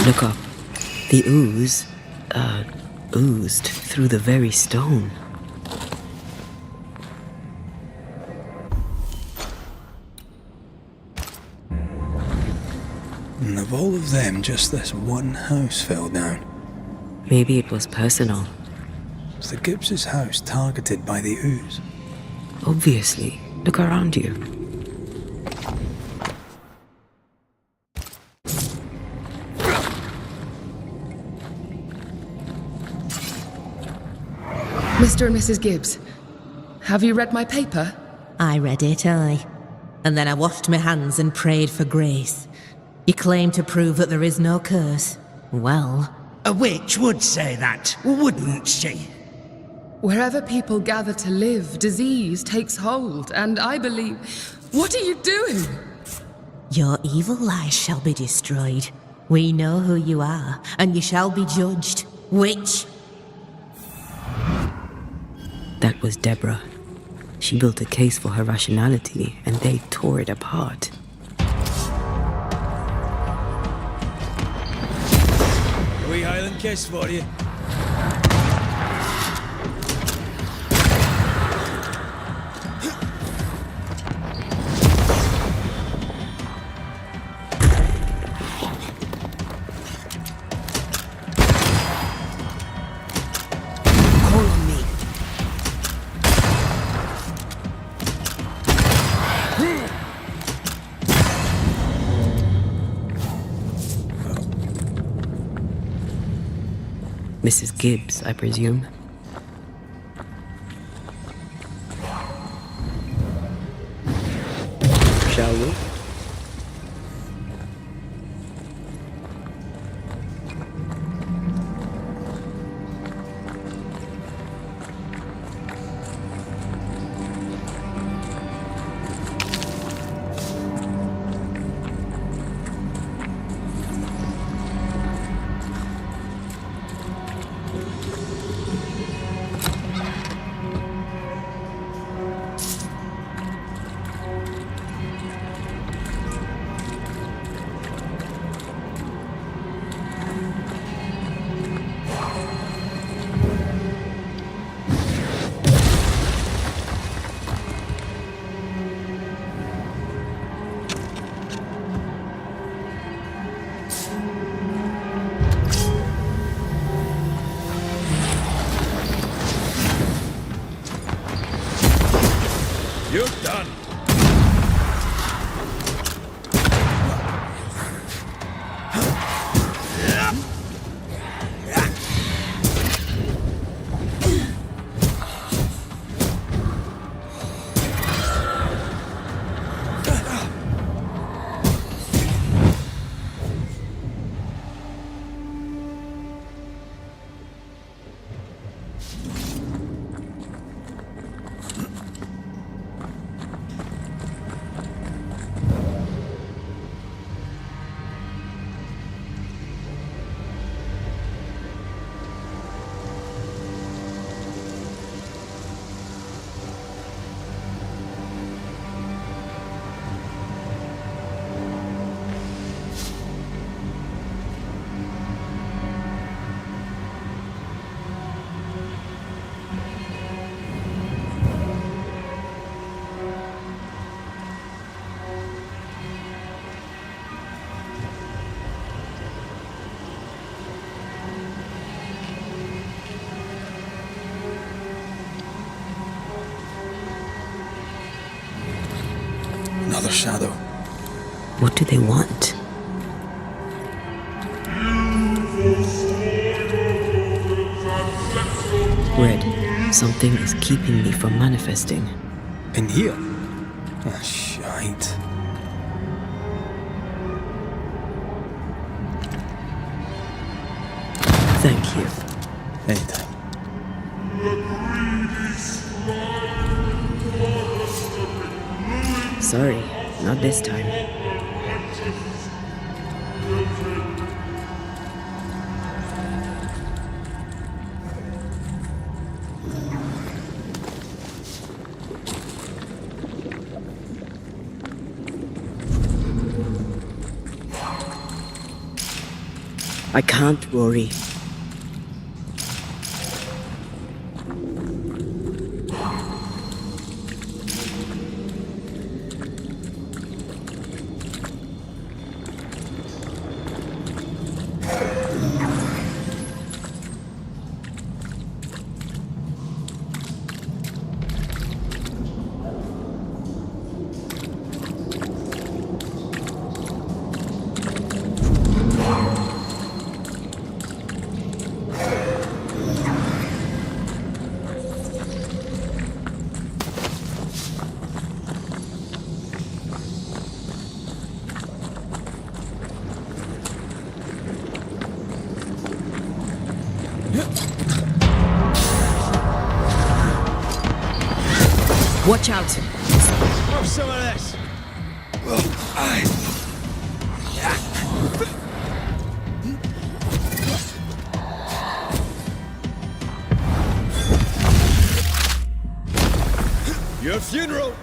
S2: Look up. The ooze, oozed through the very stone.
S4: And of all of them, just this one house fell down.
S2: Maybe it was personal.
S4: Was the Gibbs' house targeted by the ooze?
S2: Obviously. Look around you.
S10: Mr. and Mrs. Gibbs, have you read my paper?
S11: I read it, aye. And then I washed my hands and prayed for grace. You claim to prove that there is no curse. Well...
S3: A witch would say that, wouldn't she?
S10: Wherever people gather to live, disease takes hold, and I believe... What are you doing?
S11: Your evil lies shall be destroyed. We know who you are, and you shall be judged. Witch!
S2: That was Deborah. She built a case for her rationality, and they tore it apart.
S4: A wee Highland kiss for you.
S2: Mrs. Gibbs, I presume. Shall we?
S4: You're done. Another shadow.
S2: What do they want? Red, something is keeping me from manifesting.
S4: In here? Ah, shite.
S2: Thank you.
S4: Anytime.
S2: Sorry, not this time. I can't worry.
S7: Watch out!
S3: Have some of this. Your funeral.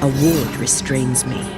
S2: A ward restrains me.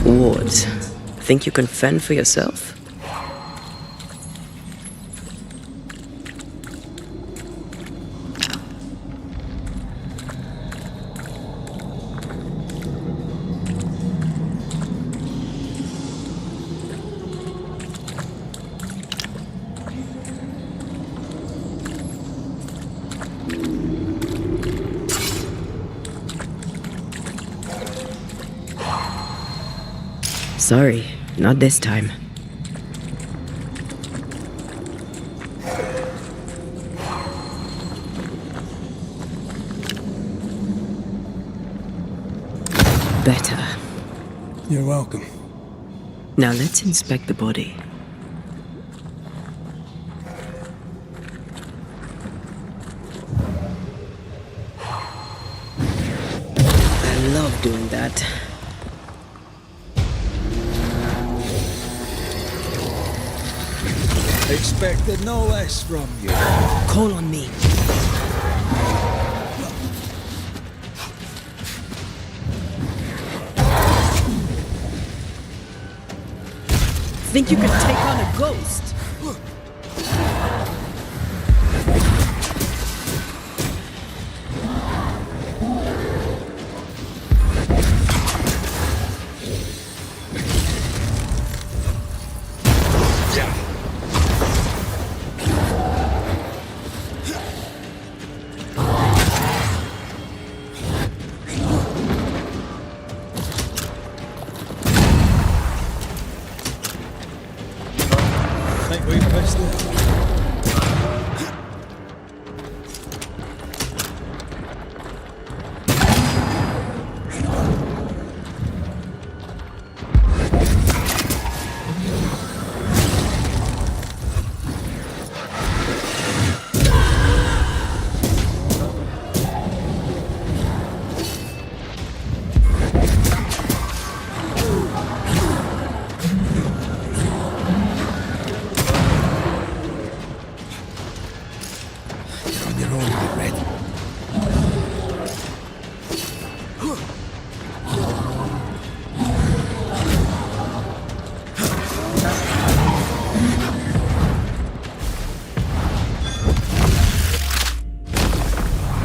S2: Wards, think you can fend for yourself? Sorry, not this time. Better.
S3: You're welcome.
S2: Now let's inspect the body. I love doing that.
S3: Expected no less from you.
S2: Call on me. Think you can take on a ghost?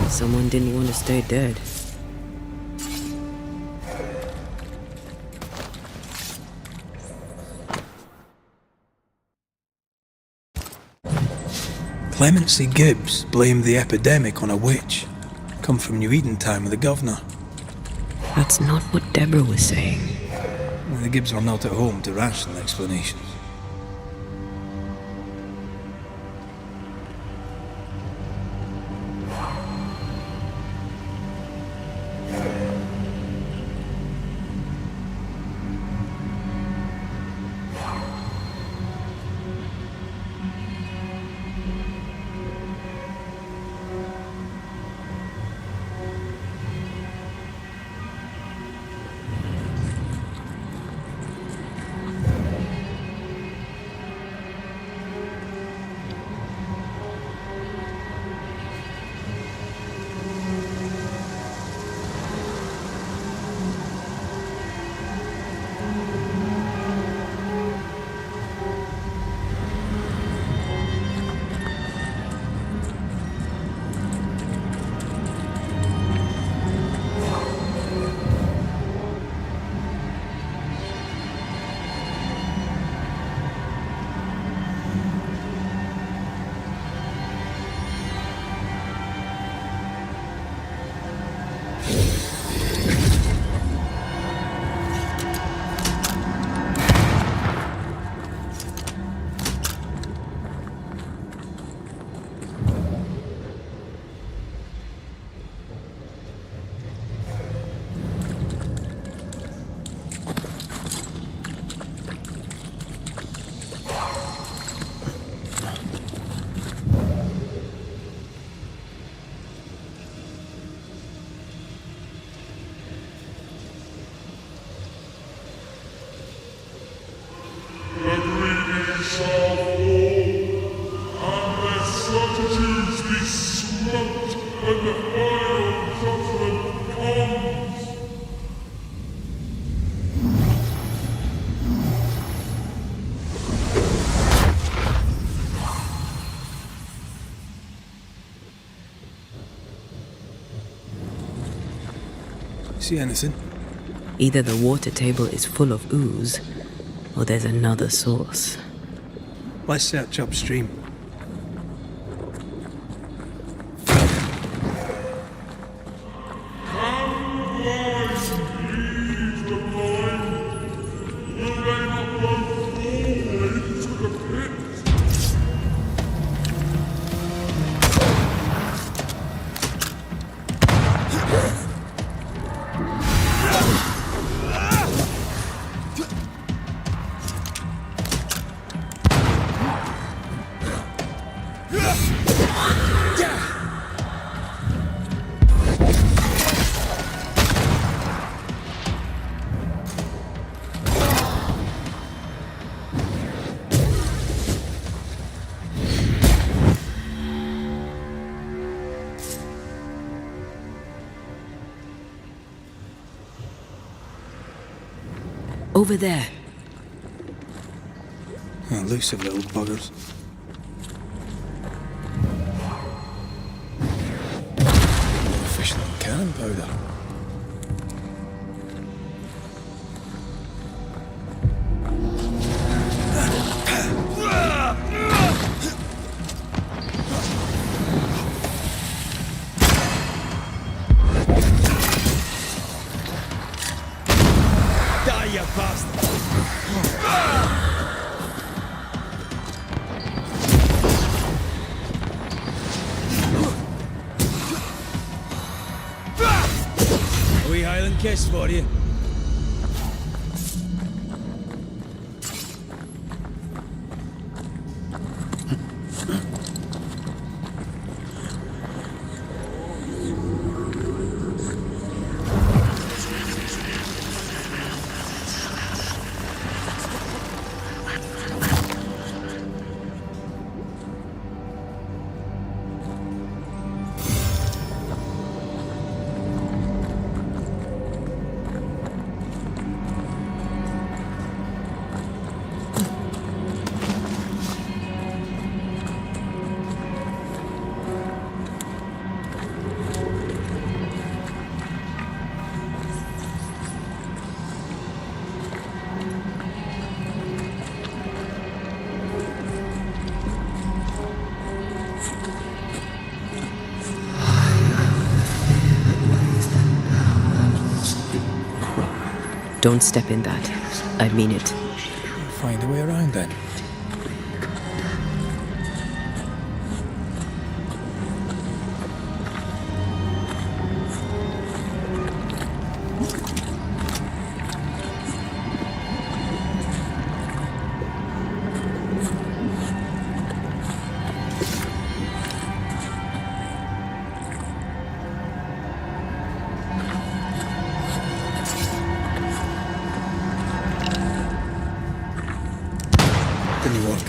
S2: Someone didn't want to stay dead.
S3: Clemency Gibbs blamed the epidemic on a witch. Come from New Eden time with the governor.
S2: That's not what Deborah was saying.
S3: Well, the Gibbs were not at home to rational explanations. See anything?
S2: Either the water table is full of ooze, or there's another source.
S3: Let's search upstream.
S2: Over there.
S3: Elusive little buggers. More efficient than cannon powder.
S4: Die, you bastard! A wee Highland kiss for you.
S2: Don't step in that. I mean it.
S3: Find a way around then. Didn't work.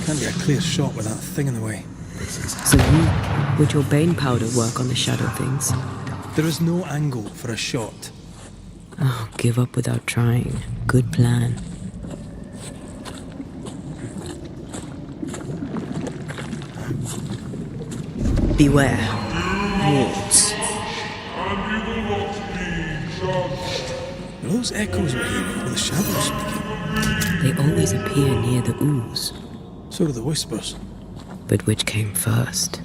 S3: Can't get a clear shot with that thing in the way.
S2: So would your bane powder work on the shadow things?
S3: There is no angle for a shot.
S2: Oh, give up without trying. Good plan. Beware. Wards.
S3: Those echoes we're hearing were the shadows speaking.
S2: They always appear near the ooze.
S3: So do the whispers.
S2: But which came first?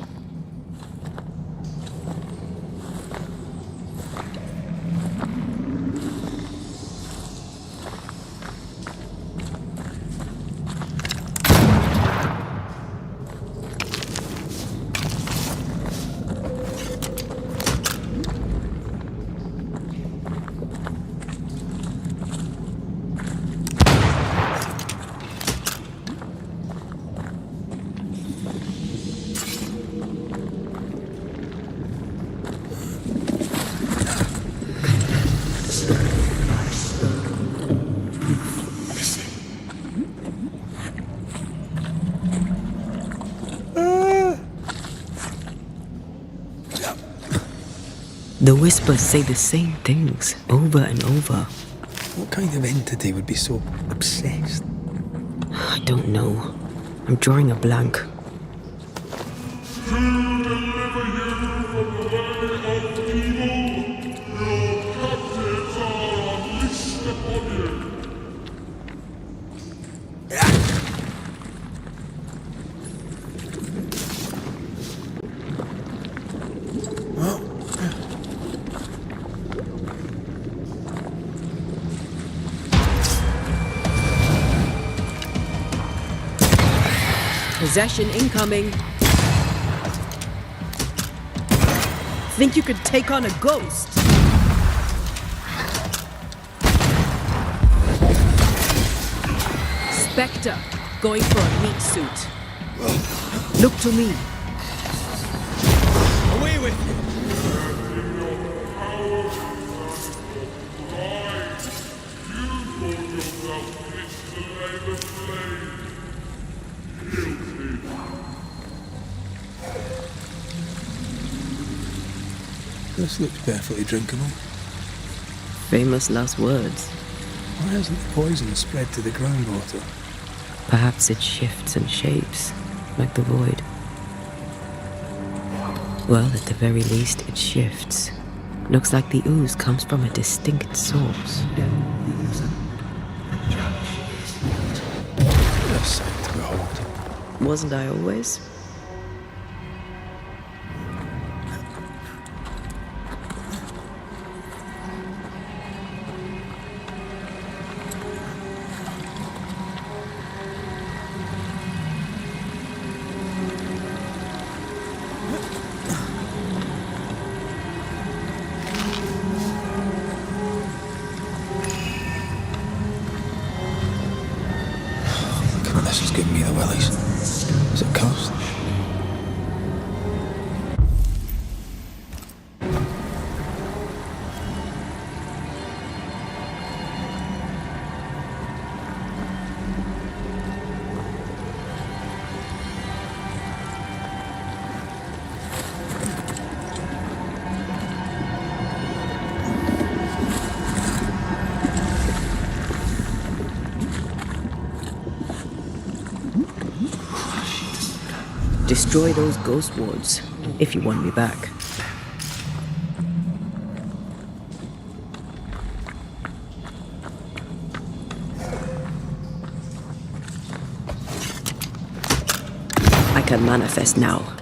S2: The whispers say the same things over and over.
S3: What kind of entity would be so obsessed?
S2: I don't know. I'm drawing a blank. Possession incoming. Think you could take on a ghost? Spectre, going for a meat suit. Look to me.
S4: with you.
S3: This looks perfectly drinkable.
S2: Famous last words.
S3: Why hasn't the poison spread to the groundwater?
S2: Perhaps it shifts and shapes, like the void. Well, at the very least, it shifts. Looks like the ooze comes from a distinct source.
S3: A sight to behold.
S2: Wasn't I always?
S3: This is giving me the willies. Does it cost?
S2: Destroy those ghost wards, if you want me back. I can manifest now.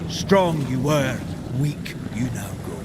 S4: Strong you were, weak you now grow.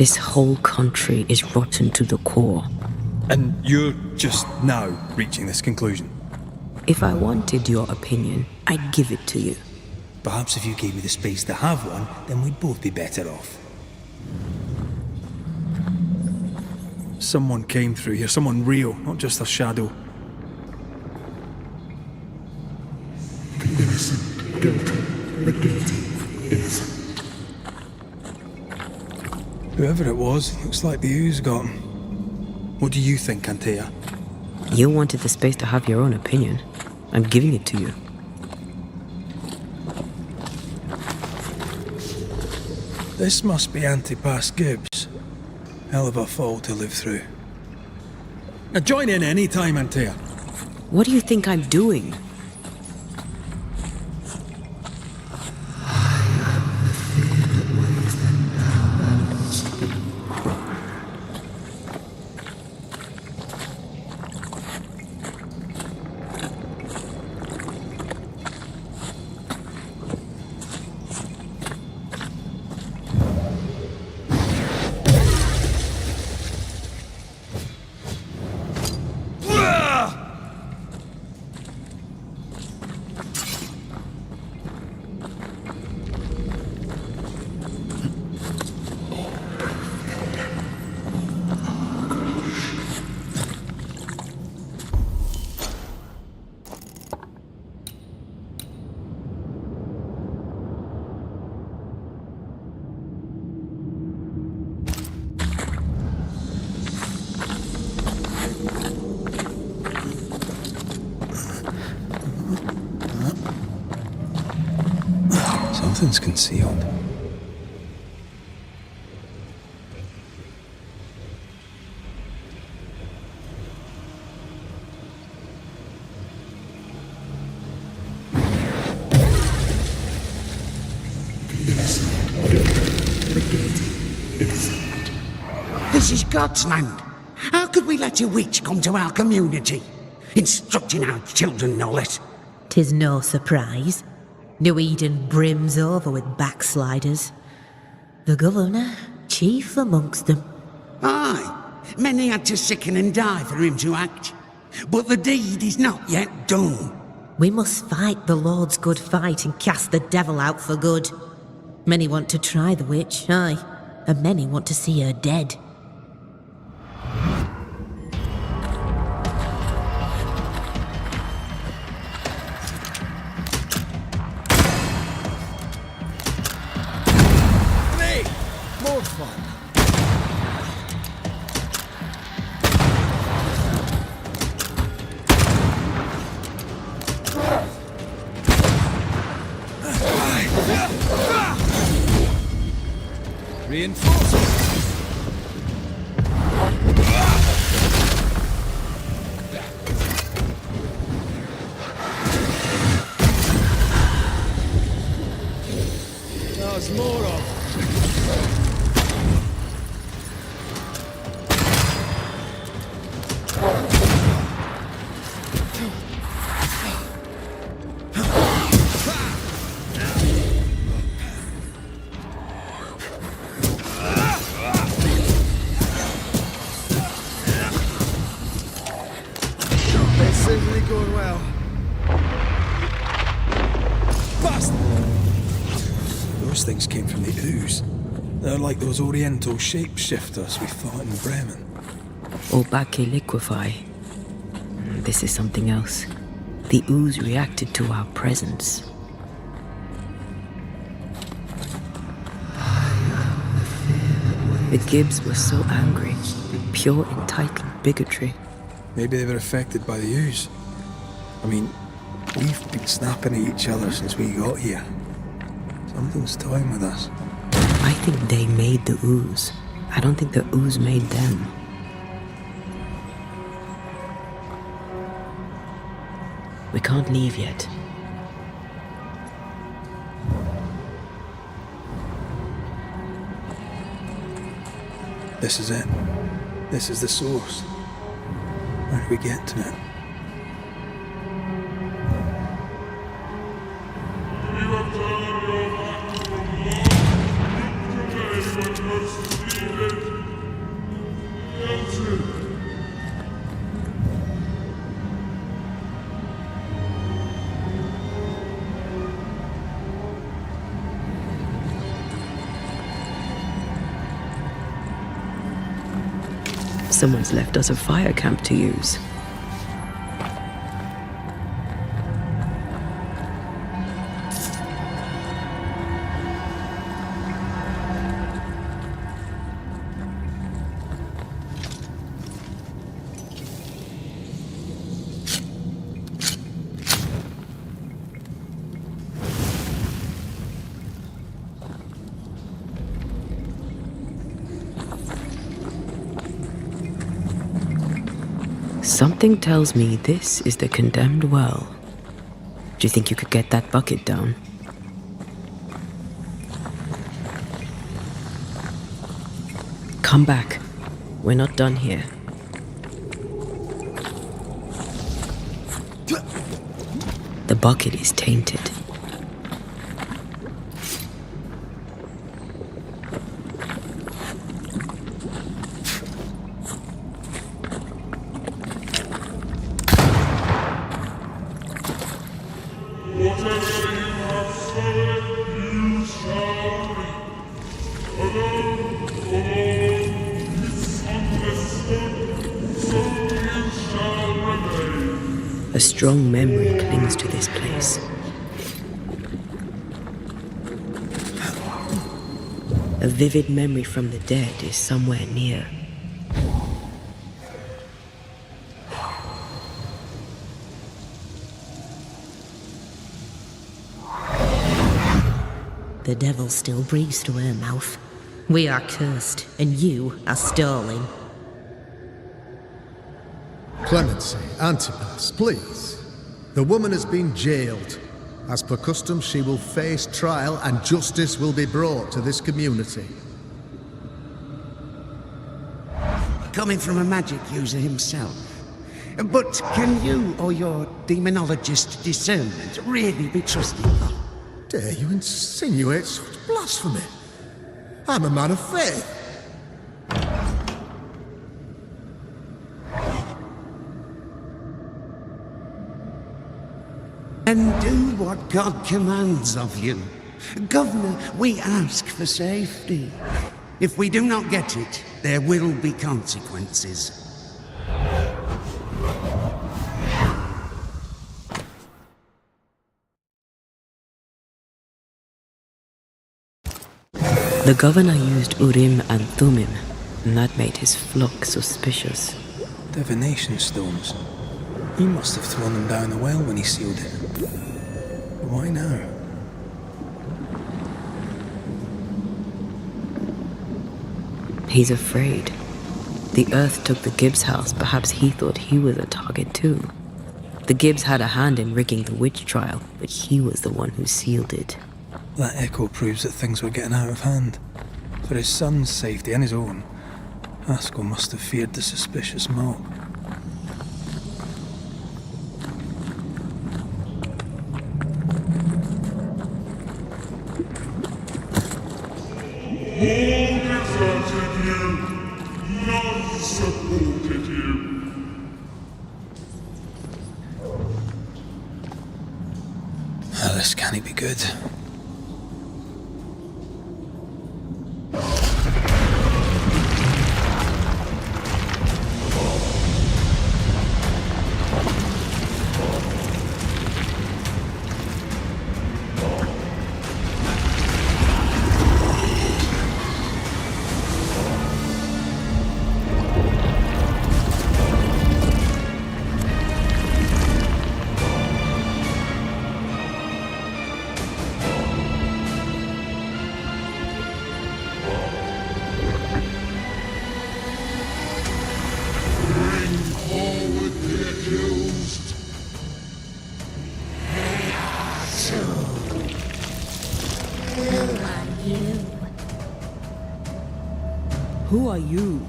S2: This whole country is rotten to the core.
S3: And you're just now reaching this conclusion?
S2: If I wanted your opinion, I'd give it to you.
S3: Perhaps if you gave me the space to have one, then we'd both be better off. Someone came through here, someone real, not just a shadow. Whoever it was, looks like the ooze got him. What do you think, Antea?
S2: You wanted the space to have your own opinion. I'm giving it to you.
S3: This must be Antipas Gibbs. Hell of a fall to live through. Now join in any time, Antea.
S2: What do you think I'm doing?
S3: Something's concealed.
S5: This is God's land. How could we let a witch come to our community, instructing our children no less?
S11: 'Tis no surprise. New Eden brims over with backsliders. The governor, chief amongst them.
S5: Aye, many had to sicken and die for him to act. But the deed is not yet done.
S11: We must fight the Lord's good fight and cast the devil out for good. Many want to try the witch, aye, and many want to see her dead.
S4: More fun.
S3: Reinforcements! There's more of.
S4: Certainly going well. Bust!
S3: Those things came from the ooze. They're like those oriental shapeshifters we fought in Bremen.
S2: Obake liquefy. This is something else. The ooze reacted to our presence. The Gibbs were so angry. Pure entitled bigotry.
S3: Maybe they were affected by the ooze. I mean, we've been snapping at each other since we got here. Something's toying with us.
S2: I think they made the ooze. I don't think the ooze made them. We can't leave yet.
S3: This is it. This is the source. Where do we get to it?
S12: You have turned your back from Lord. Today when most needed
S2: someone's left us a fire camp to use. Something tells me this is the condemned well. Do you think you could get that bucket down? Come back. We're not done here. The bucket is tainted. A strong memory clings to this place. A vivid memory from the dead is somewhere near.
S11: The devil still breathes through her mouth. We are cursed, and you are stalling.
S8: Clemency, Antipas, please. The woman has been jailed. As per custom, she will face trial and justice will be brought to this community.
S5: Coming from a magic user himself. But can you or your demonologist discernment really be trusted?
S8: Dare you insinuate such blasphemy? I'm a man of faith.
S5: And do what God commands of you. Governor, we ask for safety. If we do not get it, there will be consequences.
S2: The governor used Urim and Thummim, and that made his flock suspicious.
S3: Divination stones. He must have thrown them down the well when he sealed it. But why now?
S2: He's afraid. The Earth took the Gibbs house. Perhaps he thought he was a target too. The Gibbs had a hand in rigging the witch trial, but he was the one who sealed it.
S3: That echo proves that things were getting out of hand. For his son's safety and his own, Haskell must have feared the suspicious mob.
S12: All deserted you, none supported you.
S3: Oh, this can't be good.
S2: Who are you?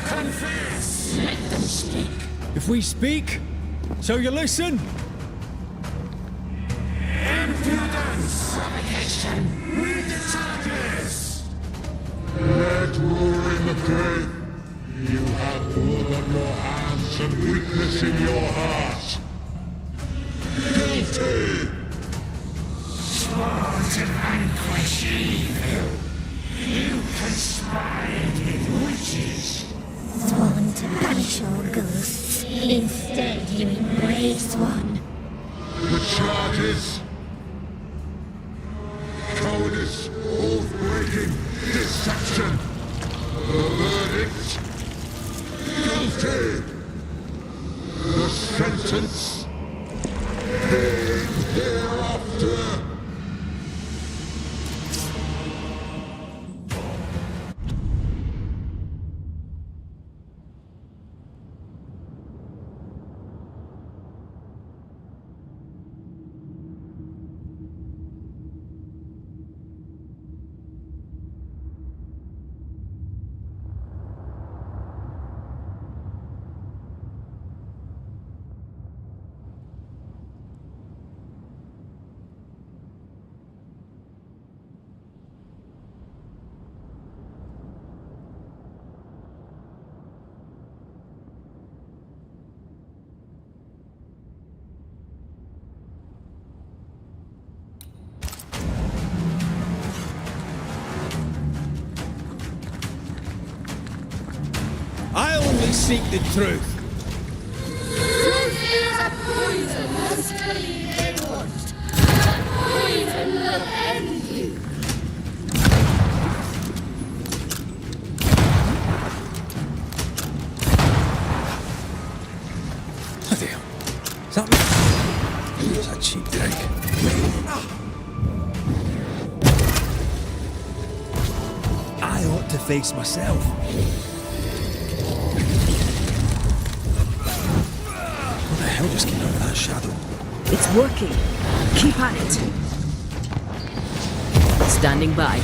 S12: Confess! Let them speak.
S13: If we speak, so you listen?
S12: Impudence! Provocation! Read the charges! Let war in the faith. You have blood on your hands and weakness in your heart. Guilty! Swore to vanquish evil. You conspired with
S14: Sworn to banish all ghosts, instead you embrace one.
S12: The charges. Cowardice, oath-breaking, deception. The verdict. Guilty. The sentence. Pain hereafter.
S13: I only seek the truth.
S14: Truth is a poison that's clean inward. A poison that ends you.
S3: Bloody hell. Is that me? It was a cheap drink. I ought to face myself. What the hell just came out of that shadow?
S7: It's working. Keep at it. Standing by.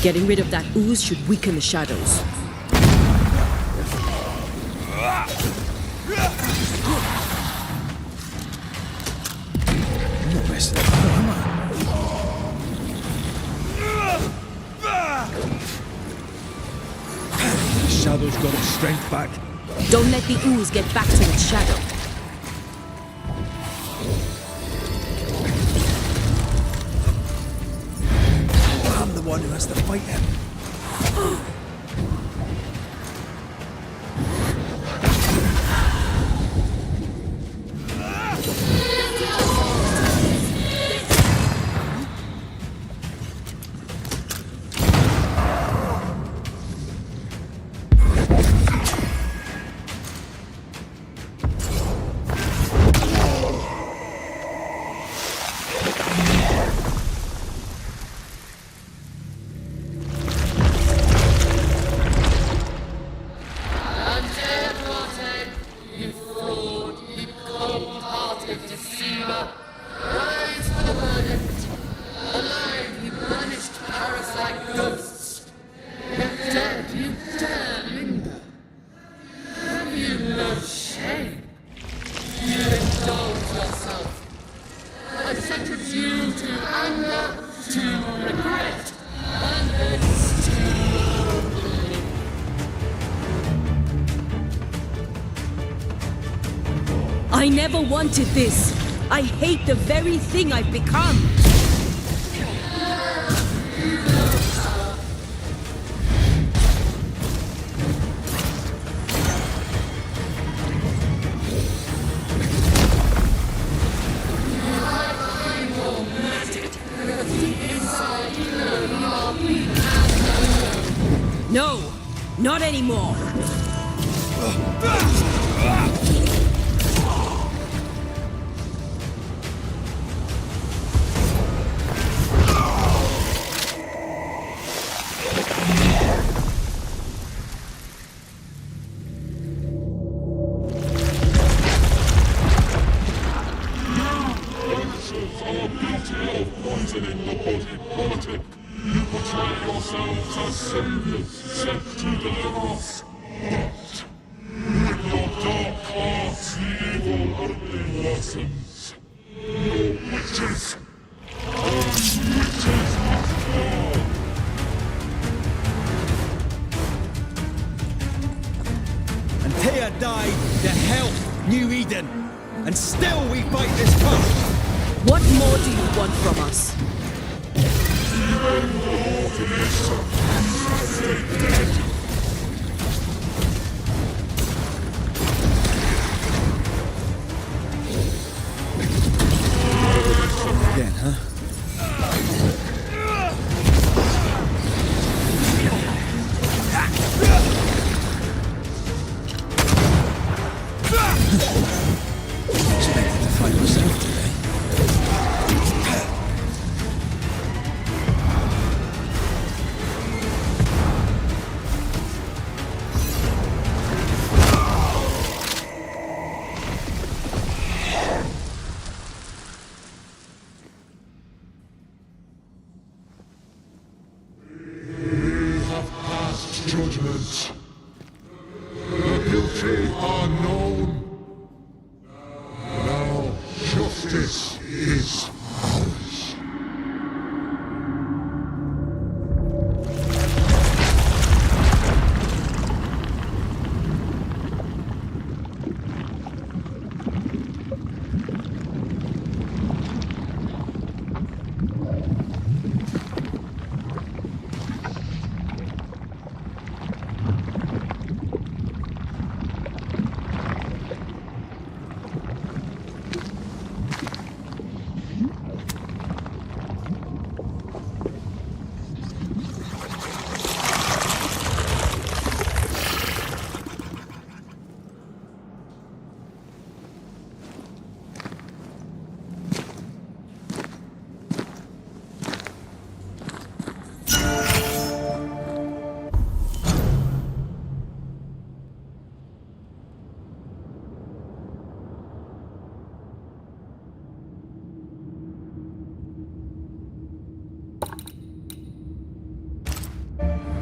S7: Getting rid of that ooze should weaken the shadows.
S3: I'm not messing about, am I?
S13: The shadow's got its strength back.
S7: Don't let the ooze get back to its shadow.
S3: I'm the one who has to fight him.
S7: I never wanted this. I hate the very thing I've become. No, not anymore.
S12: Poisoning the body politic. You portray yourselves as saviors sent to deliver us. But with your dark hearts, the evil only worsens. Your witches. Those witches must fall.
S13: Antea died to help New Eden, and still we fight this fight.
S7: What more do you want from us?
S12: Even the
S4: Again, huh? Expected to fight myself today.
S12: We have passed judgment. The guilty are known. Now justice is ours.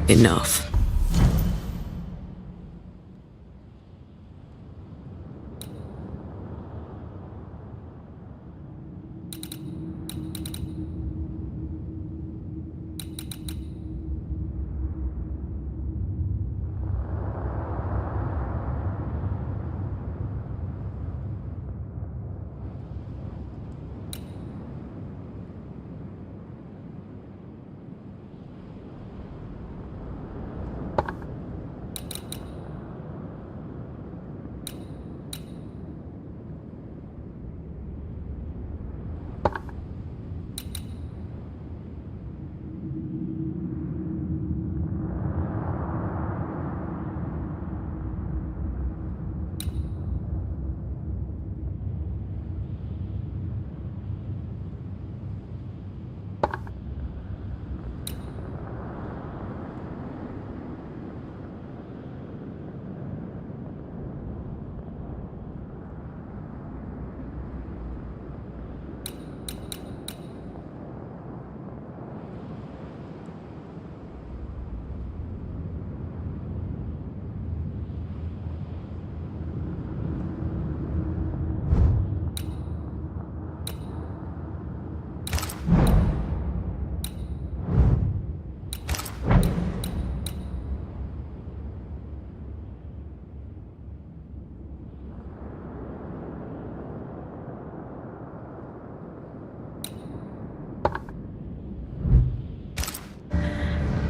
S2: Enough.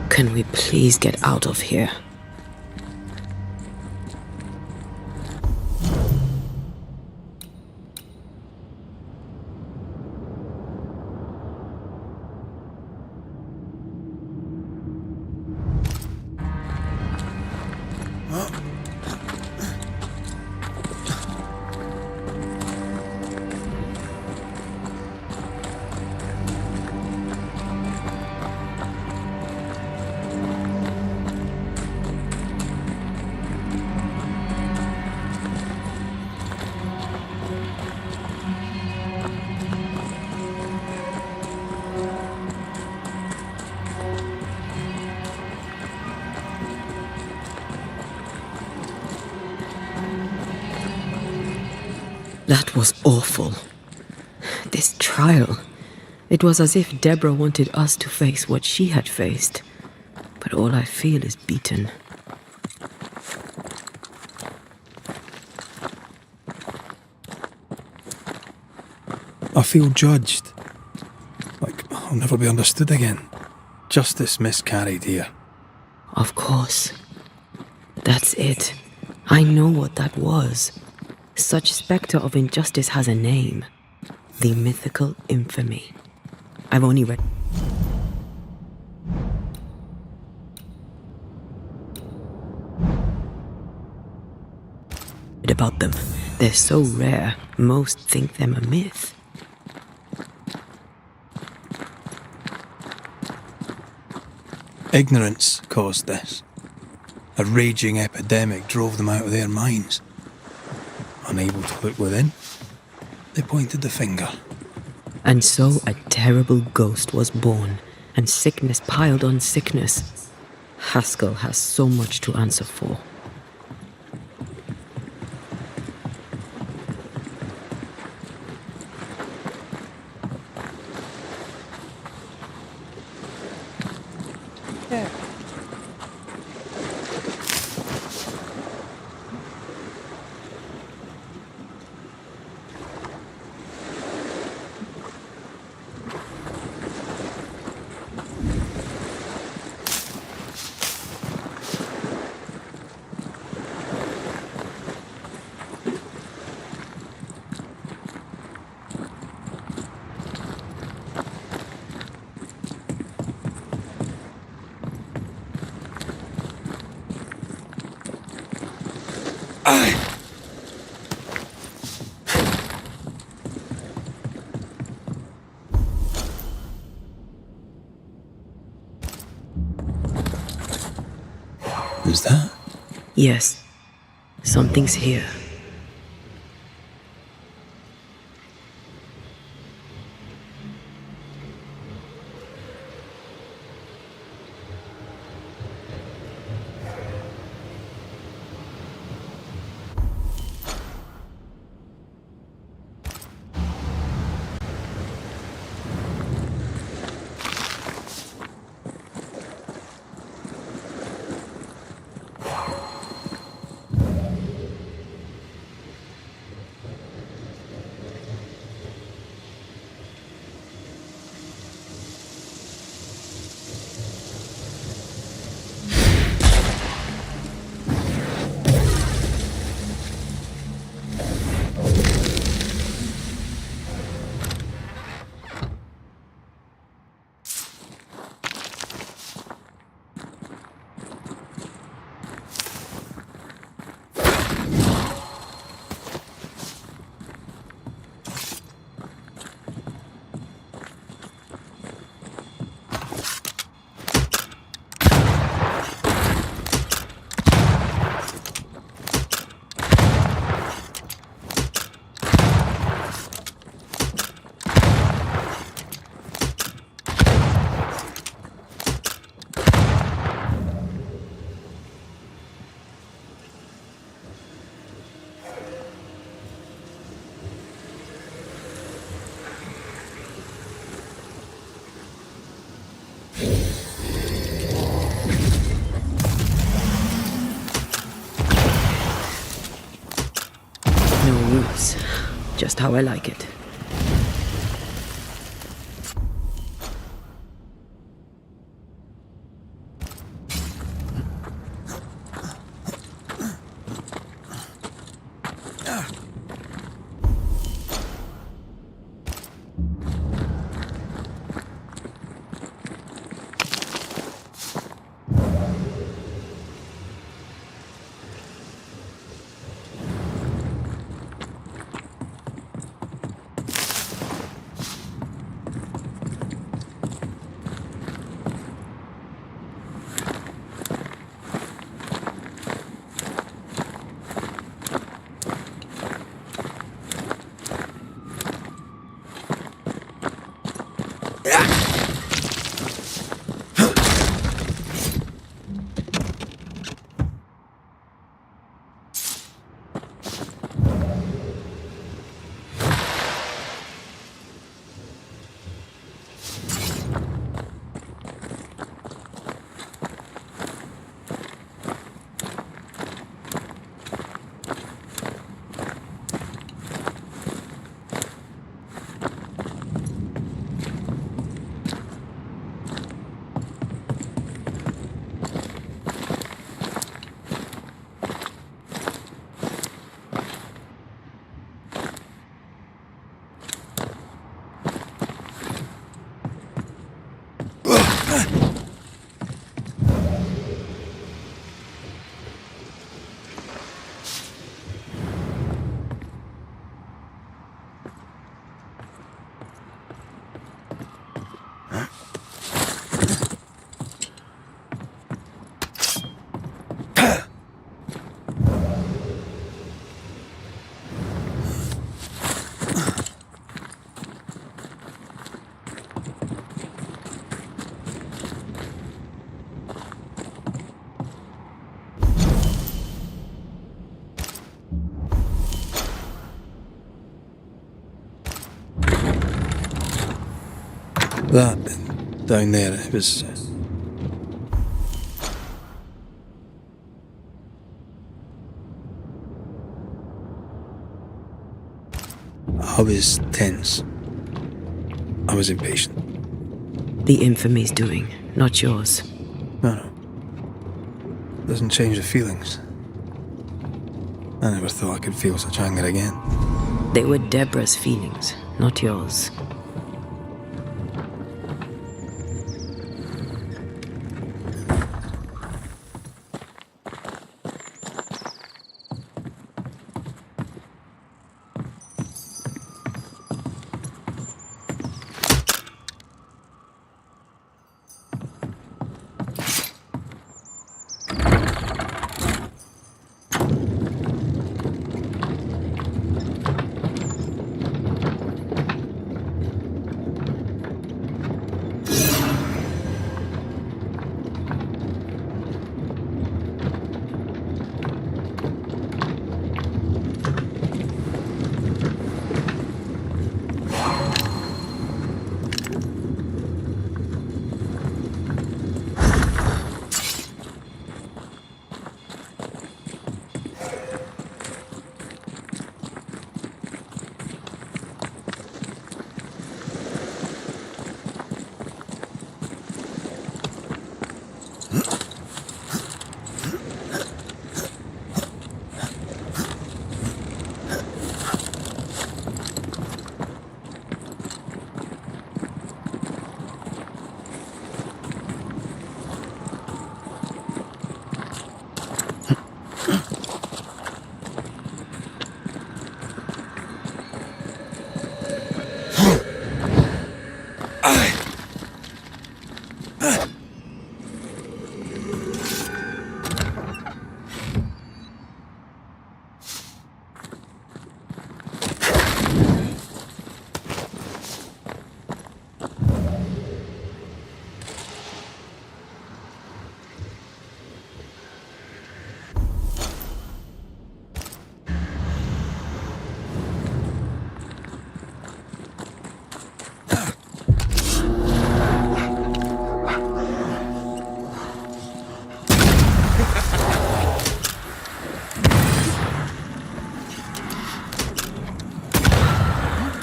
S2: Can we please get out of here? That was awful. This trial. It was as if Deborah wanted us to face what she had faced. But all I feel is beaten.
S3: I feel judged. Like I'll never be understood again. Justice miscarried here.
S2: Of course. That's it. I know what that was. Such spectre of injustice has a name. The mythical infamy. I've only read about them. They're so rare, most think them a myth.
S3: Ignorance caused this. A raging epidemic drove them out of their minds. Unable to look within, they pointed the finger.
S2: And so a terrible ghost was born, and sickness piled on sickness. Haskell has so much to answer for.
S3: Is that?
S2: Yes, something's here. Just how I like it.
S3: That down there, it was. I was tense. I was impatient.
S2: The infamy's doing, not yours.
S3: No. Doesn't change the feelings. I never thought I could feel such anger again.
S2: They were Deborah's feelings, not yours.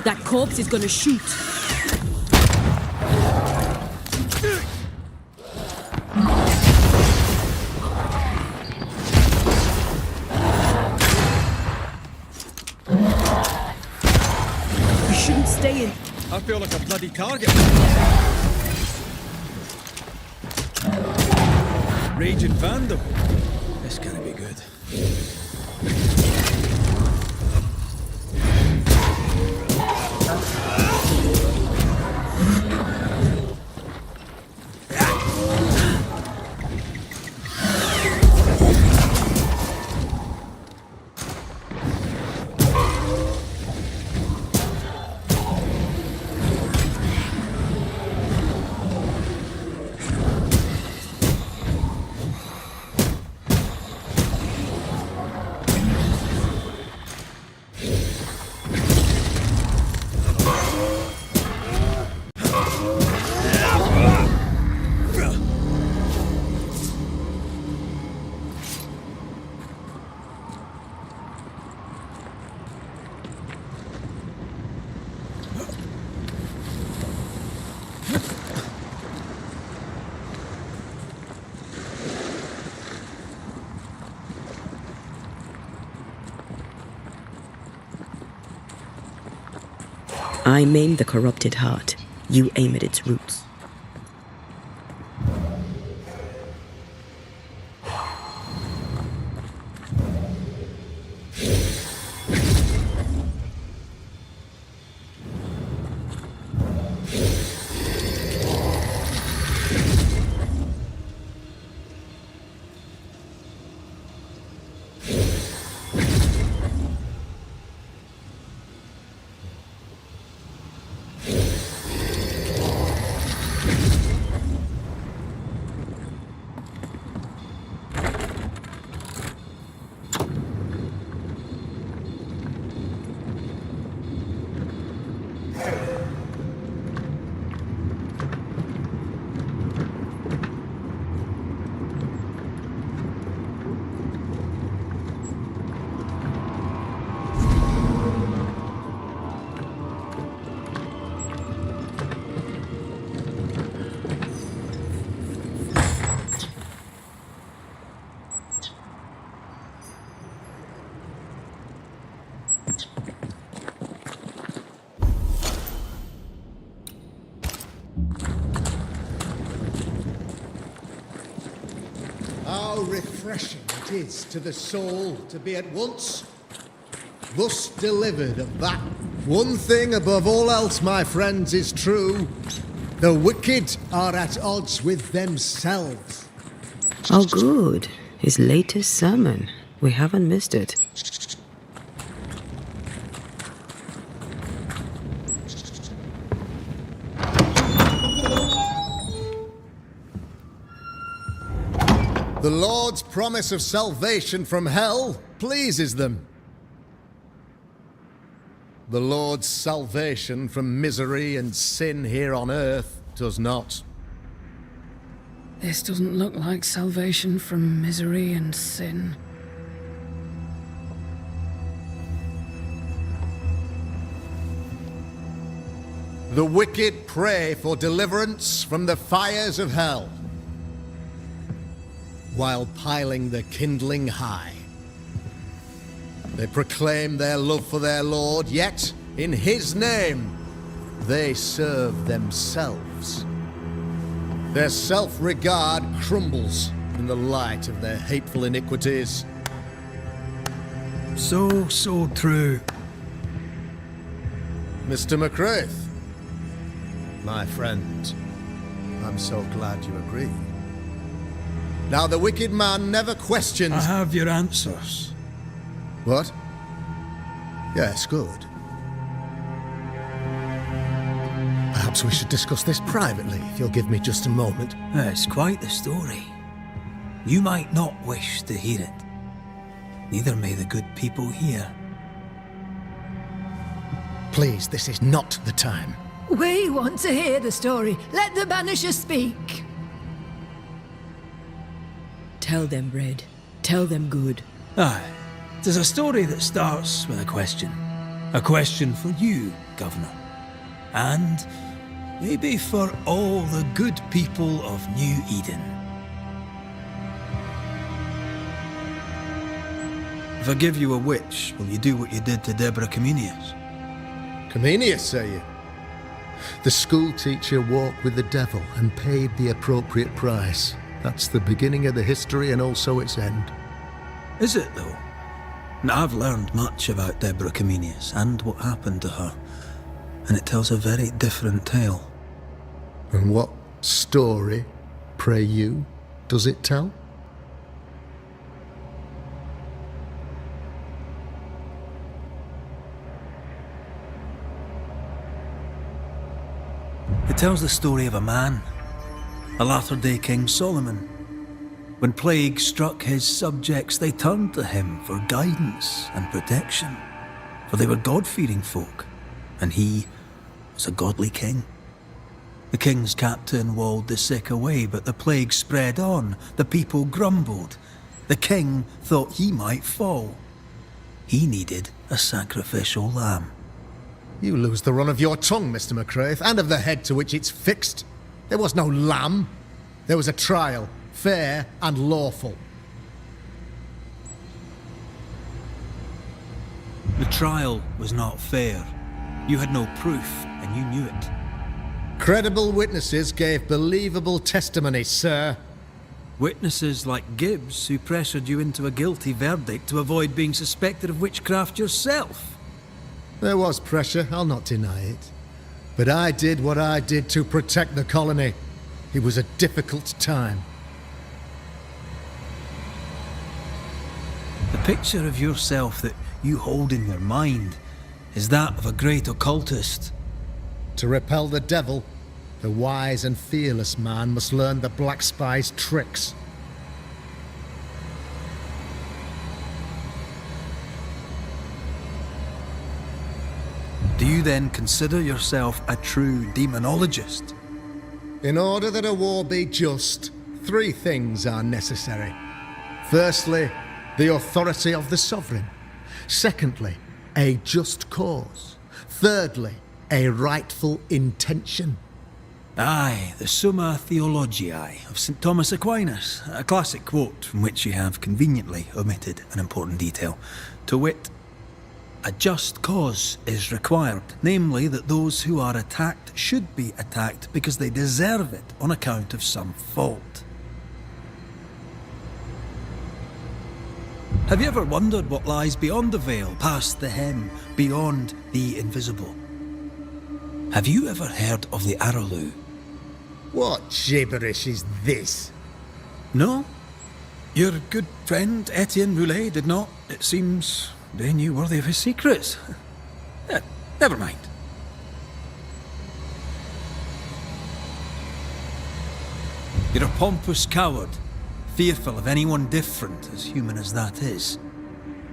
S7: That corpse is gonna shoot. You shouldn't stay in.
S13: I feel like a bloody target. Raging Vandal.
S3: This can't be good.
S2: I maim the corrupted heart. You aim at its roots.
S8: How refreshing it is to the soul to be at once thus delivered of that one thing above all else, my friends, is true. The wicked are at odds with themselves.
S2: Oh, good. His latest sermon. We haven't missed it.
S8: The Lord's promise of salvation from hell pleases them. The Lord's salvation from misery and sin here on earth does not.
S10: This doesn't look like salvation from misery and sin.
S8: The wicked pray for deliverance from the fires of hell, while piling the kindling high. They proclaim their love for their Lord, yet, in His name, they serve themselves. Their self-regard crumbles in the light of their hateful iniquities.
S3: So true.
S8: Mr. McCraith, my friend, I'm so glad you agree. Now, the wicked man never questions...
S3: I have your answers.
S8: What? Yes, good. Perhaps we should discuss this privately, if you'll give me just a moment.
S3: It's quite the story. You might not wish to hear it. Neither may the good people here.
S8: Please, this is not the time.
S6: We want to hear the story. Let the Banishers speak.
S2: Tell them, Red. Tell them good.
S3: Aye. There's a story that starts with a question. A question for you, Governor. And maybe for all the good people of New Eden. If I give you a witch, will you do what you did to Deborah Comenius?
S8: Comenius, say you? The school teacher walked with the devil and paid the appropriate price. That's the beginning of the history and also its end.
S3: Is it, though? Now, I've learned much about Deborah Comenius and what happened to her, and it tells a very different tale.
S8: And what story, pray you, does it tell?
S3: It tells the story of a man, a latter-day King Solomon. When plague struck his subjects, they turned to him for guidance and protection, for they were God-fearing folk, and he was a godly king. The king's captain walled the sick away, but the plague spread on. The people grumbled. The king thought he might fall. He needed a sacrificial lamb.
S8: You lose the run of your tongue, Mr. McCraith, and of the head to which it's fixed. There was no lamb. There was a trial, fair and lawful.
S3: The trial was not fair. You had no proof, and you knew it.
S8: Credible witnesses gave believable testimony, sir.
S3: Witnesses like Gibbs, who pressured you into a guilty verdict to avoid being suspected of witchcraft yourself.
S8: There was pressure, I'll not deny it. But I did what I did to protect the colony. It was a difficult time.
S3: The picture of yourself that you hold in your mind is that of a great occultist.
S8: To repel the devil, the wise and fearless man must learn the Black Spy's tricks.
S3: Do you then consider yourself a true demonologist?
S8: In order that a war be just, 3 things are necessary. Firstly, the authority of the sovereign. Secondly, a just cause. Thirdly, a rightful intention.
S3: Aye, the Summa Theologiae of St. Thomas Aquinas, a classic quote from which you have conveniently omitted an important detail. To wit, a just cause is required, namely that those who are attacked should be attacked because they deserve it on account of some fault. Have you ever wondered what lies beyond the veil, past the hem, beyond the invisible? Have you ever heard of the Araloo?
S8: What gibberish is this?
S3: No? Your good friend Etienne Roulet did not, it seems, deign you worthy of his secrets. Never mind. You're a pompous coward, fearful of anyone different, as human as that is.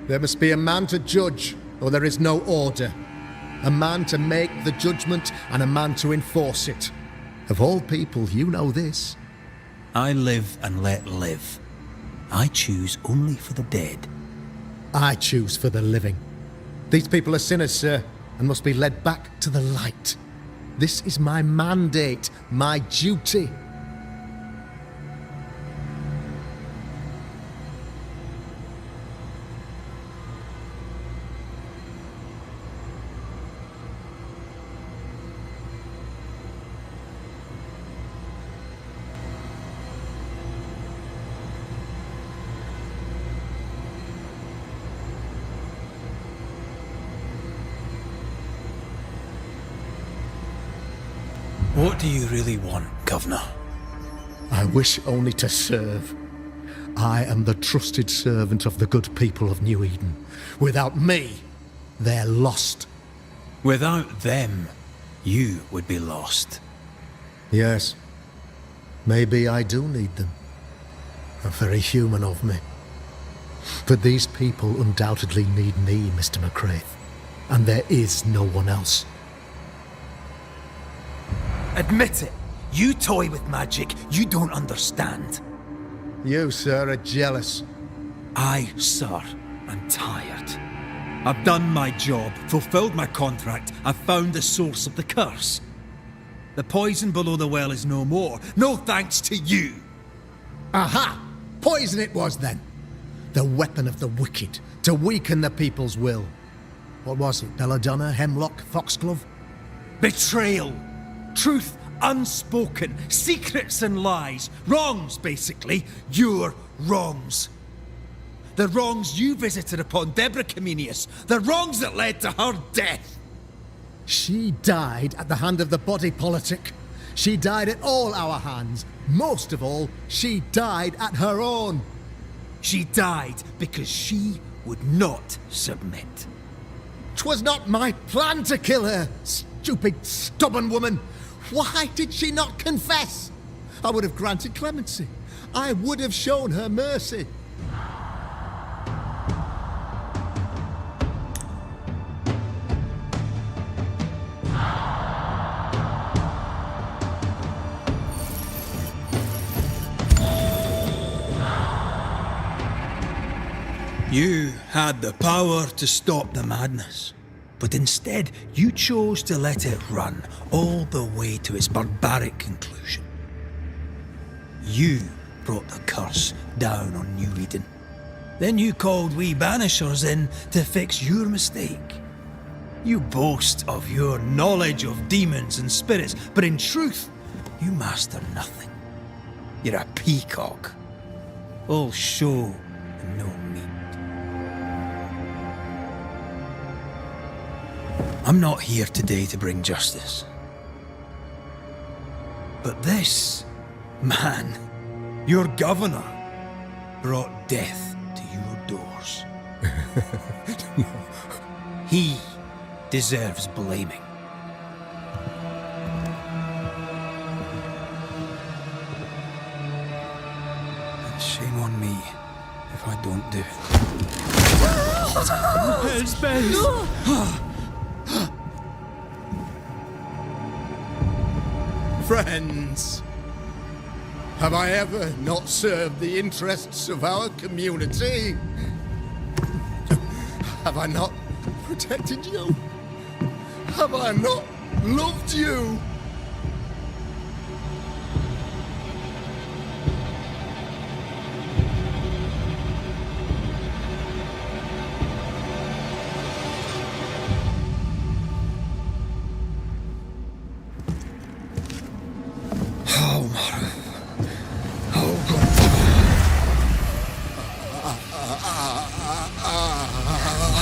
S8: There must be a man to judge, or there is no order. A man to make the judgment, and a man to enforce it. Of all people, you know this.
S3: I live and let live. I choose only for the dead.
S8: I choose for the living. These people are sinners, sir, and must be led back to the light. This is my mandate, my duty.
S3: What do you really want, Governor?
S8: I wish only to serve. I am the trusted servant of the good people of New Eden. Without me, they're lost.
S3: Without them, you would be lost.
S8: Yes. Maybe I do need them. Very human of me. But these people undoubtedly need me, Mr. McCraith. And there is no one else.
S3: Admit it. You toy with magic you don't understand.
S8: You, sir, are jealous.
S3: I, sir, am tired. I've done my job, fulfilled my contract, I've found the source of the curse. The poison below the well is no more. No thanks to you.
S8: Aha! Poison it was then. The weapon of the wicked, to weaken the people's will. What was it? Belladonna, hemlock, foxglove?
S3: Betrayal. Truth unspoken. Secrets and lies. Wrongs, basically. Your wrongs. The wrongs you visited upon Deborah Comenius. The wrongs that led to her death.
S8: She died at the hand of the body politic. She died at all our hands. Most of all, she died at her own.
S3: She died because she would not submit.
S8: 'Twas not my plan to kill her, stupid, stubborn woman. Why did she not confess? I would have granted clemency. I would have shown her mercy.
S3: You had the power to stop the madness, but instead you chose to let it run all the way to its barbaric conclusion. You brought the curse down on New Eden. Then you called we Banishers in to fix your mistake. You boast of your knowledge of demons and spirits, but in truth, you master nothing. You're a peacock. All show and no meat. I'm not here today to bring justice. But this man, your governor, brought death to your doors. He deserves blaming. And shame on me if I don't do it.
S13: Headspace!
S8: Friends, have I ever not served the interests of our community? Have I not protected you? Have I not loved you?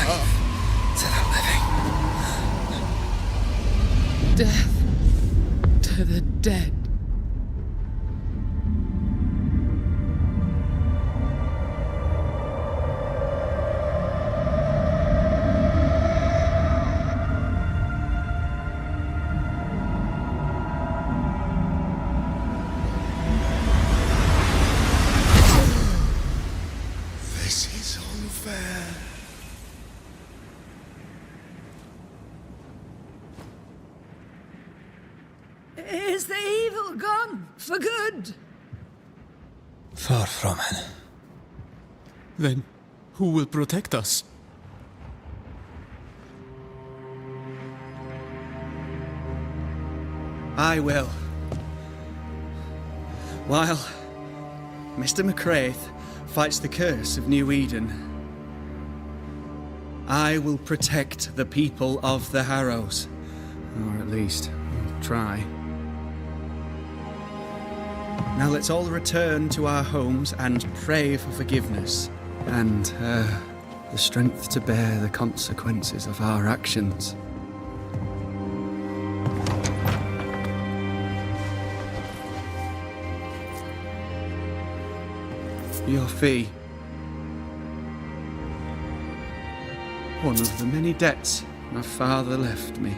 S3: to the living.
S10: Death to the dead.
S12: This is unfair.
S6: Is the evil gone for good?
S3: Far from it.
S13: Then who will protect us?
S9: I will. While Mr. McCraith fights the curse of New Eden, I will protect the people of the Harrows. Or at least, try. Now let's all return to our homes and pray for forgiveness and the strength to bear the consequences of our actions. Your fee. One of the many debts my father left me.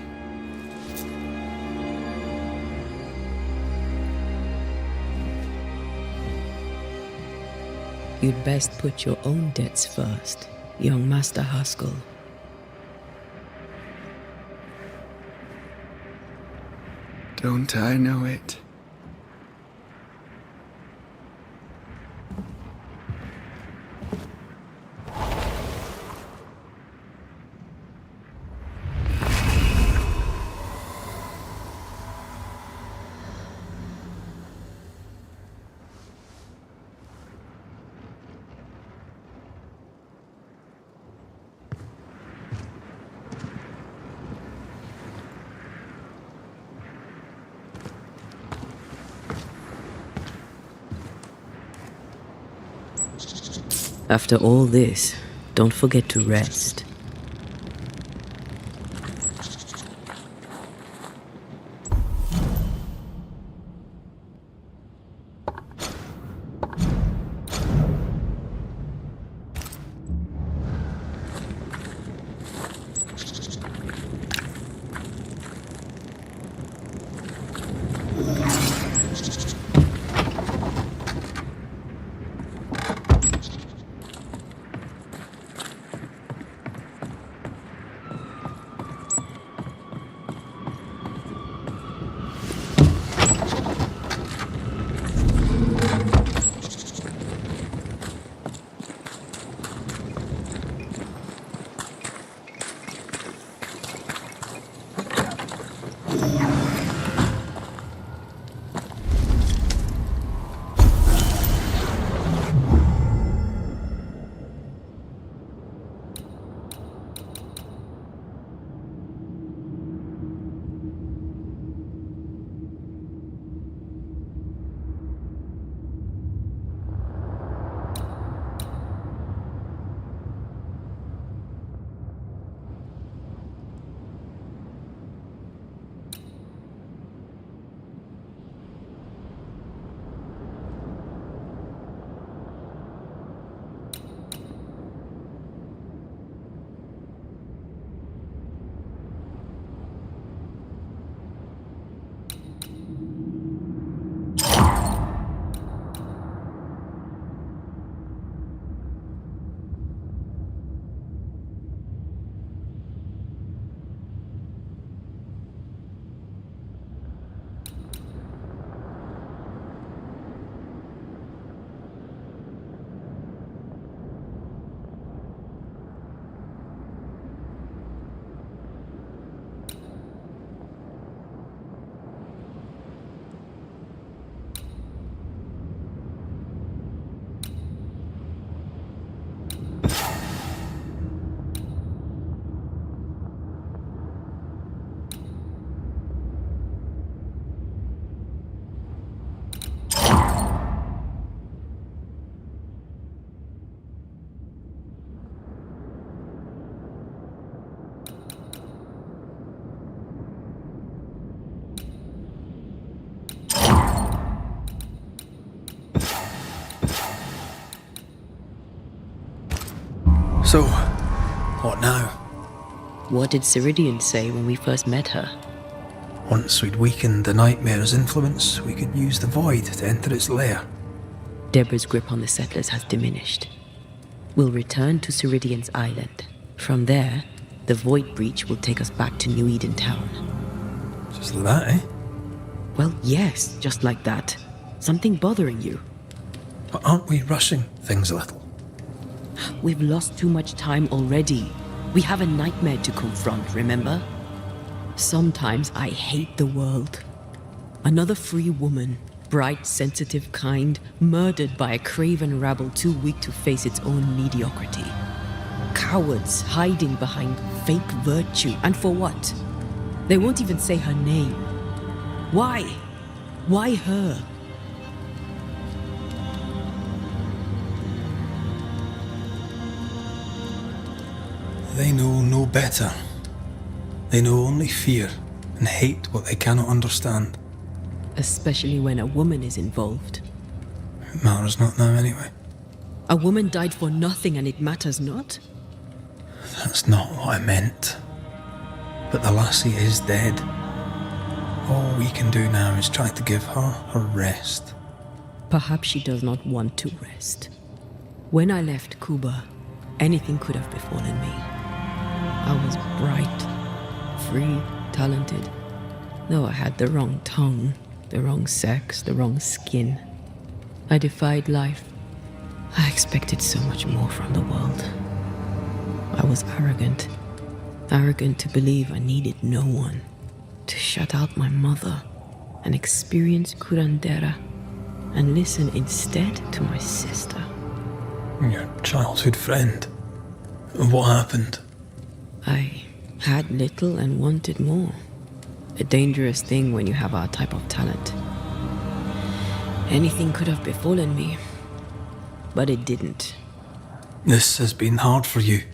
S2: You'd best put your own debts first, young Master Haskell.
S9: Don't I know it?
S2: After all this, don't forget to rest.
S3: So, what now?
S2: What did Ceridian say when we first met her?
S3: Once we'd weakened the nightmare's influence, we could use the void to enter its lair.
S2: Deborah's grip on the settlers has diminished. We'll return to Ceridian's island. From there, the void breach will take us back to New Eden Town.
S3: Just like that, eh?
S2: Well, yes, just like that. Something bothering you.
S3: But aren't we rushing things a little?
S2: We've lost too much time already. We have a nightmare to confront, remember? Sometimes I hate the world. Another free woman, bright, sensitive, kind, murdered by a craven rabble too weak to face its own mediocrity. Cowards hiding behind fake virtue, and for what? They won't even say her name. Why? Why her?
S3: They know no better. They know only fear and hate what they cannot understand.
S2: Especially when a woman is involved.
S3: It matters not now anyway.
S2: A woman died for nothing and it matters not?
S3: That's not what I meant. But the lassie is dead. All we can do now is try to give her her rest.
S2: Perhaps she does not want to rest. When I left Cuba, anything could have befallen me. I was bright, free, talented. Though I had the wrong tongue, the wrong sex, the wrong skin. I defied life. I expected so much more from the world. I was arrogant. Arrogant to believe I needed no one. To shut out my mother and experience curandera and listen instead to my sister.
S3: Your childhood friend. What happened?
S2: I had little and wanted more. A dangerous thing when you have our type of talent. Anything could have befallen me, but it didn't.
S3: This has been hard for you.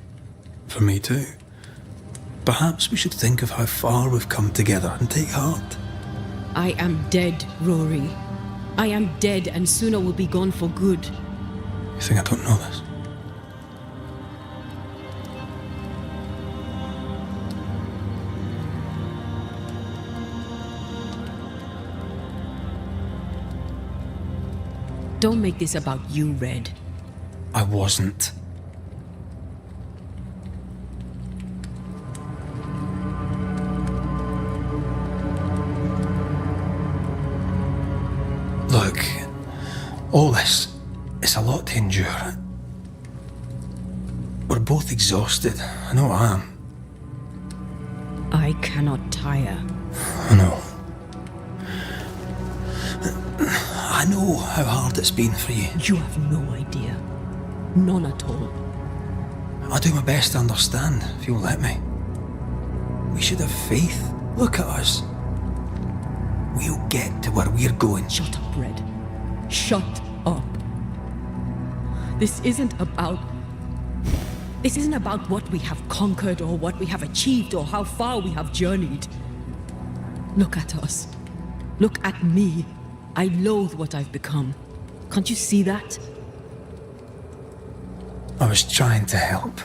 S3: For me too. Perhaps we should think of how far we've come together and take heart.
S2: I am dead, Rory. I am dead and sooner will be gone for good.
S3: You think I don't know this?
S2: Don't make this about you, Red.
S3: I wasn't. Look, all this is a lot to endure. We're both exhausted. I know I am.
S2: I cannot tire.
S3: I know. I know how hard it's been for you.
S2: You have no idea. None at all.
S3: I'll do my best to understand, if you'll let me. We should have faith. Look at us. We'll get to where we're going.
S2: Shut up, Red. Shut up. This isn't about what we have conquered or what we have achieved or how far we have journeyed. Look at us. Look at me. I loathe what I've become. Can't you see that?
S3: I was trying to help.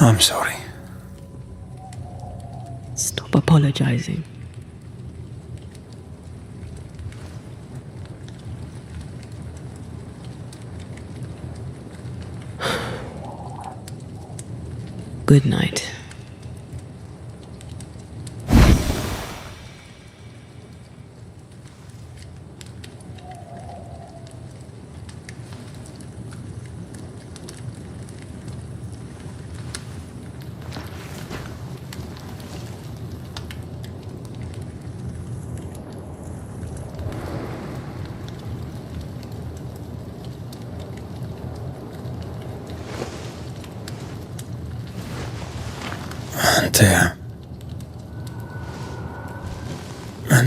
S3: I'm sorry.
S2: Stop apologizing. Good night.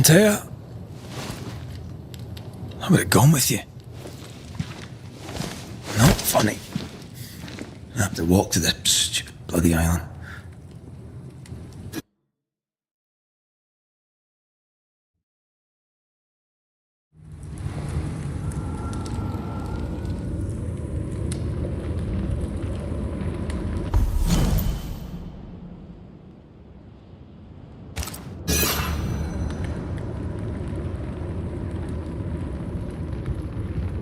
S3: Antea? I would have gone with you. Not funny. I have to walk to the stupid bloody island.